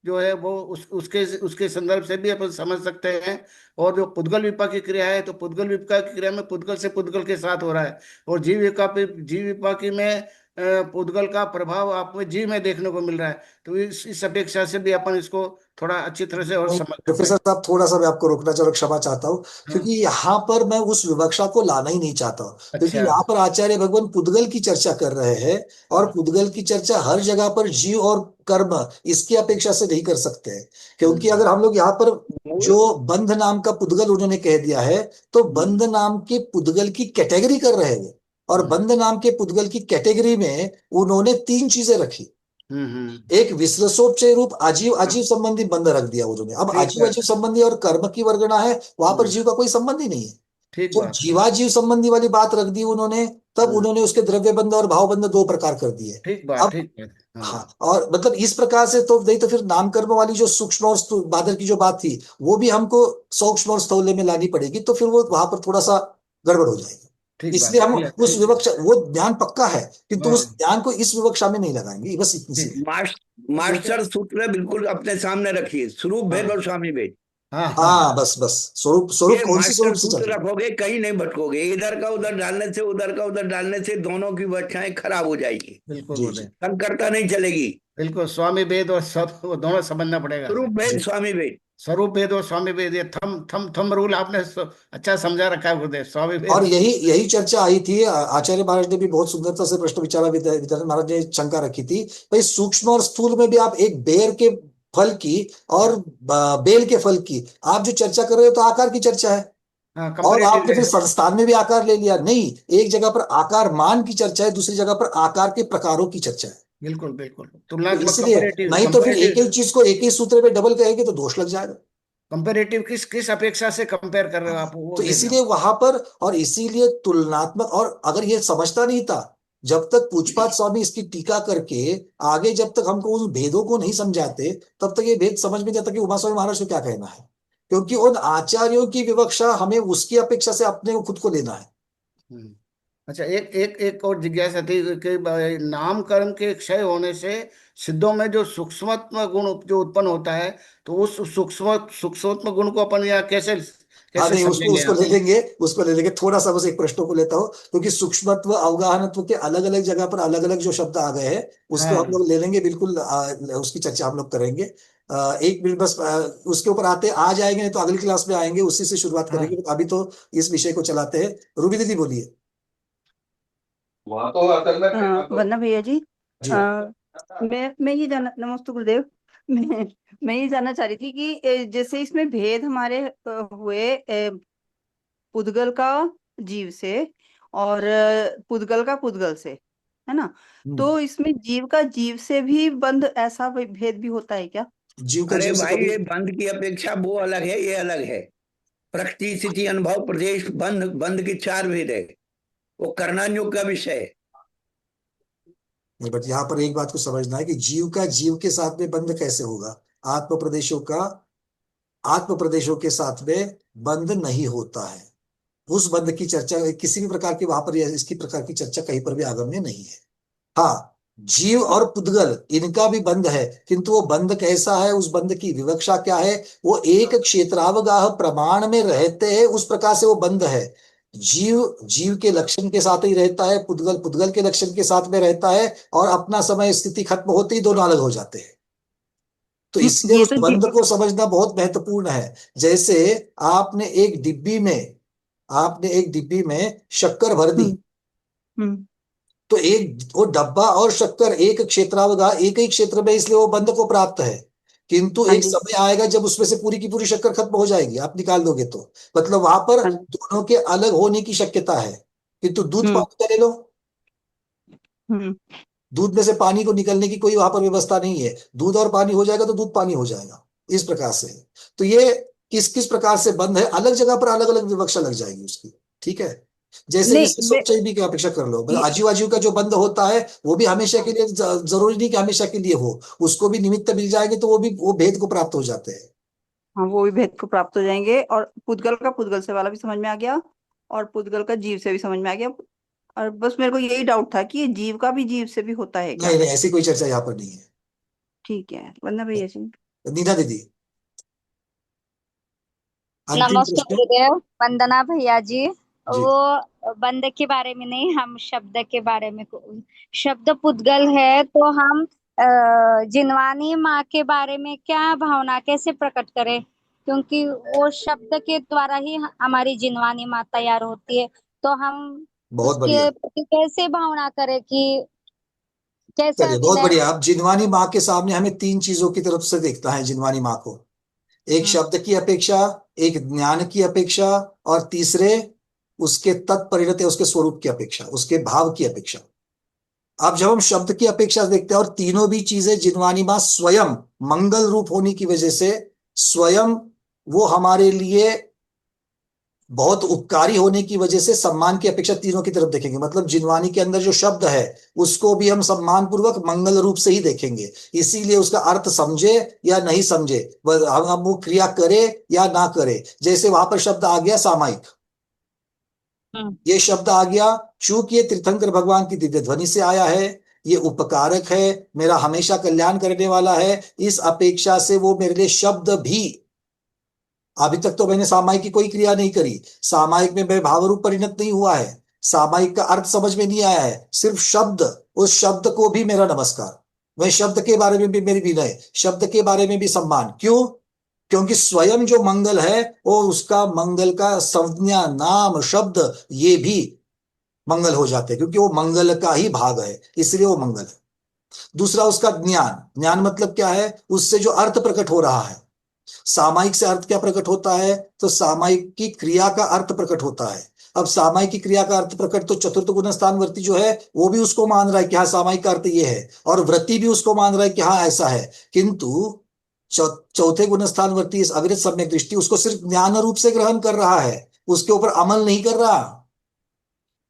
जो है वो उसके उसके संदर्भ से भी अपन समझ सकते हैं। और जो पुद्गल विपाकी क्रिया है, तो पुद्गल विपाकी क्रिया में पुद्गल से पुद्गल के साथ हो रहा है, और जीव विपाकी में पुद्गल का प्रभाव आपको जीव में देखने को मिल रहा है। तो इस अपेक्षा से भी अपन इसको थोड़ा अच्छी तरह से और समझ सकते प्रोफेसर हैं। साहब, थोड़ा सा मैं आपको रोकना चाहूँ, क्षमा चाहता हूँ, हाँ, क्योंकि यहाँ पर मैं उस विवक्षा को लाना ही नहीं चाहता हूँ, क्योंकि अच्छा। यहाँ पर आचार्य भगवान पुद्गल की चर्चा कर रहे हैं, और पुद्गल की चर्चा हर जगह पर जीव और कर्म इसकी अपेक्षा से नहीं कर सकते हैं। क्योंकि अगर हम लोग यहाँ पर जो बंध नाम का पुद्गल उन्होंने कह दिया है, तो बंध नाम के पुद्गल की कैटेगरी कर रहे हैं, और बंध नाम के पुद्गल की कैटेगरी में उन्होंने तीन चीजें रखी। एक विश्लेषोपचय रूप आजीव अजीव संबंधी बंध रख दिया उन्होंने। अब ठीक आजीव है, अजीव संबंधी और कर्म की वर्गणा है, वहां पर जीव का कोई संबंध ही नहीं है। ठीक जब बात। जीवाजीव संबंधी वाली बात रख दी उन्होंने, तब उन्होंने उसके द्रव्य बंध और भाव बंध दो प्रकार कर दिए। ठीक बात, अब ठीक बात। हाँ, हाँ, और मतलब इस प्रकार से तो नहीं, तो फिर नाम कर्म वाली जो सूक्ष्म और बादल की जो बात थी, वो भी हमको सूक्ष्म और स्थूल में लानी पड़ेगी, तो फिर वो वहां पर थोड़ा सा गड़बड़ हो जाएगी। ठीक बात। इसलिए हम ठीक उस ठीक। विवक्षा, वो ज्ञान पक्का है, किंतु उस हाँ, ज्ञान को इस विवक्षा में नहीं लगाएंगे, बस इतनी सी। ठीक। मास्टर सूत्र बिल्कुल अपने सामने रखिए, स्वरूप भेद हाँ और स्वामी भेद। हाँ हाँ, हाँ, बस बस, स्वरूप स्वरूप ये कौन सी स्वरूप मास्टर से चल सूत्र रहा है? रखोगे कहीं नहीं भटकोगे, इधर का उधर डालने से उधर का उधर डालने से दोनों की व्याख्याएं खराब हो जाएगी, बिल्कुल जी जी गुरुदेव, संकरता नहीं चलेगी। बिल्कुल। स्वामी वेद और सब वो दोनों समझना पड़ेगा। स्वरूप भेद जी स्वामी भेद। स्वरूप भेद और स्वामी भेद, ये थम थम थम रूल आपने अच्छा समझा रखा है गुरुदेव। स्वामी और भेद। यही यही चर्चा आई थी। आचार्य महाराज ने भी बहुत सुंदरता से प्रश्न विचारा, विद्यार्थी महाराज ने शंका रखी थी, भाई सूक्ष्म और स्थूल में भी आप एक बेर के फल की और बेल के फल की आप जो चर्चा कर रहे हो तो आकार की चर्चा है, हाँ, और कंपैरेटिव आपने फिर संस्थान में भी आकार ले लिया। नहीं, एक जगह पर आकार मान की चर्चा है, दूसरी जगह पर आकार के प्रकारों की चर्चा है। बिल्कुल बिल्कुल, तो तुलनात्मक इसलिए कंपैरेटिव नहीं तो फिर एक ही कंपैरेटिव चीज को एक ही सूत्र पे डबल कहेंगे तो दोष लग जाएगा। कंपैरेटिव किस किस अपेक्षा से कंपेयर कर रहे हो आप, वो तो देखना। इसीलिए वहां पर, और इसीलिए तुलनात्मक, और अगर ये समझता नहीं था, जब तक पूछपात स्वामी इसकी टीका करके आगे जब तक हमको उन भेदों को नहीं समझाते तब तक ये भेद समझ में नहीं आता कि उमा स्वामी महाराज को क्या कहना है, क्योंकि उन आचार्यों की विवक्षा हमें उसकी अपेक्षा से अपने को खुद को लेना है। अच्छा, एक एक एक और जिज्ञासा थी कि नाम कर्म के क्षय होने से सिद्धों में जो सूक्ष्मत्म गुण जो उत्पन्न होता है, तो उस सूक्ष्मत्म गुण को अपन यहाँ कैसे हाँ कैसे नहीं, उसको समझेंगे उसको यहाँ ले पे? लेंगे, उसको ले लेंगे। थोड़ा सा बस एक प्रश्नों को लेता हूँ, क्योंकि सूक्ष्मत्व अवगाहनत्व के अलग अलग जगह पर अलग अलग जो शब्द आ गए हैं उसको हम हाँ लोग ले लेंगे, बिल्कुल उसकी चर्चा हम लोग करेंगे। एक मिनट बस, उसके ऊपर आते आ जाएंगे, नहीं तो अगली क्लास में आएंगे, उसी से शुरुआत करेंगे। हाँ अभी तो इस विषय को चलाते हैं। रूबी दीदी बोलिए। वहां तो असल में वरना भैया जी, जी मैं ये जानना, नमस्ते गुरुदेव, मैं ये जानना चाह रही थी कि जैसे इसमें भेद हमारे हुए पुद्गल का जीव से और पुद्गल का पुद्गल से, है ना? तो इसमें जीव का जीव से भी बंध, ऐसा भेद भी होता है क्या? जीव का अरे जीव से भाई, कभी ये बंध की अपेक्षा वो अलग है, ये अलग है। प्रकृति स्थिति अनुभव प्रदेश बंध, बंध की चार भेद है, वो कर्णान्योग का विषय है। नहीं, बट यहाँ पर एक बात को समझना है कि जीव का जीव के साथ में बंध कैसे होगा। आत्म प्रदेशों का आत्म प्रदेशों के साथ में बंध नहीं होता है। उस बंध की चर्चा किसी भी प्रकार की वहां पर इसकी प्रकार की चर्चा कहीं पर भी आगम में नहीं है। हाँ, जीव और पुद्गल इनका भी बंध है, किंतु वो बंध कैसा है, उस बंध की विवक्षा क्या है, वो एक क्षेत्रावगाह प्रमाण में रहते हैं, उस प्रकार से वो बंध है। जीव जीव के लक्षण के साथ ही रहता है, पुद्गल पुद्गल के लक्षण के साथ में रहता है, और अपना समय स्थिति खत्म होते ही दोनों अलग हो जाते हैं। तो इसलिए ये उस तो बंध को समझना बहुत महत्वपूर्ण है। जैसे आपने एक डिब्बी में आपने एक डिब्बी में शक्कर भर दी, हम्म तो एक वो डब्बा और शक्कर एक क्षेत्रावगाह एक ही क्षेत्र में, इसलिए वो बंध को प्राप्त है। किंतु हाँ एक जी, समय आएगा जब उसमें से पूरी की पूरी शक्कर खत्म हो जाएगी, आप निकाल दोगे तो, मतलब वहां पर हाँ जी। दोनों के अलग होने की शक्यता है। किंतु दूध हम्म पानी का ले लो, हम्म दूध में से पानी को निकलने की कोई वहां पर व्यवस्था नहीं है। दूध और पानी हो जाएगा तो दूध पानी हो जाएगा, इस प्रकार से। तो ये किस किस प्रकार से बंद है, अलग जगह पर अलग अलग विवक्षा लग जाएगी उसकी। ठीक है, जैसे जैसे नहीं सोच भी की अपेक्षा कर लो, मतलब ये- अजीव अजीव का जो बंद होता है वो भी हमेशा के लिए जरूरी नहीं कि हमेशा के लिए हो, उसको भी निमित्त मिल जाएंगे तो वो भेद को प्राप्त हो जाते हैं। हाँ, वो भी भेद को प्राप्त हो जाएंगे, और पुद्गल का पुद्गल से वाला भी समझ में आ गया, और पुद्गल का जीव से भी समझ में आ गया। और बस मेरे को यही डाउट था कि ये जीव का भी जीव से भी होता है क्या? नहीं नहीं, ऐसी कोई चर्चा यहाँ पर नहीं है। ठीक है, वरना भैया जी। नीना दीदी, अंतिम नमस्ते प्रश्न। गुरुदेव, वंदना भैया जी। जी वो बंद के बारे में नहीं, हम शब्द के बारे में शब्द पुद्गल है तो हम जिनवानी माँ के बारे में क्या भावना कैसे प्रकट करें, क्योंकि वो शब्द के द्वारा ही हमारी जिनवानी माँ तैयार होती है, तो हम बहुत बढ़िया, उसके प्रति कैसे भावना करें कि कैसा चलिए बहुत विनय। बढ़िया। अब जिनवानी माँ के सामने हमें तीन चीजों की तरफ से देखना है जिनवानी माँ को। एक शब्द की अपेक्षा, एक ज्ञान की अपेक्षा, और तीसरे उसके तत्परिणत उसके स्वरूप की अपेक्षा, उसके भाव की अपेक्षा। अब जब हम शब्द की अपेक्षा देखते हैं, और तीनों भी चीजें जिनवानी माँ स्वयं मंगल रूप होने की वजह से स्वयं वो हमारे लिए बहुत उपकारी होने की वजह से सम्मान की अपेक्षा तीनों की तरफ देखेंगे। मतलब जिनवानी के अंदर जो शब्द है उसको भी हम सम्मान पूर्वक मंगल रूप से ही देखेंगे। इसीलिए उसका अर्थ समझे या नहीं समझे, हम वो क्रिया करे या ना करे। जैसे वहां पर शब्द आ गया सामायिक, ये शब्द आ गया चूंकि ये तीर्थंकर भगवान की दिव्य ध्वनि से आया है, ये उपकारक है, मेरा हमेशा कल्याण करने वाला है, इस अपेक्षा से वो मेरे लिए शब्द भी। अभी तक तो मैंने सामायिक की कोई क्रिया नहीं करी, सामायिक में मैं भावरूप परिणत नहीं हुआ है, सामायिक का अर्थ समझ में नहीं आया है, सिर्फ शब्द, उस शब्द को भी मेरा नमस्कार, वह शब्द के बारे में भी मेरी विनय, शब्द के बारे में भी सम्मान। क्यों? क्योंकि स्वयं जो मंगल है वो उसका मंगल का संज्ञा नाम शब्द ये भी मंगल हो जाते हैं, क्योंकि वो मंगल का ही भाग है, इसलिए वो मंगल है। दूसरा उसका ज्ञान, ज्ञान मतलब क्या है, उससे जो अर्थ प्रकट हो रहा है। सामायिक से अर्थ क्या प्रकट होता है, तो सामायिक की क्रिया का अर्थ प्रकट होता है। अब सामायिक की क्रिया का अर्थ प्रकट तो चतुर्थ गुण स्थान वर्ती जो है वो भी उसको मान रहा है कि हाँ सामायिक का अर्थ ये है, और व्रति भी उसको मान रहा है कि हाँ ऐसा है, किंतु चौथे गुण स्थान वर्ती इस अविरत सम्यक दृष्टि उसको सिर्फ ज्ञान रूप से ग्रहण कर रहा है, उसके ऊपर अमल नहीं कर रहा।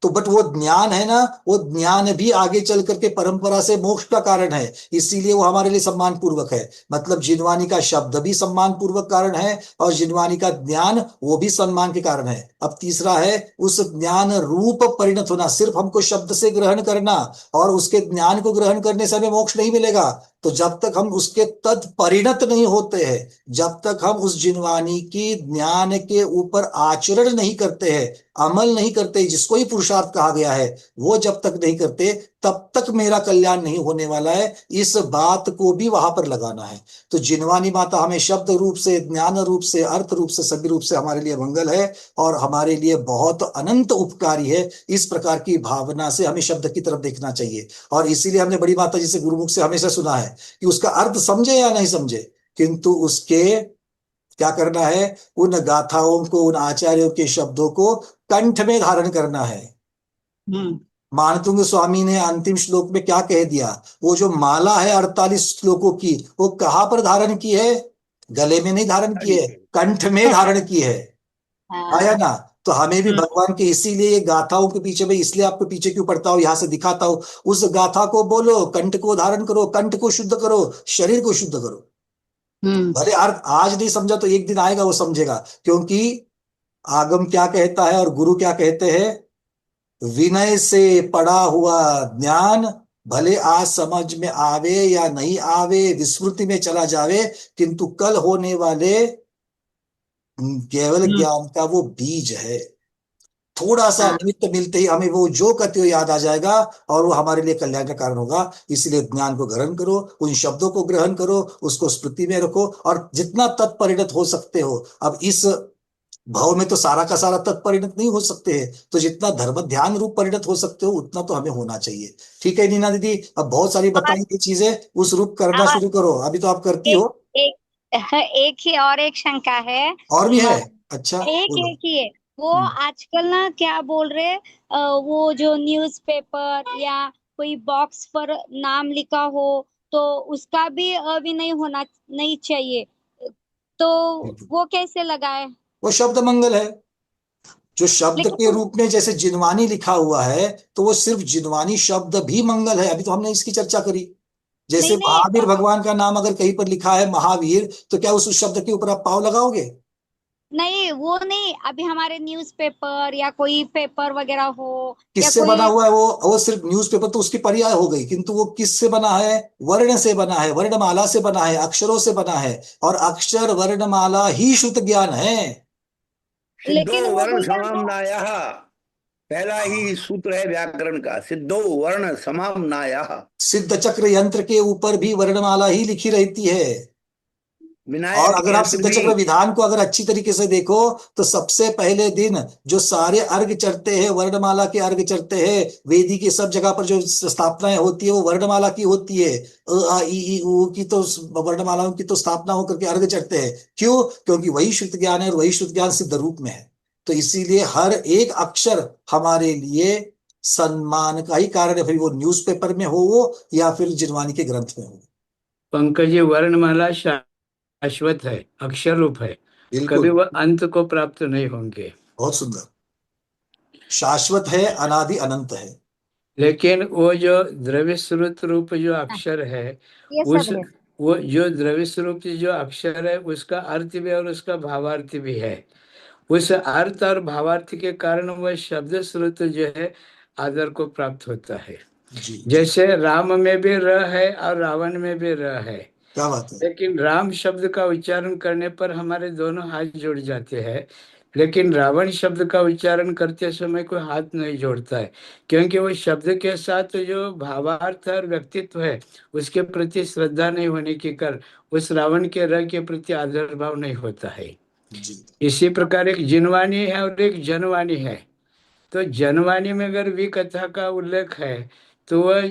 तो बट वो ज्ञान है ना, वो ज्ञान भी आगे चल करके परंपरा से मोक्ष का कारण है, इसीलिए वो हमारे लिए सम्मान पूर्वक है। मतलब जिनवानी का शब्द भी सम्मान पूर्वक कारण है, और जिनवानी का ज्ञान वो भी सम्मान के कारण है। अब तीसरा है उस ज्ञान रूप परिणत होना, सिर्फ हमको शब्द से ग्रहण करना और उसके ज्ञान को ग्रहण करने से हमें मोक्ष नहीं मिलेगा। तो जब तक हम उसके तद परिणत नहीं होते हैं, जब तक हम उस जिनवानी की ज्ञान के ऊपर आचरण नहीं करते हैं, अमल नहीं करते, जिसको ही पुरुषार्थ कहा गया है, वो जब तक नहीं करते तब तक मेरा कल्याण नहीं होने वाला है। इस बात को भी वहां पर लगाना है। तो जिनवानी माता हमें शब्द रूप से, ज्ञान रूप से, अर्थ रूप से, सभी रूप से हमारे लिए मंगल है और हमारे लिए बहुत अनंत उपकारी है। इस प्रकार की भावना से हमें शब्द की तरफ देखना चाहिए। और इसीलिए हमने बड़ी माता जी से गुरुमुख से हमेशा सुना है कि उसका अर्थ समझे या नहीं समझे, किंतु उसके क्या करना है, उन गाथाओं को, उन आचार्यों के शब्दों को कंठ में धारण करना है। मानतुंग स्वामी ने अंतिम श्लोक में क्या कह दिया, वो जो माला है 48 श्लोकों की, वो कहां पर धारण की है, गले में नहीं धारण की है, कंठ में धारण की है। आया ना। तो हमें भी भगवान के, इसीलिए ये गाथाओं के पीछे, मैं इसलिए आपको पीछे क्यों पढ़ता हूं, यहां से दिखाता हूं, उस गाथा को बोलो, कंठ को धारण करो, कंठ को शुद्ध करो, शरीर को शुद्ध करो। भले अर्थ आज नहीं समझा तो एक दिन आएगा वो समझेगा, क्योंकि आगम क्या कहता है और गुरु क्या कहते हैं, विनय से पढ़ा हुआ ज्ञान भले आज समझ में आवे या नहीं आवे, विस्मृति में चला जावे, किंतु कल होने वाले केवल ज्ञान का वो बीज है। थोड़ा सा निमित्त मिलते ही हमें वो जो कहते हो याद आ जाएगा और वो हमारे लिए कल्याण का कारण होगा। इसलिए ज्ञान को ग्रहण करो, उन शब्दों को ग्रहण करो, उसको स्मृति में रखो, और जितना तत्परिणत हो सकते हो। अब इस भाव में तो सारा का सारा तत्परिणत नहीं हो सकते हैं, तो जितना धर्म ध्यान रूप परिणत हो सकते हो उतना तो हमें होना चाहिए। ठीक है नीना दीदी, अब बहुत सारी बताई गई चीजें उस रूप करना शुरू करो। अभी तो आप करती हो। एक ही और एक शंका है। और भी है? अच्छा एक ही है। वो आजकल ना क्या बोल रहे, वो जो न्यूज़पेपर या कोई बॉक्स पर नाम लिखा हो तो उसका भी अभिनय होना नहीं चाहिए, तो वो कैसे लगाए? वो शब्द मंगल है। जो शब्द के रूप में जैसे जिनवानी लिखा हुआ है, तो वो सिर्फ जिनवानी शब्द भी मंगल है। अभी तो हमने इसकी चर्चा करी। जैसे महावीर भगवान का नाम अगर कहीं पर लिखा है महावीर, तो क्या उस शब्द के ऊपर आप पाव लगाओगे? नहीं, वो नहीं। अभी हमारे न्यूज़पेपर या कोई पेपर वगैरह हो, किससे बना हुआ है वो सिर्फ न्यूज़पेपर तो उसकी पर्याय हो गई, किंतु वो किससे बना है, वर्ण से बना है, वर्णमाला से बना है, अक्षरों से बना है, और अक्षर वर्णमाला ही शुद्ध ज्ञान है। सिद्धो वर्ण समाम्नायः, पहला ही सूत्र है व्याकरण का, सिद्धो वर्ण समाम्नायः। सिद्ध चक्र यंत्र के ऊपर भी वर्णमाला ही लिखी रहती है। और अगर आप सिद्ध चक्र विधान को अगर अच्छी तरीके से देखो, तो सबसे पहले दिन जो सारे अर्घ चढ़ते हैं, वर्णमाला के अर्घ चढ़ते हैं। वेदी की सब जगह पर जो स्थापनाएं होती है वो वर्णमाला की होती है। अ आ इ ई उ की तो वर्णमालाओं की तो स्थापना होकर के अर्घ चढ़ते हैं। क्यों? क्योंकि वही शुद्ध ज्ञान है और वही शुद्ध ज्ञान सिद्ध रूप में है। तो इसीलिए हर एक अक्षर हमारे लिए सम्मान का ही कारण है, फिर वो न्यूज़पेपर में हो या फिर जिनवानी के ग्रंथ में हो। पंकज जी, वर्णमाला शाश्वत है, अक्षर रूप है, कभी वह अंत को प्राप्त नहीं होंगे। बहुत सुंदर, शाश्वत है, अनादि अनंत है। लेकिन वो जो द्रव्य स्रोत रूप जो अक्षर है, वो जो द्रव्य स्वरूप जो अक्षर है उसका अर्थ भी और उसका भावार्थ भी है। उस अर्थ और भावार्थ के कारण वह शब्द स्रोत जो है आदर को प्राप्त होता है। जैसे राम में भी र है और रावण में भी र है। क्या बात है। लेकिन राम शब्द का उच्चारण करने पर हमारे दोनों हाथ जुड़ जाते हैं, लेकिन रावण शब्द का उच्चारण करते समय कोई हाथ नहीं जोड़ता है, क्योंकि वो शब्द के साथ जो भावार्थ और व्यक्तित्व है उसके प्रति श्रद्धा नहीं होने के कारण उस रावण के र के प्रति आदर भाव नहीं होता है। इसी प्रकार एक जिनवाणी है और एक जनवाणी है। तो जनवाणी में अगर विकथा का उल्लेख है तो वह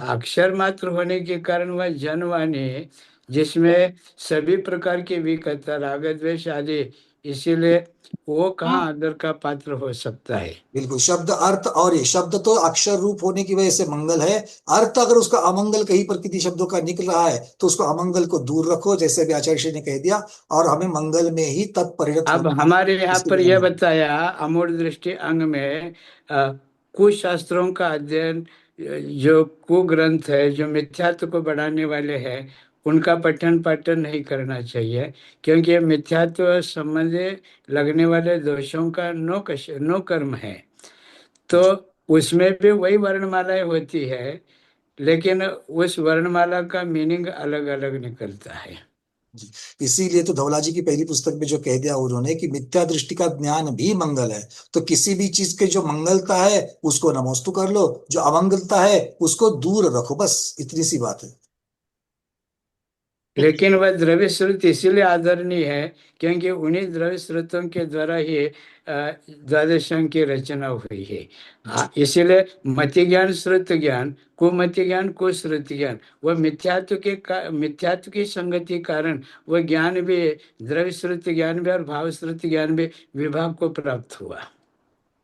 अक्षर मात्र होने के कारण वह जनवाणी, जिसमें सभी प्रकार की विकथा राग द्वेष आदि, इसीलिए वो कहाँ आदर का पात्र हो सकता है। बिल्कुल, शब्द अर्थ, और ये शब्द तो अक्षर रूप होने की वजह से मंगल है। अर्थ अगर उसका अमंगल कहीं पर किसी शब्दों का निकल रहा है तो उसको अमंगल को दूर रखो, जैसे भी आचार्य श्री ने कह दिया, और हमें मंगल में ही तत्परिणत अब होना है। हमारे यहाँ इसके पर बिना यह नहीं। बताया अमूढ़ दृष्टि अंग में कुछ शास्त्रों का अध्ययन, जो कुग्रंथ है, जो मिथ्यात्व को बढ़ाने वाले हैं, उनका पठन पाठन नहीं करना चाहिए, क्योंकि ये मिथ्यात्व संबंधी लगने वाले दोषों का नो कर्म है। तो उसमें भी वही वर्णमालाएं होती है, लेकिन उस वर्णमाला का मीनिंग अलग अलग निकलता है। इसीलिए तो धवला जी की पहली पुस्तक में जो कह दिया उन्होंने कि मिथ्या दृष्टि का ज्ञान भी मंगल है। तो किसी भी चीज के जो मंगलता है उसको नमोस्तु कर लो, जो अमंगलता है उसको दूर रखो, बस इतनी सी बात है। लेकिन वह द्रव्य स्रोत इसीलिए आदरणीय है क्योंकि उन्हीं द्रव्य स्रोतों के द्वारा ही द्वादश अंग की रचना हुई है। इसीलिए मति ज्ञान श्रुत ज्ञान, कुमति ज्ञान कुश्रुत ज्ञान, वह मिथ्यात्व की संगति कारण वह ज्ञान भी, द्रव्य श्रुत ज्ञान भी और भाव श्रुत ज्ञान भी विभाग को प्राप्त हुआ।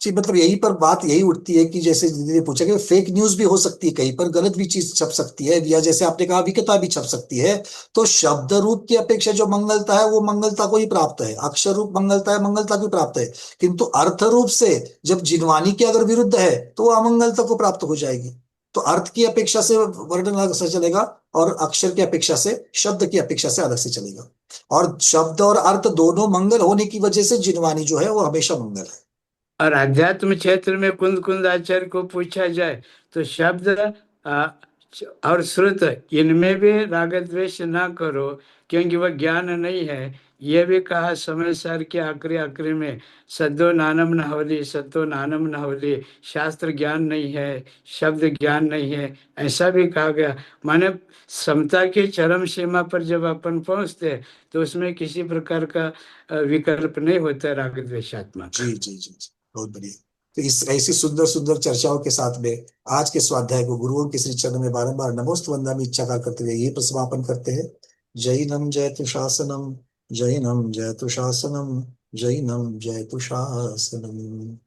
जी, मतलब यही पर बात यही उठती है कि जैसे दीदी ने पूछा कि फेक न्यूज भी हो सकती है, कहीं पर गलत भी चीज छप सकती है, या जैसे आपने कहा विकता भी छप सकती है। तो शब्द रूप की अपेक्षा जो मंगलता है वो मंगलता को ही प्राप्त है, अक्षर रूप मंगलता है मंगलता को प्राप्त है। किंतु अर्थ रूप से जब जिनवाणी के अगर विरुद्ध है तो वो अमंगलता को प्राप्त हो जाएगी। तो अर्थ की अपेक्षा से वर्णन अलग से चलेगा और अक्षर की अपेक्षा से, शब्द की अपेक्षा से अलग से चलेगा। और शब्द और अर्थ दोनों मंगल होने की वजह से जिनवाणी जो है वो हमेशा मंगल है। और अध्यात्म क्षेत्र में कुंद कुंद आचार्य को पूछा जाए तो शब्द और श्रुत, इनमें भी राग द्वेष ना करो क्योंकि वह ज्ञान नहीं है। ये भी कहा समय सार के आखिरी में, सद्दो नानम न होली, सत्तो नानम न होली, शास्त्र ज्ञान नहीं है, शब्द ज्ञान नहीं है, ऐसा भी कहा गया। माने समता की चरम सीमा पर जब अपन पहुंचते हैं तो उसमें किसी प्रकार का विकल्प नहीं होता राग द्वेषात्मक। जी जी जी जी, बहुत बढ़िया। तो इस ऐसी सुंदर सुंदर चर्चाओं के साथ में आज के स्वाध्याय को गुरुओं के श्री चरण में बारंबार नमोस्त वंदना में इच्छाकार करते हुए ये समापन करते हैं। जैनम जयतु शासनम, जैनम जयतु शासनम, जैनम जयतु शासनम।